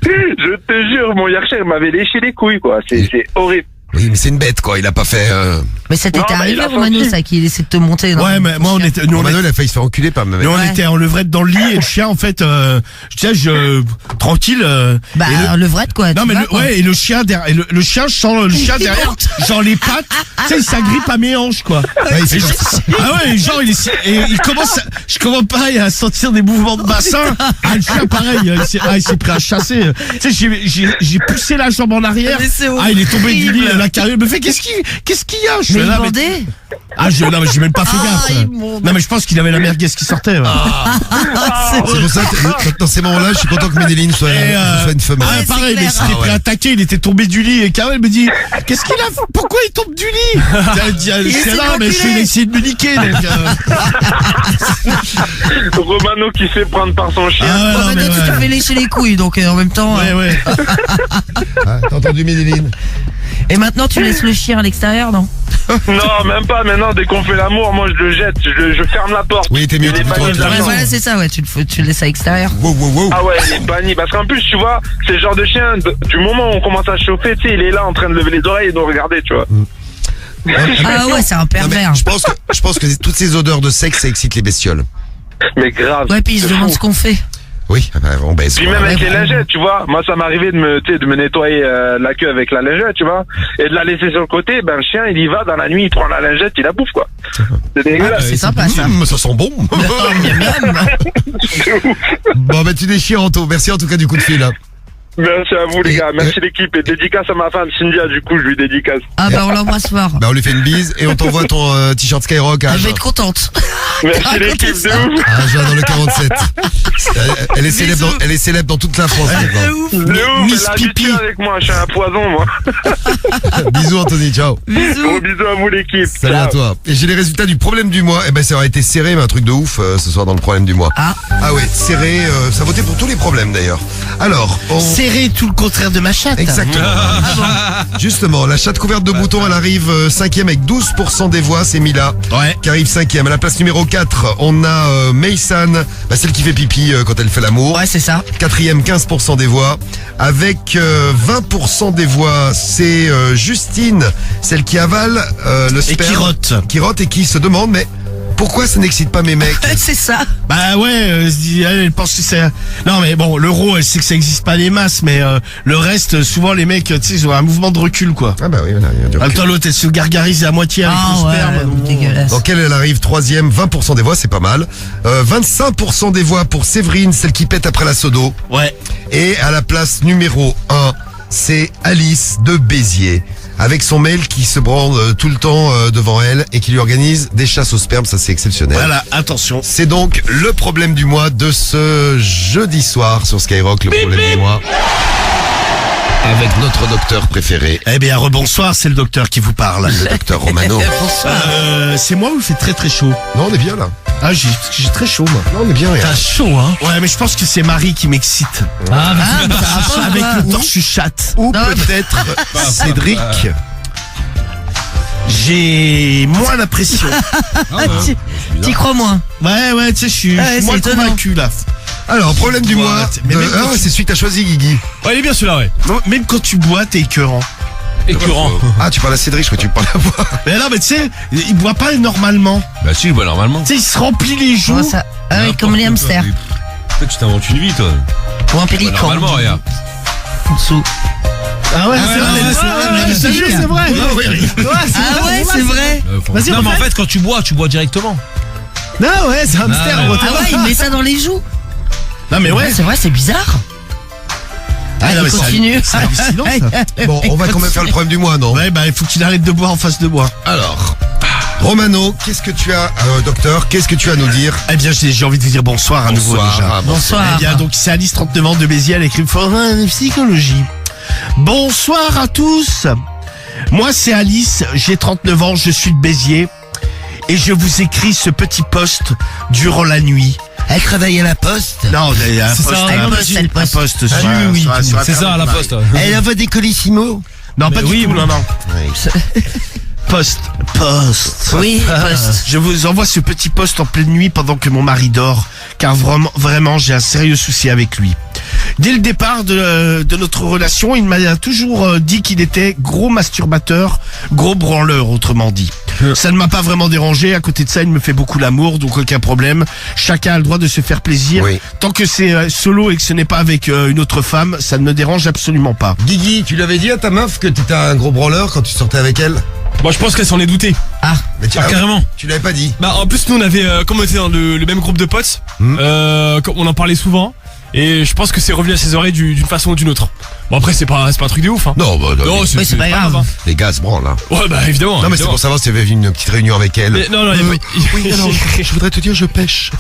Je te jure, mon Yorkshire m'avait léché les couilles, quoi. C'est horrible. Oui, mais c'est une bête, quoi. Il a pas fait. Mais ça t'était Non, mais il arrivé, a Romano, senti. ça, qu'il essaie de te monter. Non Ouais, mais moi on était, nous on Romano, il a failli se faire enculer par ma mère. Nous on Ouais. était en levrette dans le lit et le chien en fait, tranquille. Bah, et le- levrette, quoi. Non tu mais vas, le, quoi. ouais et le chien derrière, le chien je sens le chien derrière, genre les pattes, tu sais il s'agrippe à mes hanches quoi. Ouais, il fait comme ça. Ah ouais, genre il commence, je commence pareil à sentir des mouvements de bassin. Ah le chien pareil, il s'est pris à chasser. Tu sais j'ai poussé la jambe en arrière. Mais c'est Ah il est tombé du lit, horrible. la carrière me fait qu'est-ce qu'il y a? Je Mais fais, il là, bandait. non mais j'ai même pas fait gaffe. immonde. Non mais je pense qu'il avait la merguez qui sortait. Ouais. C'est pour ça que dans ces moments-là, je suis content que Ménéline soit une femelle. Ah, Ouais, pareil, c'est mais il clair. s'était pris attaqué, il était tombé du lit et Carole me dit qu'est-ce qu'il a fait? Pourquoi il tombe du lit? C'est là, mais il a essayé de me niquer. Donc, Romano qui se fait prendre par son chien. Ah ouais, Bon, non, bah, mais toi, tu ouais. te fais lécher les couilles, donc en même temps. Ouais. Ah, t'as entendu Ménéline? Et maintenant, tu laisses le chien à l'extérieur, non? Non, même pas. Maintenant, dès qu'on fait l'amour, moi, je le jette. Je ferme la porte. Oui, t'es mieux, Il t'es est plutôt banni de la t'as Ouais, maison. voilà, c'est ça, ouais. Tu le laisses à l'extérieur. Wow. Ah ouais, il est banni. Parce qu'en plus, tu vois, c'est le genre de chien, du moment où on commence à chauffer, tu sais, il est là en train de lever les oreilles et de nous regarder, tu vois. Ah ouais, c'est un Non, mais pervers. je pense que toutes ces odeurs de sexe, ça excite les bestioles. Mais grave. Ouais, puis il se c'est demande fou. ce qu'on fait. Oui, on baise. Puis quoi. même avec Ouais, les vraiment. lingettes, tu vois. Moi, ça m'est arrivé de me nettoyer la queue avec la lingette, tu vois. Et de la laisser sur le côté, ben, le chien, il y va dans la nuit, il prend la lingette, il la bouffe, quoi. C'est dégueulasse. C'est sympa, ça. Ça sent bon. Miam, miam. Bon, bah, tu déchires, Anto. Merci en tout cas du coup de fil. Hein. Merci à vous, les gars. Merci l'équipe. Et dédicace à ma femme, Cynthia, du coup, je lui dédicace. Ah bah, on l'embrasse fort. Bah, on lui fait une bise et on t'envoie ton t-shirt Skyrock à Elle va Agen. être contente. Merci Racontez l'équipe, ça. de ouf. À Agen dans le 47. Elle est célèbre dans toute la France maintenant. ouf. De ouf, Miss elle a Pipi. habitué avec moi, je suis un poison, moi. Bisous Anthony, ciao. Gros Bisous. bisous à vous, l'équipe. Salut à Ciao. toi. Et j'ai les résultats du problème du mois. Eh ben ça aurait été serré, mais un truc de ouf ce soir dans le problème du mois. Ah. Ah ouais, serré, ça votait pour tous les problèmes d'ailleurs. Alors, Serré tout le contraire de ma chatte. Exactement. Justement, la chatte couverte de boutons, elle arrive 5e avec 12% des voix, c'est Mila qui arrive 5e. À la place numéro 4, on a Maysan, celle qui fait pipi quand elle fait l'amour. Ouais, c'est ça. 4e, 15% des voix. Avec 20% des voix, c'est Justine, celle qui avale le Et sperme. qui rote. Qui rote et qui se demande, mais pourquoi ça n'excite pas mes mecs? C'est ça. Bah ouais, elle pense que c'est... Non mais bon, l'euro, elle sait que ça existe pas des masses, mais le reste, souvent les mecs, tu sais, ils ont un mouvement de recul quoi. Ah bah oui, voilà, il y a du En même recul. temps, l'autre, elle se gargarise à moitié avec Ah le sperme. ouais, donc bon. dégueulasse. Donc elle arrive 3e, 20% des voix, c'est pas mal. 25% des voix pour Séverine, celle qui pète après la sodo. Ouais. Et à la place numéro 1, c'est Alice de Béziers. Avec son mail qui se branle tout le temps devant elle et qui lui organise des chasses au sperme, ça c'est exceptionnel. Voilà, attention. C'est donc le problème du mois de ce jeudi soir sur Skyrock, le problème du mois. Avec notre docteur préféré, Eh bien, rebonsoir, c'est le docteur qui vous parle. le docteur Romano. Bonsoir. C'est moi ou il fait très très chaud? Non, on est bien là. Ah, j'ai très chaud moi. Non, on est bien. T'as chaud, hein. Ouais, mais je pense que c'est Marie qui m'excite. Ah, mais Ah, bah, ça va pas, Avec quoi. le torse chatte. Ou Non, peut-être Cédric. J'ai moins l'impression. T'y crois moins. Ouais, tu sais, je suis Ouais, moins c'est étonnant. convaincu là. Alors, problème du mois. Mais de- même quand Ah ouais, tu- c'est celui que t'as choisi, Guigui. Ouais, il est bien celui-là, ouais. Non, même quand tu bois, t'es écœurant. Écœurant. Ah, tu parles à Cédric, je crois que tu parles à moi. Mais non, mais tu sais, il boit pas normalement. Bah si, bah normalement. Tu sais, il se remplit les joues. Comment ça? Ah oui, comme les hamsters. Toi, tu t'inventes une vie, toi. Ou un Bah, pélican. normalement, regarde. Sous. Ah ouais, c'est vrai, ouais, c'est ouais, vrai, c'est c'est vrai. vrai. Ah oui, oui. Ah ouais, c'est vrai. Vas-y, non, mais en refais. fait, quand tu bois directement. Non, ouais, c'est un hamster. ouais. gros, Ah ouais, il met ça dans les joues. Non, mais ouais. C'est vrai, c'est bizarre. Ah, non, mais continue. c'est hallucinant, ça. Bon, on va quand même faire le problème du mois, non? Ouais, bah, il faut qu'il arrête de boire en face de moi. Alors, Romano, qu'est-ce que tu as, docteur, qu'est-ce que tu as à nous dire? Eh bien, j'ai envie de vous dire bonsoir à nouveau déjà. Bonsoir. Eh bien, donc c'est Alice, 39 ans, de Béziers, elle écrit forum psychologie. Bonsoir à tous. Moi, c'est Alice, j'ai 39 ans, je suis de Béziers. Et je vous écris ce petit post durant la nuit. Elle travaille à la poste? Non, il y a un C'est post, ça, un un post, poste, un post sur, oui, sur c'est ça, à la Internet. poste. Elle envoie des colissimo? Non, pas oui, du tout, oui. non, non. Oui. Post. Oui, poste. Je vous envoie ce petit post en pleine nuit pendant que mon mari dort, car vraiment j'ai un sérieux souci avec lui. Dès le départ de notre relation, il m'a toujours dit qu'il était gros masturbateur, gros branleur, autrement dit. Ça ne m'a pas vraiment dérangé. À côté de ça, il me fait beaucoup l'amour, donc aucun problème. Chacun a le droit de se faire plaisir. Oui. Tant que c'est solo et que ce n'est pas avec une autre femme, ça ne me dérange absolument pas. Guigui, tu l'avais dit à ta meuf que t'étais un gros branleur quand tu sortais avec elle? Moi, je pense qu'elle s'en est doutée. Mais tu, Carrément. Tu l'avais pas dit? Bah, en plus, nous, on avait, comme on était dans le même groupe de potes, on en parlait souvent. Et je pense que c'est revenu à ses oreilles d'une façon ou d'une autre. Bon, après, c'est pas un truc de ouf, hein. Non, bah, non, Oui, c'est pas grave. hein. les gars se branlent, là. Ouais, bah, évidemment. Non, mais c'est pour savoir si tu avais vu une petite réunion avec elle. Mais non, non, Oui, alors, je voudrais te dire, je pêche.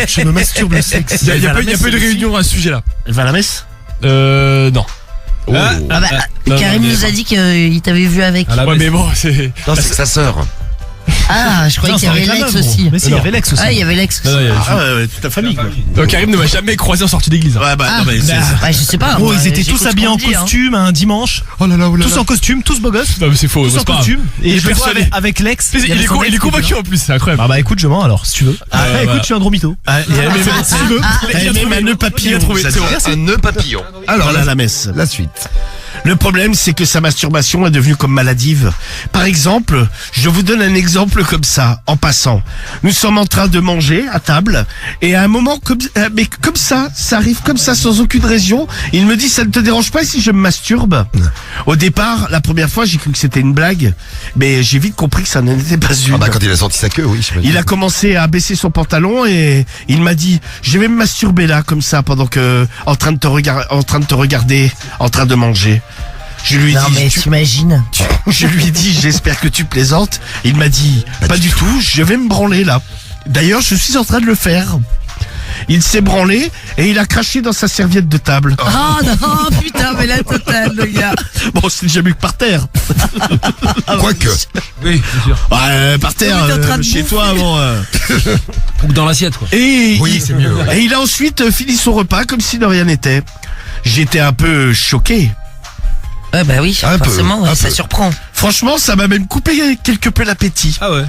Je me masturbe le sexe. Il y a pas eu de réunion à ce sujet-là. Elle va à la messe? Non. Oh. Ah bah, non, Karim non, nous a dit qu'il t'avait vu avec. Ouais, mais bon, c'est. Non, c'est sa sœur. Ah, je croyais qu'il y avait Lex aussi. Mais si, il y avait Lex aussi. Ah, il y avait Lex Non, aussi. non, il y a- Ah ouais, toute la famille, quoi. Donc, Karim ne m'a jamais croisé en sortie d'église. hein. Ouais, bah, Ah, non, mais c'est... je sais pas. Gros, moi, ils étaient j'écoute tous ce habillés qu'on en dit, hein. costume un dimanche. Oh là là, oh là Tous là. en costume, tous beaux gosses. Non, mais c'est faux. Tous c'est en pas grave. costume. Il Et est je le vois persuadé. avec Lex. Il y avait est son ex qui était convaincu là. en plus, c'est incroyable. Ah bah écoute, je mens alors, si tu veux. Ah, Écoute, voilà. je suis un gros mytho. Ah, il y a même, Si tu veux. il y a même un nœud papillon. Il a trouvé, ça c'est dit. bon. Un nœud papillon. Alors là, la messe. La suite. Le problème, c'est que sa masturbation est devenue comme maladive. Par exemple, je vous donne un exemple comme ça, en passant. Nous sommes en train de manger à table, et à un moment, mais comme ça arrive comme ça, sans aucune raison. Il me dit, ça ne te dérange pas si je me masturbe? Au départ, la première fois, j'ai cru que c'était une blague, mais j'ai vite compris que ça n'en était pas une. Ah bah, quand il a sorti sa queue, oui, j'imagine. Il a commencé à baisser son pantalon et il m'a dit, je vais me masturber là, comme ça, pendant que, en train de te regarder, en train de manger. Je lui ai Non, dit, mais t'imagines. je lui ai dit, j'espère que tu plaisantes. Il m'a dit, pas du tout, je vais me branler là. D'ailleurs, je suis en train de le faire. Il s'est branlé et il a craché dans sa serviette de table. Oh non, putain, mais la totale, le gars. Bon, c'est déjà mieux que par terre. Quoique. Oui, c'est sûr. Ouais, par terre, Oui, t'es en train de chez bouffer. toi, bon. Ou dans l'assiette, quoi. Et Oui, c'est mieux, ouais. Et il a ensuite fini son repas comme si de rien n'était. J'étais un peu choqué. Ouais, bah oui, Un peu, forcément, un ça peu. surprend. Franchement, ça m'a même coupé quelque peu l'appétit. Ah ouais.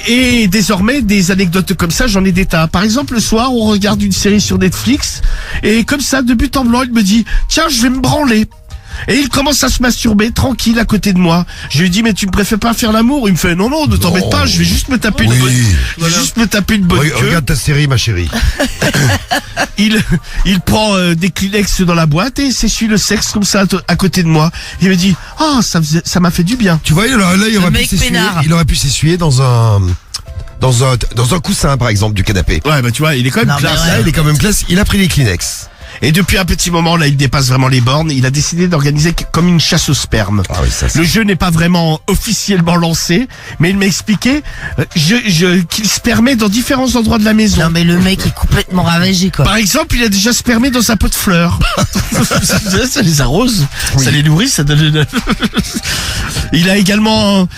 Et désormais, des anecdotes comme ça, j'en ai des tas. Par exemple, le soir, on regarde une série sur Netflix, et comme ça, de but en blanc, il me dit, tiens, je vais me branler. Et il commence à se masturber tranquille à côté de moi. Je lui dis, mais tu ne préfères pas faire l'amour? Il me fait, non, non, ne t'embête Non. pas, je vais juste me taper Oui. je vais juste me taper une bonne queue. Regarde ta série, ma chérie. Il prend des Kleenex dans la boîte et s'essuie le sexe comme ça à côté de moi. Il me dit, ah, ça m'a fait du bien. Tu vois, là, il aurait pu mec s'essuyer. peinard. Il aurait pu s'essuyer dans un coussin, par exemple, du canapé. Ouais, bah tu vois, il est quand même Non, mais classe. ouais. Là, il est quand même classe. Il a pris les Kleenex. Et depuis un petit moment, là, il dépasse vraiment les bornes. Il a décidé d'organiser comme une chasse au sperme. Ah oui, ça, c'est... Le jeu n'est pas vraiment officiellement lancé, mais il m'a expliqué qu'il spermait dans différents endroits de la maison. Non, mais le mec est complètement ravagé, quoi. Par exemple, il a déjà spermé dans un pot de fleurs. Ça les arrose, ça les nourrit, ça donne... Il a également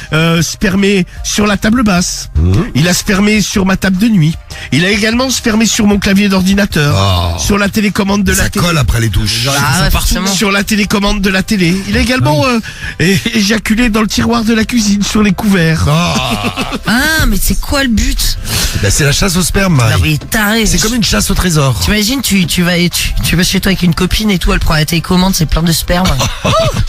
spermé sur la table basse. Il a spermé sur ma table de nuit. Il a également spermé sur mon clavier d'ordinateur. Oh. Sur la télécommande de la Ça télé. colle après les douches. Ah ouais, forcément. Sur la télécommande de la télé. Il a également éjaculé dans le tiroir de la cuisine sur les couverts. Ah, mais c'est quoi le but? Bah, c'est la chasse au sperme, Marie. Non, mais taré. C'est comme une chasse au trésor. T'imagines, tu vas chez toi avec une copine et tout, elle prend la télécommande, c'est plein de sperme.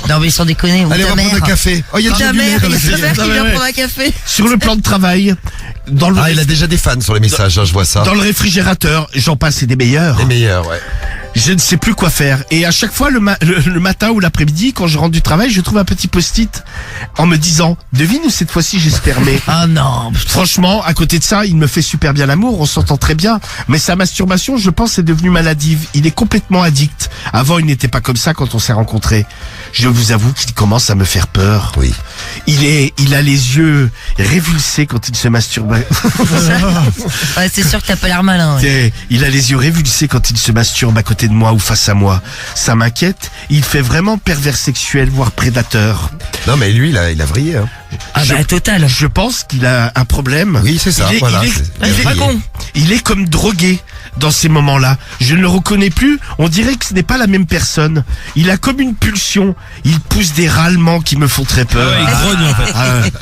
Non, mais sans déconner, ou Allez, ta on va mère. prendre un café. Oh, il y a Ta du lait mère, dans il y la a ta cuisine. mère qui vient ouais. prendre un café. Sur le plan de travail, dans le, Ah, il a déjà des fans sur les messages, hein, je vois ça. dans le réfrigérateur, j'en passe et des meilleurs. Les meilleurs, ouais. Je ne sais plus quoi faire. Et à chaque fois, le matin ou l'après-midi, quand je rentre du travail, je trouve un petit post-it en me disant, devine où cette fois-ci j'ai spermé. Ah non. Franchement, à côté de ça, il me fait super bien l'amour, on s'entend très bien. Mais sa masturbation, je pense, est devenue maladive. Il est complètement addict. Avant, il n'était pas comme ça quand on s'est rencontrés. Je vous avoue qu'il commence à me faire peur. Oui. Il a les yeux révulsés quand il se masturbe. Ouais, c'est sûr que t'as pas l'air malin. Ouais. Il a les yeux révulsés quand il se masturbe à côté de moi ou face à moi. Ça m'inquiète. Il fait vraiment pervers sexuel, voire prédateur. Non, mais lui, il a vrillé. Hein. Ah bah total. Je pense qu'il a un problème. Oui, c'est ça. Voilà. C'est pas con. Il est comme drogué dans ces moments-là. Je ne le reconnais plus. On dirait que ce n'est pas la même personne. Il a comme une pulsion. Il pousse des râlements qui me font très peur. Ouais, il grogne en fait.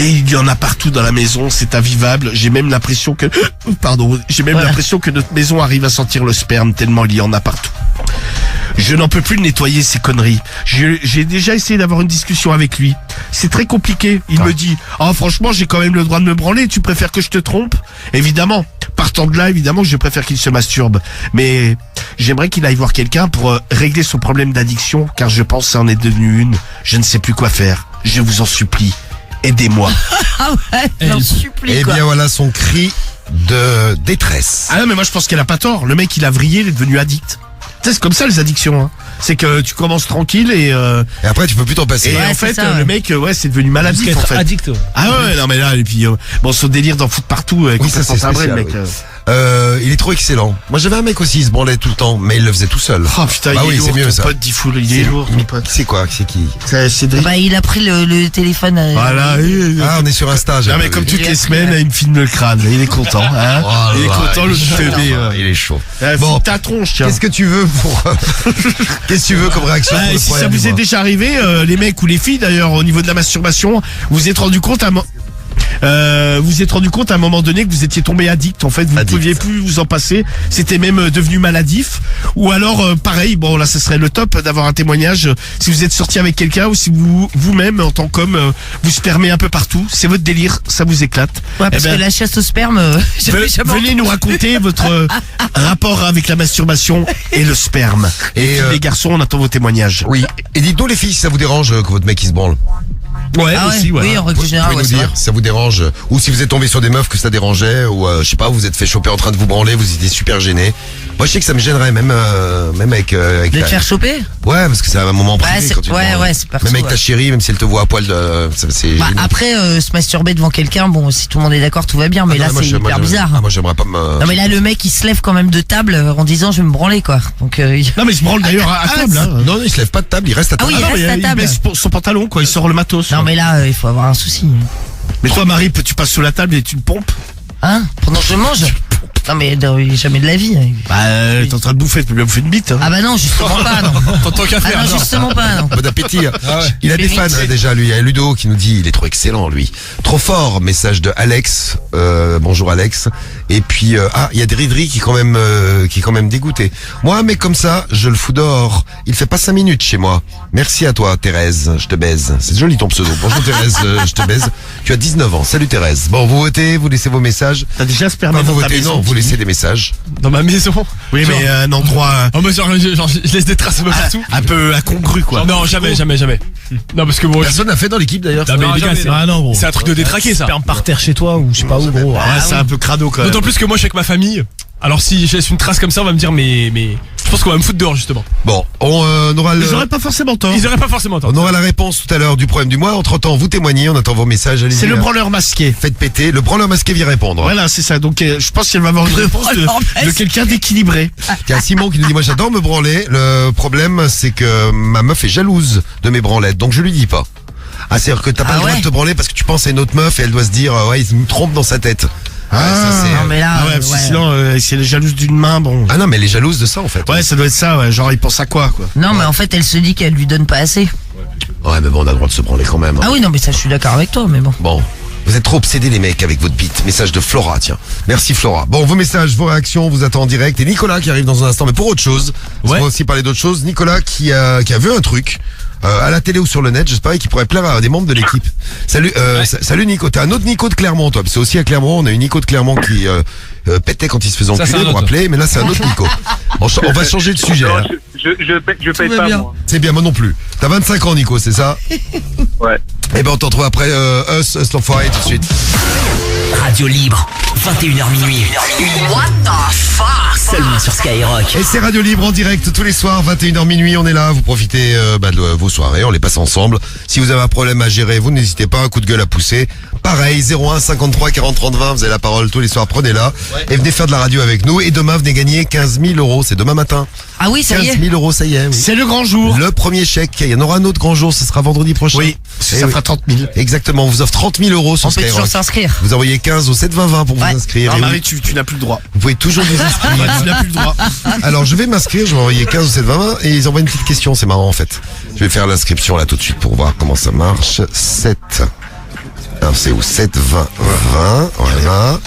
Et il y en a partout dans la maison, c'est invivable. J'ai même l'impression que, l'impression que notre maison arrive à sentir le sperme tellement il y en a partout. Je n'en peux plus de nettoyer ces conneries. J'ai déjà essayé d'avoir une discussion avec lui. C'est très compliqué. Il me dit, franchement, j'ai quand même le droit de me branler. Tu préfères que je te trompe? Évidemment. Partant de là, évidemment, je préfère qu'il se masturbe. Mais j'aimerais qu'il aille voir quelqu'un pour régler son problème d'addiction, car je pense que ça en est devenu une. Je ne sais plus quoi faire. Je vous en supplie. Aidez-moi. Ah ouais, j'en supplie quoi. Eh bien voilà son cri de détresse. Ah non, mais moi je pense qu'elle a pas tort. Le mec il a vrillé, il est devenu addict. Tu sais, c'est comme ça les addictions. Hein. C'est que tu commences tranquille et après tu peux plus t'en passer. Et en fait le mec c'est devenu maladif en fait. Addict. Ah ouais, non mais là et puis son délire d'en foutre partout. Oui, ça c'est vrai le spécial, mec. oui. Il est trop excellent. Moi j'avais un mec aussi, il se branlait tout le temps, mais il le faisait tout seul. Oh putain, bah il est lourd, c'est mieux ton ça. pote Diffoul, il est lourd, ton pote. C'est quoi? C'est qui? C'est Cédric. Bah il a pris le téléphone. Voilà. Ah, on est sur Insta. Non mais comme toutes les semaines, il me filme le crâne. Il est content. Hein il est content le teubé. Il est chaud. Bon, ta tronche, tiens. Qu'est-ce que tu veux pour qu'est-ce que tu veux comme réaction pour le si ça problème, vous est moi déjà arrivé, les mecs ou les filles d'ailleurs, au niveau de la masturbation, vous vous êtes rendu compte à un moment donné que vous étiez tombé addict, en fait, vous ne pouviez plus vous en passer, c'était même devenu maladif, ou alors pareil, bon là ça serait le top d'avoir un témoignage, si vous êtes sorti avec quelqu'un ou si vous-même en tant qu'homme vous spermez un peu partout, c'est votre délire, ça vous éclate. Ouais, parce que la chasse au sperme, venez nous raconter votre rapport avec la masturbation et le sperme. Et les garçons, on attend vos témoignages. Oui, et dites-nous les filles si ça vous dérange que votre mec il se branle. Ouais, ah aussi, ouais. ouais. Oui, en règle Vous générale, pouvez nous dire si ça vous dérange, ou si vous êtes tombé sur des meufs que ça dérangeait, ou je sais pas, vous êtes fait choper en train de vous branler, vous étiez super gêné. Moi je sais que ça me gênerait même avec de te faire choper. Ouais, parce que c'est un moment privé c'est quand tu te branles. c'est perso. Même avec ta chérie, même si elle te voit à poil, c'est bah, après se masturber devant quelqu'un, bon si tout le monde est d'accord tout va bien, mais là c'est hyper bizarre. Moi j'aimerais pas me. Non mais là le mec il se lève quand même de table en disant je vais me branler quoi. Donc non mais il se branle d'ailleurs à table. Hein. Non, il se lève pas de table, il reste à table. Ah oui, il reste à table. Il met son pantalon quoi, il sort le matos. Non mais là il faut avoir un souci. Mais toi Marie, tu passes sous la table et tu me pompes? Hein? Pendant que je mange? Non mais jamais de la vie. Bah t'es en train de bouffer, tu peux bien bouffer une bite. Hein. Ah bah non, justement pas, non. Tant qu'à faire. Ah non, justement pas, non. Bon appétit. Ah ouais. Il a des fans déjà lui. Il y a Ludo qui nous dit il est trop excellent lui. Trop fort. Message de Alex. Bonjour Alex. Et puis il y a Dridri qui est quand même dégoûté. Moi un mec comme ça, je le fous dehors. Il fait pas 5 minutes chez moi. Merci à toi Thérèse, je te baise. C'est joli ton pseudo. Bonjour Thérèse, je te baise. Tu as 19 ans. Salut Thérèse. Bon, vous votez, vous laissez vos messages. T'as déjà spermé vous dans ta votez, maison? non, vous laissez des messages. Dans ma maison. Oui, mais un endroit Oh mais genre je laisse des traces un peu partout. un peu incongru quoi. Non, jamais. Non parce que bon. Personne n'a fait dans l'équipe d'ailleurs. Non, mais les gars, jamais, c'est non, gros. c'est un truc de détraqué ça. Sperme par terre chez toi ou je sais pas où, gros. Ouais, c'est un peu crado quand même. D'autant plus que moi je suis avec ma famille. Alors si je laisse une trace comme ça, on va me dire mais je pense qu'on va me foutre dehors justement. Bon, on aura Ils auraient pas forcément tort. Ils auraient pas forcément tort. On aura la réponse tout à l'heure du problème du mois. Entre-temps, vous témoignez, on attend vos messages. Allez-y. C'est le branleur masqué. Faites péter. Le branleur masqué vient répondre. Voilà, c'est ça. Donc je pense qu'elle va avoir une réponse de quelqu'un d'équilibré. Il y a Simon qui nous dit moi j'adore me branler. Le problème c'est que ma meuf est jalouse de mes branlettes, donc je lui dis pas. Ah, c'est-à-dire que t'as pas le droit de te branler parce que tu penses à une autre meuf et elle doit se dire ouais il me trompe dans sa tête. Non mais là parce que sinon si elle est jalouse d'une main, bon. Ah non mais elle est jalouse de ça en fait. Ouais, ça doit être ça, ouais. Genre il pense à quoi Non mais en fait elle se dit qu'elle lui donne pas assez. Ouais mais bon on a le droit de se branler quand même. Ah oui non mais ça je suis d'accord avec toi mais bon. Bon. Vous êtes trop obsédés les mecs avec votre bite. Message de Flora, tiens. Merci Flora. Bon, vos messages, vos réactions, on vous attend en direct. Et Nicolas qui arrive dans un instant, mais pour autre chose. On va aussi parler d'autre chose. Nicolas qui a vu un truc. à la télé ou sur le net, je sais pas, qui pourrait plaire à des membres de l'équipe. Salut, salut Nico. T'es un autre Nico de Clermont, toi. C'est aussi à Clermont, on a une Nico de Clermont qui pétait quand il se faisait enculer, vous vous rappelez, mais là c'est un autre Nico. On va changer de sujet. Non, Hein. je paye pas, moi. C'est bien, moi non plus. T'as 25 ans, Nico, c'est ça? Ouais. Eh ben, on t'en retrouve après Us l'enfoiré tout de suite. Radio Libre, 21h minuit. What the fuck? Seulement sur Skyrock. Et c'est Radio Libre en direct tous les soirs, 21h minuit, on est là, vous profitez de vos soirées, on les passe ensemble. Si vous avez un problème à gérer, vous n'hésitez pas, un coup de gueule à pousser. Pareil, 01 53 40 30 20, vous avez la parole tous les soirs, prenez-la. Et venez faire de la radio avec nous. Et demain, venez gagner 15 000 €, c'est demain matin. Ah oui, ça y est. 15 000 €, ça y est. Oui. C'est le grand jour. Le premier chèque, il y en aura un autre grand jour, ce sera vendredi prochain. Oui, ça fera 30 000. Exactement, on vous offre 30 000 € sur On peut toujours Skyrock. s'inscrire. Vous envoyez 15 au 7 20 20 pour vous inscrire. Non, Et Marie, oui, tu n'as plus le droit. vous pouvez toujours vous inscrire. Tu n'as plus le droit. Alors je vais m'inscrire, je vais envoyer 15 au 7 20 20 et ils envoient une petite question, c'est marrant en fait. Je vais faire l'inscription là tout de suite pour voir comment ça marche. 7. Alors c'est où 7 20 20, voilà.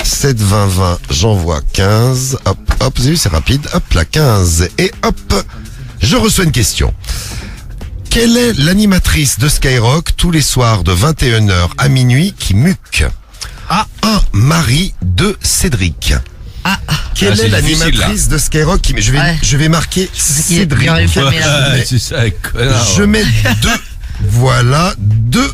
7 20 20, j'envoie 15. Hop, hop, vous avez vu, c'est rapide. Hop, là 15 et hop, je reçois une question. Quelle est l'animatrice de Skyrock tous les soirs de 21h à minuit qui muque? A. 1. Marie. 2. Cédric. Quelle c'est est difficile, l'animatrice de Skyrock qui... je vais marquer Cédric. C'est ça, connard. Je mets 2. Voilà, 2.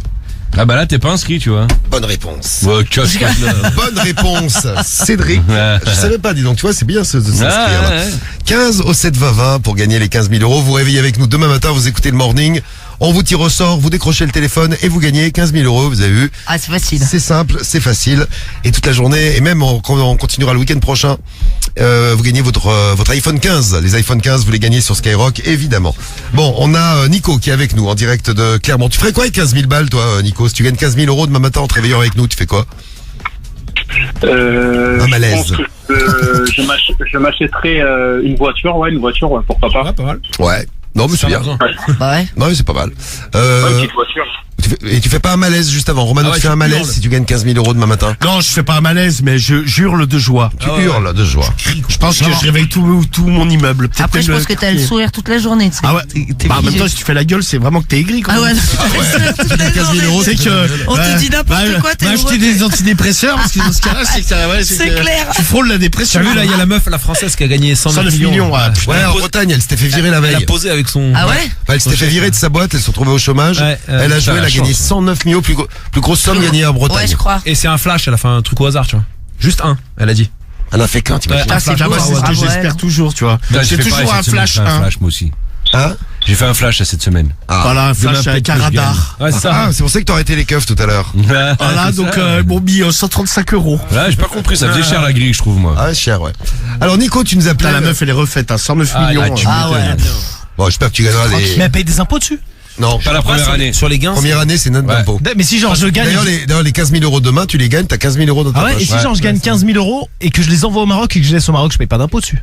Ah bah là, t'es pas inscrit, tu vois. Bonne réponse. Ouais, casse-casse-là. Bonne réponse, Cédric. Je savais pas, dis donc, tu vois, c'est bien de s'inscrire. Ah, là. ouais. 15 au 7 20 20 pour gagner les 15 000 €. Vous réveillez avec nous demain matin, vous écoutez le morning. On vous tire au sort, vous décrochez le téléphone et vous gagnez 15 000 €, vous avez vu. Ah, c'est facile. C'est simple, c'est facile. Et toute la journée, et même quand on continuera le week-end prochain, vous gagnez votre iPhone 15. Les iPhone 15, vous les gagnez sur Skyrock, évidemment. Bon, on a Nico qui est avec nous en direct de Clermont. Tu ferais quoi avec 15 000 balles, toi, Nico? Si tu gagnes 15 000 € demain matin en te réveillant avec nous, tu fais quoi? Un malaise. Je pense que je m'achèterai une voiture, pourquoi pas. Pas mal. Ouais. Non, mais c'est bien. Bah ouais. Non, mais c'est pas mal. Une petite voiture. Et tu fais pas un malaise juste avant. Romano, tu fais un malaise si tu gagnes 15 000 € demain matin. Non, je fais pas un malaise, mais je hurle de joie. Tu hurles de joie. Je pense que je réveille tout mon immeuble. Peut-être Après, je même pense que t'as le sourire toute la journée. Tu sais. Ah ouais. T'es Bah, en même figé. temps, si tu fais la gueule, c'est vraiment que t'es aigri, quoi. Ah ouais. Tu gagnes 15 000 €. C'est que. On te dit n'importe quoi, t'es Va acheter heureux. des antidépresseurs, parce que dans ce cas-là, c'est que ça, ouais, C'est que clair. Tu frôles la dépression. T'as vu, là, il y a la meuf, la française, qui a gagné 109 109 millions, ouais. Ouais, en Bretagne, elle s'était fait virer la Elle veille. a posé avec son. Ah ouais? Elle s'était fait virer de sa boîte, elle se retrouvait au chômage. Ouais, Elle a joué, elle a gagné 109 millions, plus grosse somme gagnée en Bretagne. Ouais, je crois. Et c'est un flash, elle a fait un truc au hasard, tu vois. Juste un, elle a dit. Elle a fait qu'un, t'imagines. Ah, c'est Ah, moi, beau, c'est ce que bravo, j'espère elle. toujours, tu vois. Là, J'ai j'ai fait toujours pareil un cette semaine, flash, j'ai fait un hein. flash, moi aussi. Hein? J'ai fait un flash cette semaine. Voilà, un flash Demain, avec un peut-être que je radar. Ouais, ça. Ah, c'est pour ça que t'as arrêté les keufs tout à l'heure. Voilà, donc, bon, mis 135 €. Là, j'ai pas compris, ça faisait cher la grille, je trouve, moi. Ah, cher, ouais. Alors, Nico, tu nous appelles. Putain, la meuf, elle est refaite, hein, 109 millions. Ah ouais. Bon, j'espère que tu gagneras les. Mais elle paye des impôts dessus. Non. Pas la première année. Sur les gains. Première année, c'est note Ouais. d'impôt. Mais si genre je gagne. D'ailleurs, les 15 000 € demain, tu les gagnes, t'as 15 000 € dans ta Ah ouais, et poche. si genre je gagne 15 000 € et que je les envoie au Maroc et que je laisse au Maroc, je paye pas d'impôt dessus.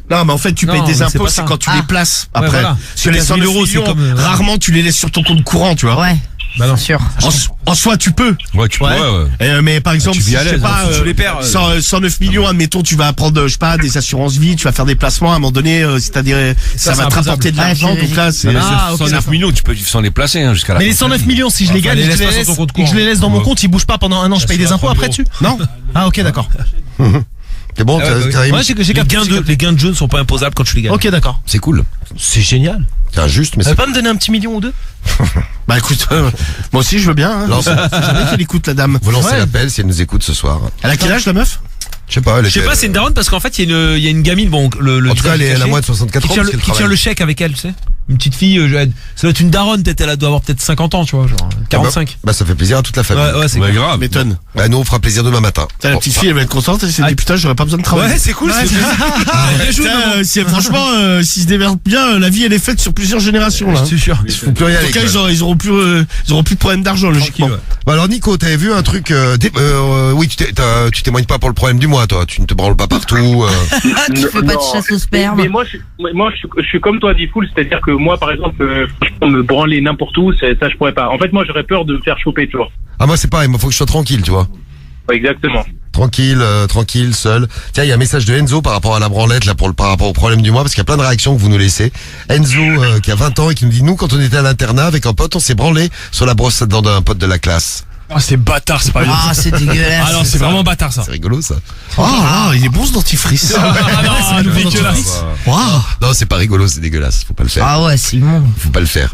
Non, mais en fait, tu Non, payes mais des c'est impôts, pas c'est ça. quand tu Ah. les places. Ouais, Après, voilà. parce que les 15 109 000 €, c'est millions, comme, rarement tu les laisses sur ton compte courant, tu vois. Ouais. Bah non. Sûr. En soi, tu peux. Ouais, tu pourrais, ouais. Mais par exemple, tu vis si, à je sais l'aise, pas, hein, si tu les perds, 109 millions, admettons, tu vas prendre, je sais pas, des assurances vie, tu vas faire des placements, à un moment donné, ça Ça, va c'est te rapporter de Ouais, l'argent, c'est donc là, c'est... Non, mais Ah, c'est ok, 109 millions, tu peux vivre sans les placer, hein, jusqu'à la Mais les fin de ta 109 vie. millions, si je les gagne les et que laisse je pas les sur laisse, ton compte et que je les courant. laisse dans mon compte, ils bougent pas pendant un an, je paye des impôts après dessus. Non. Ah ok, d'accord. C'est bon, Ouais, j'ai Les capté. gains de jeunes sont pas imposables quand tu les gagnes. Ok, d'accord. c'est cool. C'est génial. C'est injuste, mais Ça c'est. veut pas me donner un petit million ou deux? Bah écoute, moi aussi je veux bien. Hein. Lance- C'est jamais qu'elle écoute la dame. Vous lancez Ouais. l'appel si elle nous écoute ce soir. Elle a quel âge la meuf? Je sais pas, elle Je sais était- pas, c'est une daronne parce qu'en fait, il y a une gamine, bon, le En tout cas, elle a caché, moins de 64 ans. qui tient, parce qu'elle qui tient travaille. le chèque avec elle, tu sais. Une petite fille, ça doit être une daronne, peut-être, elle doit avoir peut-être 50 ans, tu vois, genre 45. Bah, ça fait plaisir à toute la famille. Ouais, ouais, c'est Ouais, cool. grave. M'étonne. Bah, nous, on fera plaisir demain matin. Putain, la Bon, petite fille, elle va être contente. Elle s'est dit putain, j'aurais pas besoin de travailler. Ouais, c'est cool, c'est Putain, franchement, s'ils se démerdent bien, la vie elle est faite sur plusieurs générations là. Je suis sûr. Il faut plus rien En aller. tout cas, ils auront plus de problème d'argent logiquement. Bah alors Nico, t'avais vu un truc oui, tu témoignes pas pour le problème du mois, toi. Tu ne te branles pas partout. Tu fais pas de chasse au sperme. Mais moi, je suis comme toi, Diffoul, c'est-à-dire que moi, par exemple, franchement, me branler n'importe où, ça, je pourrais pas. En fait, moi, j'aurais peur de me faire choper, tu vois. Ah moi c'est pareil, moi faut que je sois tranquille, tu vois. Exactement. Tranquille, seul. Tiens, il y a un message de Enzo par rapport à la branlette, là, par rapport au problème du mois, parce qu'il y a plein de réactions que vous nous laissez. Enzo, qui a 20 ans et qui nous dit, nous, quand on était à l'internat avec un pote, on s'est branlé sur la brosse à dents d'un pote de la classe. Ah, c'est bâtard, c'est pas bien. Ah, c'est dégueulasse. Ah non, c'est vraiment bâtard ça. C'est rigolo, ça. Il est bon ce dentifrice. Ah non, dégueulasse. Non, c'est pas rigolo, c'est dégueulasse. Faut pas le faire. Ah ouais, c'est immonde. Faut pas le faire.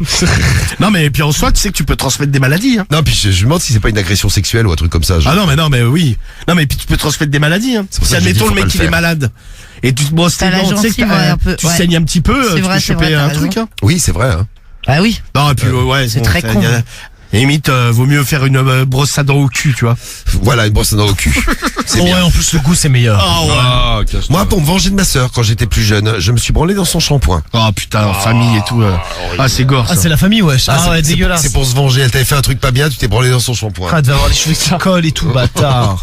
Non, mais puis en soi, tu sais que tu peux transmettre des maladies. Hein. Non, puis je me demande si c'est pas une agression sexuelle ou un truc comme ça. Ah non, mais oui. Non, mais puis tu peux transmettre des maladies. Hein. pour Si ça que j'ai admettons dit, le faut mec pas il le est faire. malade et tu te brosses tes T'as la dents, tu sais gencive, que ouais, un peu, tu ouais. saignes un petit peu, C'est tu vrai, peux c'est choper vrai, t'as un raison. truc. Hein. Oui, c'est vrai. Hein. Ah oui. Non, et puis ouais, c'est très con. Limite, vaut mieux faire une brosse à dents au cul, tu vois. Voilà, une brosse à dents au cul. C'est bien. Ouais, en plus le goût c'est meilleur. Ah ouais. Moi, pour me venger de ma sœur, quand j'étais plus jeune, je me suis branlé dans son shampoing. Oh putain, en famille et tout. Ah, c'est gore. Ah Ça. c'est la famille wesh. Ah ouais, c'est- dégueulasse. C'est pour se venger. Elle t'avait fait un truc pas bien, tu t'es branlé dans son shampoing. Ah, devait avoir les cheveux qui collent et tout, bâtard.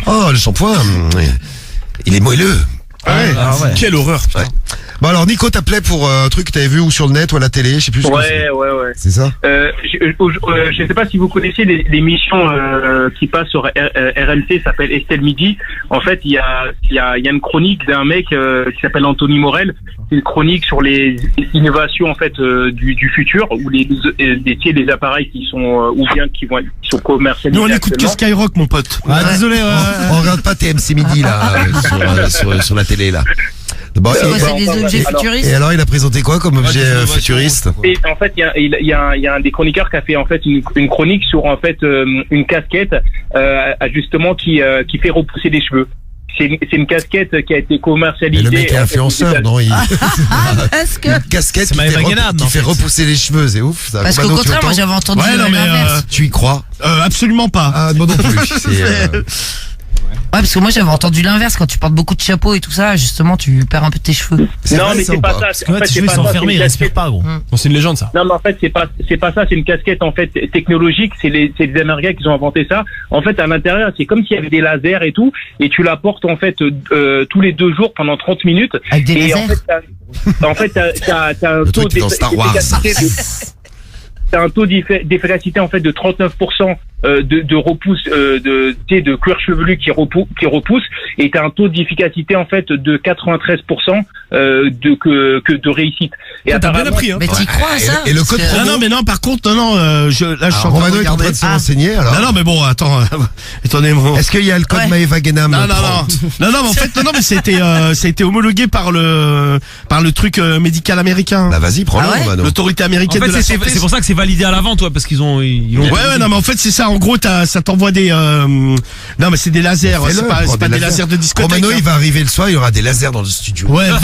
Oh, le shampoing, il est moelleux. Ouais. Ah ouais. Quelle horreur, putain. Ouais. Bon alors Nico t'appelait pour un truc que t'avais vu ou sur le net ou à la télé, je sais plus. ce que c'est. Ouais. C'est ça. Je sais pas si vous connaissez l'émission qui passe sur RMC, s'appelle Estelle Midi. En fait, il y a une chronique d'un mec qui s'appelle Anthony Morel. C'est une chronique sur les innovations en fait du futur, ou les appareils qui sont qui sont commercialisés. Nous on écoute que actuellement. Skyrock, mon pote. Ah désolé. On regarde pas TMC Midi là sur la télé là. Bon, C'est quoi, c'est des alors- objets alors- futuristes? et alors il a présenté quoi comme objet futuriste? Et en fait, il y a un des chroniqueurs qui a fait en fait une chronique sur en fait une casquette justement qui fait repousser les cheveux. C'est une casquette qui a été Mais commercialisée. le mec est en fait, influenceur, non? Parce que, Une casquette C'est qui Maëva Guénard, qui en fait fait. repousser les cheveux, c'est ouf. Ça. parce qu'au Romano, tu contraire, moi entends j'avais entendu Ouais, non, mais, l'inverse. Tu y crois? Absolument pas. Ah, moi non plus. C'est, Ouais, parce que moi j'avais entendu l'inverse, quand tu portes beaucoup de chapeaux et tout ça, justement tu perds un peu tes cheveux. c'est Non, vrai, mais ça, c'est ou pas pas? ça. Parce que En là fait, tes c'est cheveux ils pas sont ça, c'est enfermés, une ils respirent casquette. pas gros. Bon, c'est une légende ça. Non, mais en fait, c'est pas ça, c'est une casquette, en fait, technologique, c'est les Américains qui ont inventé ça. En fait, à l'intérieur, c'est comme s'il y avait des lasers et tout, et tu la portes, en fait, tous les 2 jours pendant 30 minutes. Avec des Et lasers? en fait, t'as un Le taux truc est dans Star Wars. t'as un taux d'efficacité, en fait, de 39%, de repousse, de cuir chevelu qui repousse, et t'as un taux d'efficacité, en fait, de 93%, de réussite. Et T'as bien apparemment- appris, hein. Mais t'y crois à ça? et le Parce code que- promo? Non, mais non, par contre, là, je suis en train de Romano est en regarder. train de se renseigner, alors. Non, mais bon, attends, attendez, mon. Est-ce qu'il y a le code Ouais. Maëva Guénam? Non, mais en fait, non, mais ça a été homologué par le truc médical américain. Bah vas-y, prends-le, Ah ouais Romano. L'autorité En américaine de fait la c'est santé. pour ça que c'est validé à l'avant toi parce qu'ils ont Ouais, non, mais en fait, c'est ça. En gros, ça t'envoie des, non, mais c'est des lasers. Fais-le, C'est pas, prends c'est pas des lasers de discothèque. Romano, hein. il va arriver le soir, il y aura des lasers dans le studio. Ouais. non,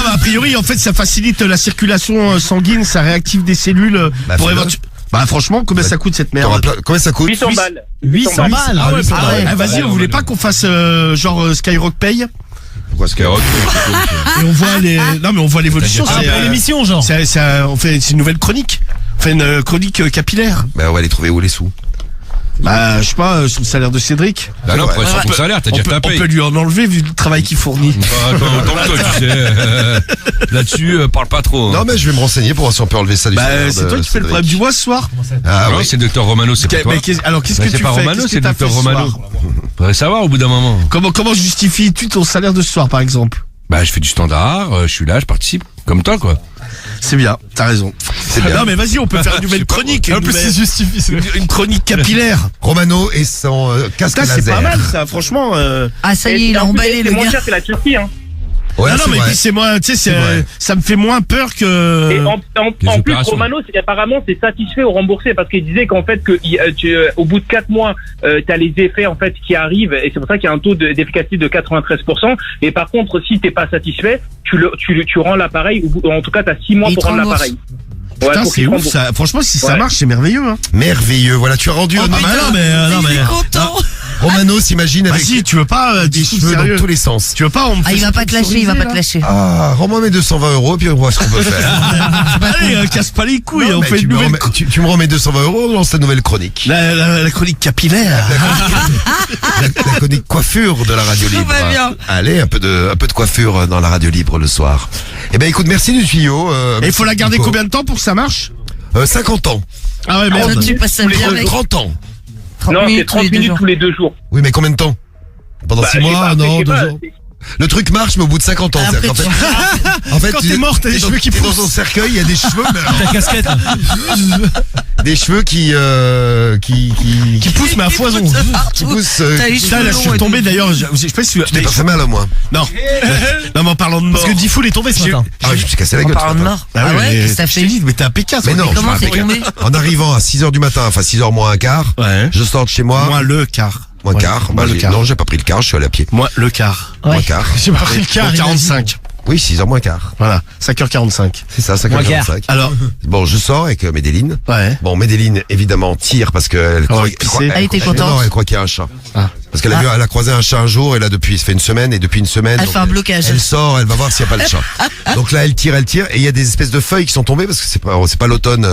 mais a priori, en fait, ça facilite la circulation sanguine, ça réactive des cellules Bah, pour fais-le. éventuellement. Bah, franchement, combien ça coûte cette T'auras merde? Combien ça coûte? 800 balles. 800 balles. Ah ouais, 800 ah ouais. balles. Ah, vas-y, on voulait pas qu'on fasse genre Skyrock paye Pourquoi Skyrock? et on voit les. Non, mais on voit l'évolution. Ah, C'est pour l'émission genre. c'est une nouvelle chronique. On fait une chronique capillaire. Bah on va aller trouver où les sous? Bah, je sais pas, sur le salaire de Cédric. Bah non, Ouais. pour être sur ton salaire, t'as On déjà peut, tapé. on peut lui en enlever vu le travail qu'il fournit. Attends, toi, tu sais. Là-dessus, parle pas trop. Non mais je vais me renseigner pour voir si on peut enlever ça du Bah, salaire c'est de toi qui fais le Cédric. problème du mois ce soir. Ah non, oui. c'est Docteur Romano, c'est pas toi. Alors, qu'est-ce Bah, que c'est tu pas fais? Romano, Qu'est-ce c'est que t'as Docteur fait ce Romano. soir Faudrait savoir au bout d'un moment. Comment justifies-tu ton salaire de ce soir, par exemple? Bah, je fais du standard, je suis là, je participe. Comme toi, quoi. C'est bien, t'as raison. C'est bien. Non, mais vas-y, on peut faire une nouvelle chronique. En plus, c'est justifie. Une chronique capillaire. Romano et son casque Ça, c'est laser. pas mal, ça, franchement. Ah ça y est, Et il a en plus, emballé c'est le moins gars. cher que la Turquie, hein. Ouais, non, c'est mais vrai. puis c'est moi, tu sais, C'est vrai. ça me fait moins peur Et que. en plus, opérations. Romano, apparemment, c'est satisfait ou remboursé parce qu'il disait qu'en fait, au bout de 4 mois, t'as les effets en fait qui arrivent et c'est pour ça qu'il y a un taux d'efficacité de 93%. Et par contre, si t'es pas satisfait, tu rends l'appareil ou en tout cas t'as 6 mois Il pour te rendre rembourse. l'appareil. Putain, pour c'est qu'il ouf, rembourse. ça. Franchement, si ça Ouais. marche, c'est merveilleux, hein. Merveilleux. Voilà, tu as rendu Ah, bah non, mais. Il est content. Romano s'imagine avec Vas-y, tu veux pas des cheveux dans tous les sens. Tu veux pas, on me Ah fait il va pas te lâcher, il va pas te lâcher. Ah, rends-moi mes 220 € puis on voit ce qu'on peut faire. Allez, casse pas les couilles, Non, on mais fait tu, une me nouvelle. remets, tu me remets 220 €, on lance ta nouvelle chronique. La chronique capillaire. La chronique coiffure de la radio Tout libre. va bien. Allez, un peu de coiffure dans la radio libre le soir. Eh ben écoute, merci du tuyau. Et il faut la garder combien de temps pour que ça marche? 50 ans. Ah ouais, Ah, merde. tu passes ça bien mec. 30 ans. 30 Non, c'est minutes 30 minutes tous les 2 jours. Oui, mais combien de temps? Pendant 6 je sais mois, pas, un je an, sais 2 pas, jours. Le truc marche, mais au bout de 50 ans. Après, C'est-à-dire qu'en fait, Quand t'es mort, t'as les cheveux qui t'es dans poussent. son cercueil, il y a des cheveux, mais alors, Ta casquette. des cheveux qui poussent, mais à foison. qui poussent. T'as les Putain, cheveux là, je suis longs et tombé tout. d'ailleurs, je sais pas si Je t'ai pas fait mal, au moins. Non. Non, mais en parlant de mort. Parce que Diffoul est tombé ce matin. Ah, je me suis cassé la En gueule. parlant ce de matin. mort. Ah ouais, qu'est-ce que t'as Je t'ai fait? dit, mais t'es un Pékin. Mais non, je Comment me c'est rappelle. tombé? En arrivant à 6h du matin, enfin 6h moins un quart, Ouais. je sors de chez moi. Moi, le quart. Moins Ouais. quart. Moi, Bah, le quart. Non, j'ai pas pris le quart, je suis allé à pied. Moi, le quart. Ouais. Moins quart. J'ai pas pris le quart. Au 45. Oui, 6h moins quart. Voilà. 5h45. C'est ça, Moins quart. 5h45. Alors, Bon, je sors avec Médéline. ouais. Bon, Médéline, évidemment, tire parce qu'elle croit, ouais, pisser. Elle était contente. Non, elle croit qu'il y a un chat. Ah. Parce qu'elle a vu, elle a croisé un chat un jour, et là, depuis, ça fait une semaine, et depuis une semaine. Elle donc, fait un blocage. Elle sort, elle va voir s'il n'y a pas le chat. Donc là, elle tire, et il y a des espèces de feuilles qui sont tombées, parce que c'est pas l'automne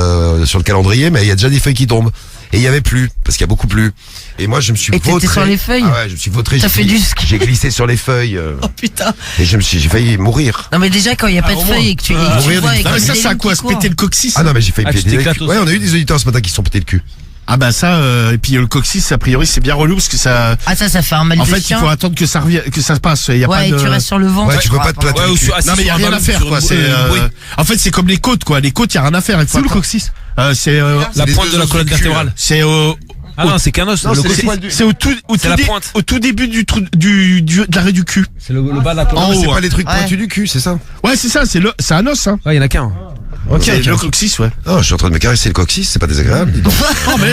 sur le calendrier, mais il y a déjà des feuilles qui tombent. Et il y avait plus, parce qu'il y a beaucoup plu. Et moi, je me suis Et t'étais vautré. sur les feuilles? Ah ouais, je me suis vautré. T'as j'ai fait du ski? J'ai glissé sur les feuilles, Oh putain. et j'ai failli mourir. Non mais déjà quand il y a pas de feuilles et que tu Mourir vois d'une avec Non, mais ça, des c'est à lignes quoi? qui Se péter courent. le coccyx? Ah non, mais j'ai failli Ah, tu péter le t'éclates cul. aussi. Ouais, on a eu des auditeurs ce matin qui se sont pété le cul. Ah bah ça, et puis le coccyx, a priori, c'est bien relou parce que ça... Ah ça fait un mal En de fait, il chien. faut attendre que ça revienne, que ça se passe. Il y a Ouais, pas et de... tu restes sur le ventre. Ouais, tu peux crois, pas te plater Ouais, le ou cul. sur- assis Non mais il y a sur un rien à ballon, faire sur quoi. une- C'est oui. en fait c'est comme les côtes quoi. Les côtes il y a rien à faire. Il faut C'est où le attendre. coccyx? C'est La les pointe deux de la os colonne du cul, vertébrale. c'est au Ah non, c'est qu'un os. Non, le c'est les coccyx. poils du- c'est au la pointe. au tout début du de l'arrêt du cul. C'est le bas de la En Non, mais haut, c'est hein. pas les trucs Ouais. pointus du cul, c'est ça? Ouais c'est ça. C'est un os hein. Ouais, il y en a qu'un. Ok. Le coccyx ouais. Oh, je suis en train de me caresser le coccyx, c'est pas désagréable, dis donc. Oh mais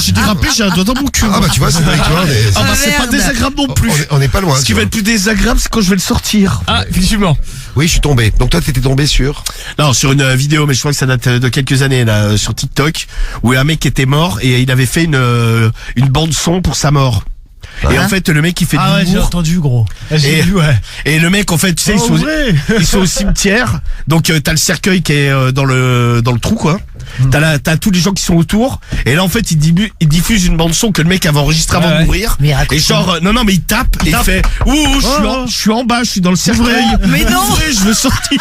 j'ai dérapé. J'ai un doigt dans mon cul. Ah bah tu vois, c'est vrai que tu vois, Ah bah c'est pas merde. désagréable non plus. on est pas loin. Ce tu qui va vois. être plus désagréable c'est quand je vais le sortir. Ah, effectivement. Oui, je suis tombé. Donc toi, t'étais tombé sur. Non, sur une vidéo, mais je crois que ça date de quelques années là, sur TikTok, où un mec était mort et il avait fait une bande son pour sa mort. Et en fait, le mec il fait Ah de ouais, j'ai l'humour. entendu, gros. J'ai Et- vu, ouais. Et le mec, en fait, tu sais, ils sont au cimetière. Donc, t'as le cercueil qui est dans le trou, quoi. T'as tous les gens qui sont autour. Et là, en fait, il diffuse une bande son que le mec avait enregistrée avant Ouais, de ouais. mourir. Mais raconte-moi. Et genre, non, mais il tape et il fait, je suis en bas, je suis dans le cercueil. Mais non. Ouvrez, je veux sortir.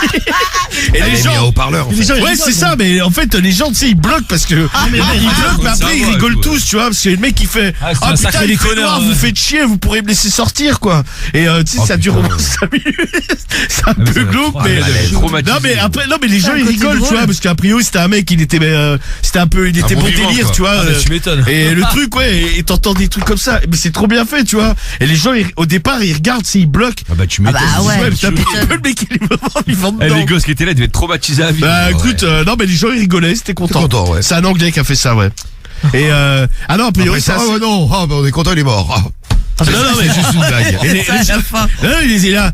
Et Elle les est mis un gens, haut-parleur. En fait. ouais, c'est ça, mais en fait, les gens, tu sais, ils bloquent parce que, ils bloquent, mais après, ils rigolent tous, tu vois, parce que le mec, il fait, Ah, c'est un putain, sacré il fait déconneur, noir, ouais. vous faites chier, vous pourrez me laisser sortir, quoi. Et, tu sais, ça dure au moins 5 minutes. C'est un peu glauque, mais, non, mais après, non, mais les gens, un ils côté rigolent, tu drôle. vois, parce qu'a priori, c'était un mec, il était bon bon vivant, délire, quoi. tu vois. Ah, bah, tu m'étonnes. Et le truc, ouais, et t'entends des trucs comme ça, mais c'est trop bien fait, tu vois. Et les gens, au départ, ils regardent, ils bloquent. Ah bah tu Ah m'étonnes. bah ouais. Putain, tu m'étonnes. le mec, il est vraiment vivant Eh, dedans. les gosses qui étaient là, ils devaient être traumatisés à vie. Bah écoute, non mais les gens ils rigolaient, c'était content. content, ouais. C'est un Anglais qui a fait ça, ouais. Et ah non, a priori Après ça, ça. ouais, non, ah, bah, on est content, il est mort. Ah. Non, mais juste une blague. Et les Ça, à la fin. il est là.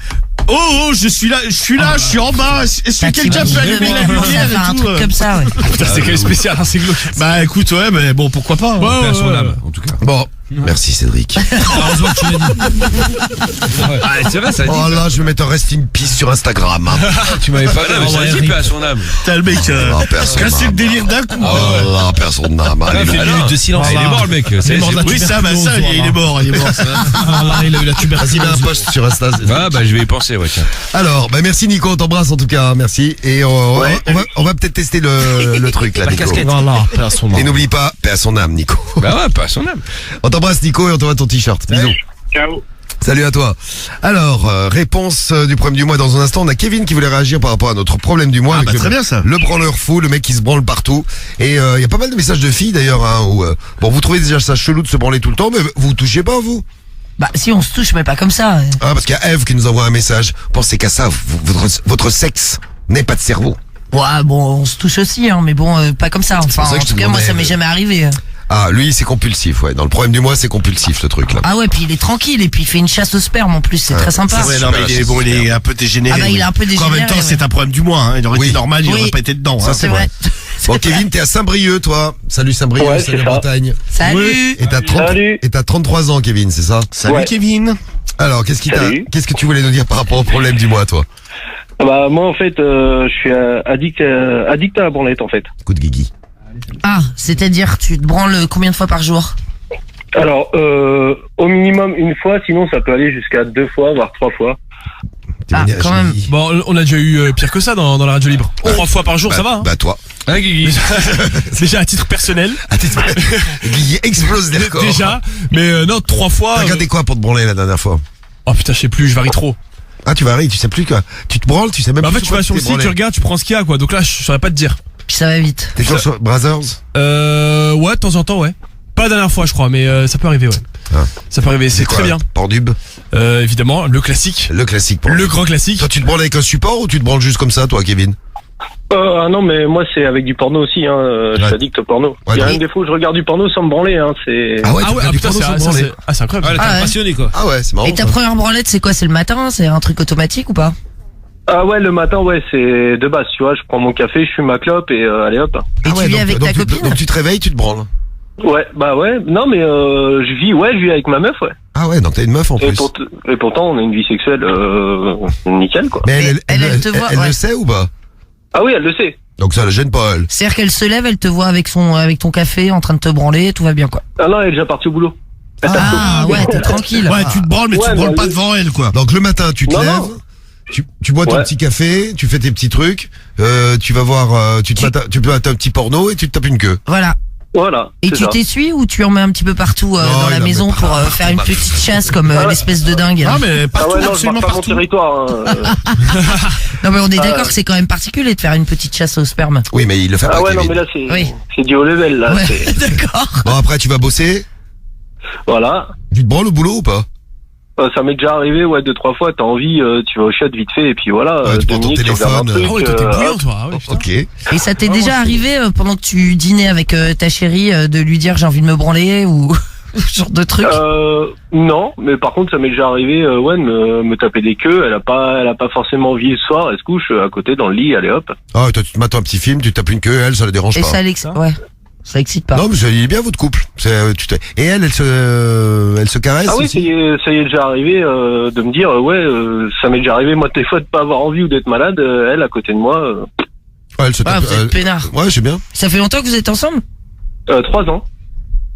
Oh, je suis là, je suis en bas. Est-ce que quelqu'un peut allumer la lumière faire un et tout truc comme ça, ouais. Putain, c'est quand même spécial, hein, c'est glauque. Bah écoute, ouais, mais bon, pourquoi pas. hein. Paix à son âme, en tout cas. Bon, merci Cédric. Heureusement que tu l'as dit. Ah, c'est vrai, ça dit. Oh là, je vais mettre un rest in peace sur Instagram. Hein. Tu m'avais pas là, mais ça dit paix à son âme. T'as le mec Oh, personne. cassé le délire d'un coup. Oh là, personne n'a mal. Ah, fait une minute de silence. Ah, il est mort le mec. Il est mort de la Oui, ça, bah ça, tuberculose, il est mort, il est mort. ça. Ah, là, il a eu la Vas-y, tuberculose. mets un post sur Insta. Ah bah je vais y penser, ouais tiens. Alors, bah merci Nico, on t'embrasse en tout cas, merci. Et on va peut-être tester le truc là, Nico. Voilà, paix à son âme. Et n'oublie pas, paix à son âme, Nico. Bah ouais, paix à son âme. On t'embrasse Nico et on t'envoie ton t-shirt. Bisous. Ciao. Salut à toi. Alors, réponse du problème du mois dans un instant. On a Kevin qui voulait réagir par rapport à notre problème du mois. Ah avec bah très bien ça. Le branleur fou, le mec qui se branle partout. Et il y a pas mal de messages de filles d'ailleurs. Hein, où, bon, vous trouvez déjà ça chelou de se branler tout le temps, mais vous touchez pas vous. Bah si on se touche mais pas comme ça. Ah, parce qu'il y a Eve qui nous envoie un message. Pensez qu'à ça, votre sexe n'est pas de cerveau. Ouais bon on se touche aussi hein, mais bon pas comme ça. Enfin pour ça que en je te tout cas moi demandais, ça m'est jamais arrivé. Ah, lui, c'est compulsif, ouais. Dans le problème du mois, c'est compulsif, le truc là. Ah ouais puis il est tranquille et puis il fait une chasse au sperme en plus c'est très sympa. Ouais, non, mais il est un peu dégénéré. Ah bah, il est un peu Quoi, en même dégénéré, temps, ouais. c'est un problème du mois, hein. Il aurait Oui. été normal, il Oui. aurait pas été dedans. Ça, hein. c'est vrai. Bon, Kevin, t'es à Saint-Brieuc, toi. Salut Saint-Brieuc, Ouais, salut c'est ça. Bretagne. Salut. Et t'as 30 Salut. et t'as 33 ans, Kevin, c'est ça? Salut Ouais. Kevin. Alors, qu'est-ce Salut. que tu voulais nous dire par rapport au problème du mois, toi? Bah moi en fait, je suis addict à la branlette en fait. Coup de guigui. Ah c'est-à-dire tu te branles combien de fois par jour? Alors au minimum une fois, sinon ça peut aller jusqu'à 2 fois, voire 3 fois. T'es Ah, venu à quand même. Gentilly. Bon, on a déjà eu pire que ça dans la radio libre. 3 fois par jour, ça va, hein. Bah, toi. Hein, Guigui? Déjà à titre personnel. Guigui explose des records. Déjà, mais non, 3 fois. T'as regardé quoi pour te branler la dernière fois? Oh putain, je sais plus, je varie trop. Ah, tu varies, tu sais plus quoi. Tu te branles, tu sais même Bah, en plus. fait, tu vas sur le site, tu regardes, tu prends ce qu'il y a, quoi. Donc là, je saurais pas te dire. Puis ça va vite. T'es toujours sur Brazzers? Ouais, de temps en temps, ouais. Pas la dernière fois, je crois, mais ça peut arriver, ouais. Ah. Ça peut arriver, c'est très bien. Pornhub? Évidemment, le classique. Le classique. Le grand classique. Toi, tu te branles avec un support ou tu te branles juste comme ça, toi, Kevin? Ah non, mais moi c'est avec du porno aussi, hein. Je suis addict au porno. Ouais, Il y a donc- même des fois où je regarde du porno sans me branler, hein. C'est. Ah ouais, tu Ah ouais, regardes du putain, porno sans te branler. c'est incroyable. Ah, Ah t'es ouais. passionné quoi. Ah ouais, c'est marrant. Et ta ça. première branlette, c'est quoi? C'est le matin? C'est un truc automatique ou pas? Ah ouais, le matin, ouais, c'est de base, tu vois. Je prends mon café, je fume ma clope et allez hop. Et tu vis donc, avec donc ta tu- copine? Donc tu te réveilles, tu te branles. Ouais, bah ouais. Non, mais je vis avec ma meuf, ouais. Ah ouais, donc t'as une meuf en plus. Et pourtant, on a une vie sexuelle nickel, quoi. Mais elle te voit, elle ouais. le sait ou pas? Ah oui, elle le sait. Donc ça la gêne pas, elle. C'est-à-dire qu'elle se lève, elle te voit avec ton café en train de te branler, tout va bien quoi. Ah non, elle est déjà partie au boulot. Ah ouais, t'es tranquille. Ouais, tu te branles, mais tu te branles pas devant elle, quoi. Donc le matin, tu te Non, lèves, non. tu bois ton Ouais. petit café, tu fais tes petits trucs, tu vas voir, tu peux un petit porno et tu te tapes une queue. Voilà. Voilà. Et c'est tu ça. t'essuies ou tu en mets un petit peu partout Non, dans il la en maison met pas pour partout, faire une bah. petite chasse comme Ah ouais. l'espèce de dingue? Non, mais Ah partout, ouais, non, je absolument marque pas mon partout. territoire. Hein. Non mais on est Ah d'accord ouais. que c'est quand même particulier de faire une petite chasse au sperme. Oui, mais il le fait pas, Ah ouais, non, Kevin. mais là, c'est Oui. c'est du haut level, là. Ouais, c'est- d'accord. Bon, après, tu vas bosser, Voilà. tu te branles au boulot ou pas? Ça m'est déjà arrivé, ouais, 2-3 fois. T'as envie, tu vas au chat vite fait, et puis voilà. Ouais, tu 2 prends ton minutes, tu regardes un téléphone, truc, Ah ouais, toi, t'es bouillant, hop. toi. Ah ouais, putain. Ok. Et ça t'est déjà arrivé pendant que tu dînais avec ta chérie de lui dire j'ai envie de me branler ou ce genre de truc? Non, mais par contre, ça m'est déjà arrivé, ouais, de me taper des queues. Elle a pas forcément envie le soir. Elle se couche à côté dans le lit, allez hop. Ah ouais, toi, tu te mates un petit film, tu te tapes une queue, elle, ça la dérange Et pas. ça ouais. Ça excite pas. Non, mais ça y est bien votre couple. Et elle se caresse Ah oui, aussi ça y est déjà arrivé de me dire, ouais, ça m'est déjà arrivé, moi, des fois, de pas avoir envie ou d'être malade. Elle, à côté de moi, Ouais, elle se Ah, tape. vous êtes peinard. Ouais, c'est bien. Ça fait longtemps que vous êtes ensemble? 3 ans.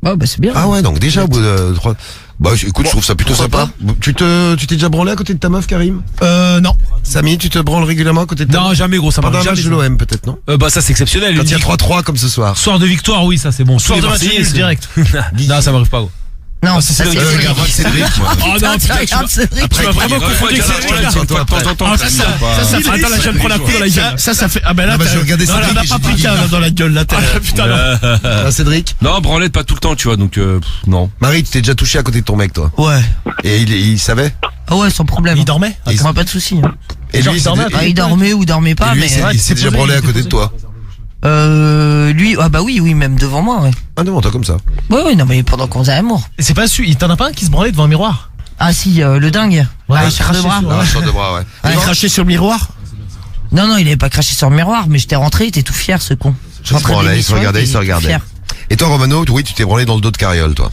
Bah c'est bien. Ah ouais, donc déjà au bout de 3. Bah écoute, je trouve ça plutôt sympa. Tu t'es déjà branlé à côté de ta meuf, Karim? Non. Samy, tu te branles régulièrement à côté de ta meuf? Non, jamais gros, ça Pendant m'arrive un match jamais. de ça. l'OM, peut-être, non? Bah ça c'est exceptionnel. Quand il y a Une 3-3 comme ce soir. Soir de victoire, oui, ça c'est bon. Soir Tous de les match Marseillais, nul, c'est direct. Non, ça m'arrive pas gros. Non, c'est ça c'est Cédric. Cédric. regarde Cédric, moi. Oh non, Putain, tu putain, regardes Cédric. tu m'as vraiment confondu avec Cédric, là. De temps en temps, Ah, ça ça, ça fait. Attends, là, je viens de prendre un coup dans la gueule. Ça fait, ah ben là, Ah bah, je regardais non, là, Cédric on a et pas j'ai pris dit, qu'un dans la gueule, là, t'as. Ah, putain, non. Ah, Cédric? Non, branlette pas tout le temps, tu vois, donc non. Marie, tu t'es déjà touché à côté de ton mec, toi? Ouais. Et il savait? Ah ouais, sans problème. Il dormait? Et Moi, pas de soucis. hein. Et Genre, lui, il dormait, Ah, il dormait ou dormait pas, mais il s'est déjà branlé à côté de toi? lui, ah bah oui, même devant moi, ouais. Ah non, toi comme ça. Ouais, non, mais pendant qu'on faisait l'amour. Et c'est pas su, il t'en a pas un qui se branlait devant un miroir? Ah si, le dingue. Ouais, Ah, il sur deux bras. sur- Ah, sur deux bras, ouais. Il a craché sur le miroir? Non, il avait pas craché sur le miroir, mais j'étais rentré, il était tout fier, ce con. Je Il se rentrais de branlait, il se l'émission, regardait, il se était tout regardait. fier. Et toi, Romano, oui, tu t'es branlé dans le dos de Carriole, toi.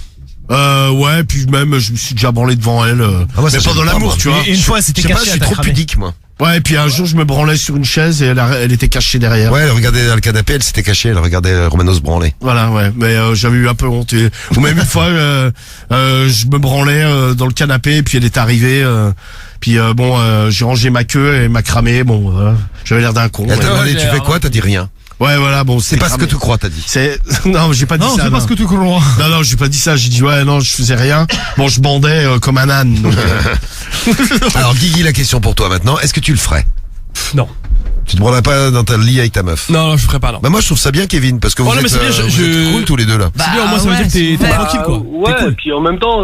Ouais, puis même, je me suis déjà branlé devant elle. Ah, moi, ça, mais j'aime pendant pas, l'amour, moi. tu vois. Et une fois, c'était Je sais pas, caché je à suis ta trop cramée. pudique, moi. Ouais, et puis un jour, je me branlais sur une chaise et elle était cachée derrière. Ouais, elle regardait dans le canapé, elle s'était cachée, elle regardait Romano se branler. Voilà, ouais. Mais j'avais eu un peu honte. Ou même une fois, je me branlais dans le canapé et puis elle est arrivée. Puis j'ai rangé ma queue et m'a cramé. Bon, j'avais l'air d'un con. Elle t'a Ouais. demandé, tu fais quoi? T'as dit rien. Ouais, voilà, bon, C'est pas ce que tu crois, t'as dit. C'est non, j'ai pas dit Non, ça. c'est pas ce que tu crois. Non, j'ai pas dit ça. J'ai dit ouais, non, je faisais rien. Bon, je bandais comme un âne. Donc, Alors, Guigui, la question pour toi maintenant. Est-ce que tu le ferais? Non. Tu te branlerais pas dans ta lit avec ta meuf? Non, je ferai pas, non. Bah, moi, je trouve ça bien, Kevin, parce que Oh, vous non, mais êtes, c'est bien, vous êtes cool tous les deux, là. C'est bien, au moins, ça veut dire que t'es super. tranquille, quoi. Ouais, T'es cool. et puis en même temps,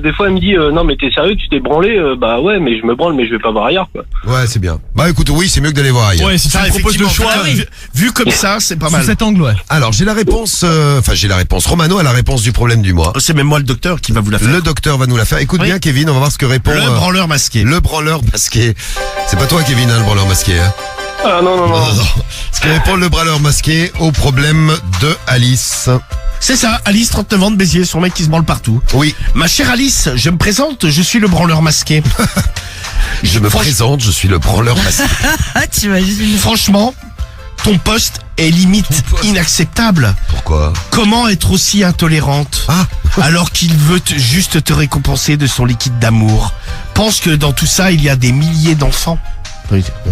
des fois, elle me dit, non, mais t'es sérieux, tu t'es branlé? Bah ouais, mais je me branle, mais je vais pas voir ailleurs, quoi. Ouais, c'est bien. Bah, écoute, oui, c'est mieux que d'aller voir ailleurs. Ouais, si tu ça, me proposes le effectivement, choix. vu comme ça, c'est pas Sous mal. cet angle, ouais. Alors, j'ai la réponse, Romano a la réponse du problème du mois. C'est même moi le docteur qui va vous la faire. Le docteur va nous la faire. Écoute Oui. bien, Kevin, on va voir ce que répond Le branleur masqué. le branleur masqué. C'est pas toi, Kevin, hein, le branleur masqué, hein? Ah non, non, non. Ce que répond le branleur masqué au problème de Alice. C'est ça, Alice, 39 ans de Béziers, son mec qui se branle partout. Oui, Ma chère Alice, je me présente, je suis le branleur masqué. je me présente, je suis le branleur masqué. Ah, t'imagines. Franchement, ton poste est limite inacceptable. Pourquoi? Comment être aussi intolérante Ah, alors qu'il veut juste te récompenser de son liquide d'amour? Pense que dans tout ça, il y a des milliers d'enfants.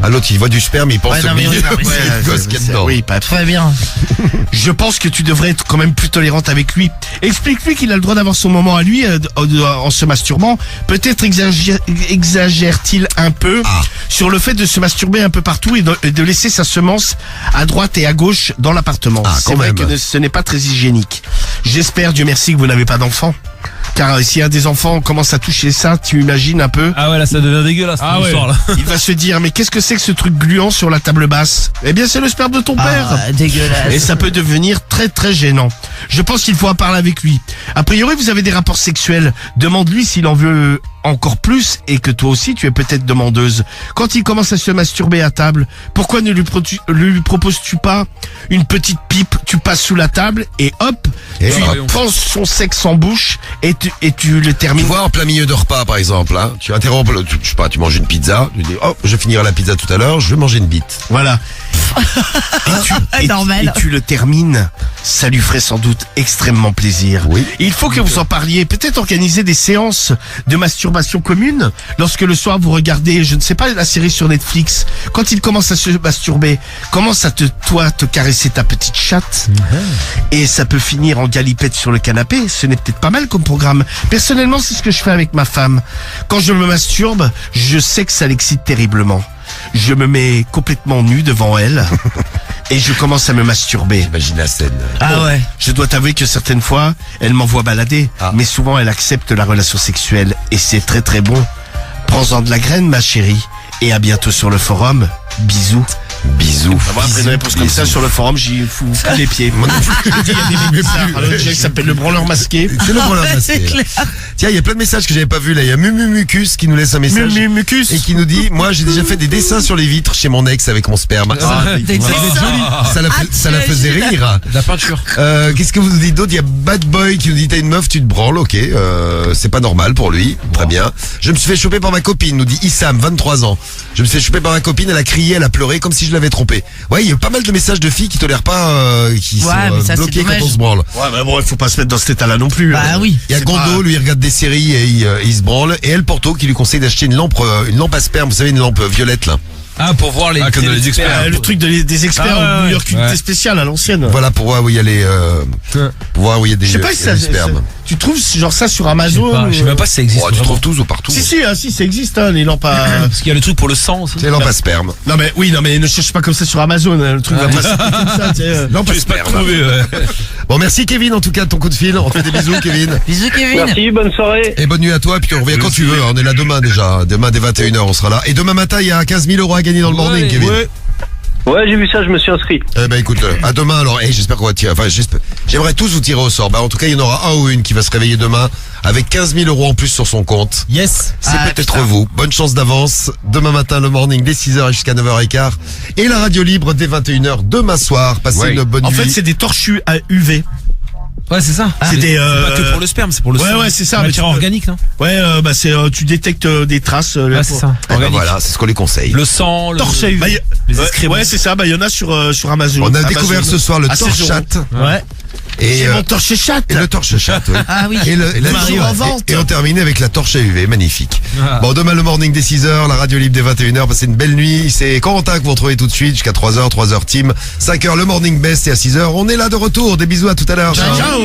Ah, l'autre, il voit du sperme, il pense Ouais, non, au mais milieu. oui, non, mais C'est le gosse qu'il y a dedans. Oui, pas Très bien. Je pense que tu devrais être quand même plus tolérante avec lui. Explique-lui qu'il a le droit d'avoir son moment à lui en se masturbant. Peut-être exagère-t-il un peu sur le fait de se masturber un peu partout et de laisser sa semence à droite et à gauche dans l'appartement. C'est vrai que ce n'est pas très hygiénique. J'espère, Dieu merci, que vous n'avez pas d'enfant. Car si un des enfants commence à toucher ça, tu imagines un peu. Ah ouais, là ça devient dégueulasse. Ah ouais. Soir, là. Il va se dire, mais qu'est-ce que c'est que ce truc gluant sur la table basse? Eh bien, c'est le sperme de ton père. Ah, dégueulasse. Et ça peut devenir très très gênant. Je pense qu'il faut en parler avec lui. A priori, vous avez des rapports sexuels. Demande-lui s'il en veut encore plus et que toi aussi tu es peut-être demandeuse. Quand il commence à se masturber à table, pourquoi ne lui proposes-tu pas une petite pipe? Tu passes sous la table et hop, tu penses son sexe en bouche et tu le termines. Tu vois, en plein milieu de repas, par exemple, hein, tu interromps, je sais pas, tu manges une pizza, tu dis, oh, je finirai la pizza tout à l'heure, je vais manger une bite. Voilà. Normal. Et tu le termines, ça lui ferait sans doute extrêmement plaisir. Oui. Il faut que vous en parliez, peut-être organiser des séances de masturbation commune lorsque le soir vous regardez, je ne sais pas, la série sur Netflix. Quand il commence à se masturber, commence à te caresser ta petite chatte et ça peut finir en galipette sur le canapé. Ce n'est peut-être pas mal comme programme. Personnellement, c'est ce que je fais avec ma femme. Quand je me masturbe, je sais que ça l'excite terriblement. Je me mets complètement nu devant elle et je commence à me masturber. J'imagine la scène. Ah ouais. Je dois t'avouer que certaines fois, elle m'envoie balader, mais souvent elle accepte la relation sexuelle et c'est très très bon. Prends-en de la graine, ma chérie, et à bientôt sur le forum. Bisous. Bisous. Après une réponse comme ça sur le forum, j'y fous pas les pieds. Moi non plus. Il y a des mecs bizarres. Alors, qui s'appelle le branleur masqué. C'est le branleur masqué. Tiens, il y a plein de messages que j'avais pas vus là. Il y a Mumucus qui nous laisse un message. Mumucus. Et qui nous dit, moi j'ai déjà fait des dessins sur les vitres chez mon ex avec mon sperme. Ça la faisait rire. La peinture. Qu'est-ce que vous nous dites d'autre? Il y a Bad Boy qui nous dit, t'as une meuf, tu te branles, ok. C'est pas normal pour lui. Très bien. Je me suis fait choper par ma copine, nous dit Issam, 23 ans. Je me suis fait choper par ma copine, elle a crié, elle a pleuré comme si je l'avais trompé. Ouais, il y a pas mal de messages de filles qui tolèrent pas, qui sont bloquées quand on se branle. Ouais, mais bon, il faut pas se mettre dans cet état-là non plus. Bah oui. Il y a Gondo, lui il regarde des séries et il se branle. Et El Porto qui lui conseille d'acheter une lampe à sperme, vous savez, une lampe violette là. Ah, pour voir les, comme dans les experts. Le truc des experts au New York Unité spéciale à l'ancienne. Voilà, pour voir où il y a les, pour voir où il y a des, je sais pas si ça, sperme. Tu trouves genre ça sur Amazon? Je sais même pas si ça existe. Oh, tu trouves tous ou partout. Si, ça existe, hein, les lampes à... Parce qu'il y a le truc pour le sang aussi. C'est les lampes à sperme. Non mais ne cherche pas comme ça sur Amazon, hein, le truc va pas se comme ça, tu sais. Lampe à sperme. Bon, merci Kevin en tout cas de ton coup de fil. On te fait des bisous Kevin. Bisous Kevin. Merci, bonne soirée. Et bonne nuit à toi, et puis on revient quand tu veux. On est là demain déjà. Demain dès 21h on sera là. Et demain matin il y a 15 000 € à gagner dans le morning Kevin. Ouais, j'ai vu ça, je me suis inscrit. Eh ben écoute, à demain alors. J'espère qu'on va tirer. Enfin, j'aimerais tous vous tirer au sort. Bah en tout cas, il y en aura un ou une qui va se réveiller demain avec 15 000 € en plus sur son compte. Yes. C'est peut-être vous. Bonne chance d'avance. Demain matin, le morning dès 6h jusqu'à 9h15. Et la radio libre dès 21h demain soir. Passez une bonne nuit. En fait, c'est des torches à UV. Ouais, c'est ça. C'est des pas que pour le sperme, c'est pour le sang. Ouais, c'est ça. Matière organique, non? Ouais, bah c'est tu détectes des traces. C'est ça. Eh ben voilà, c'est ce qu'on les conseille. Le sang, torche à UV. les excréments. Ouais, c'est ça. Bah il y y en a sur Amazon. On a découvert ce soir le torche chat. Ouais. Et mon torche chat. Et le torche chat, oui. Ah oui. Et on termine avec la torche à UV, magnifique. Bon, demain le morning dès 6h, la radio libre dès 21h, passez une belle nuit. C'est Corentin que vous retrouvez tout de suite jusqu'à 3h team. 5h le morning best et à 6h, on est là de retour. Des bisous à tout à l'heure. Ciao.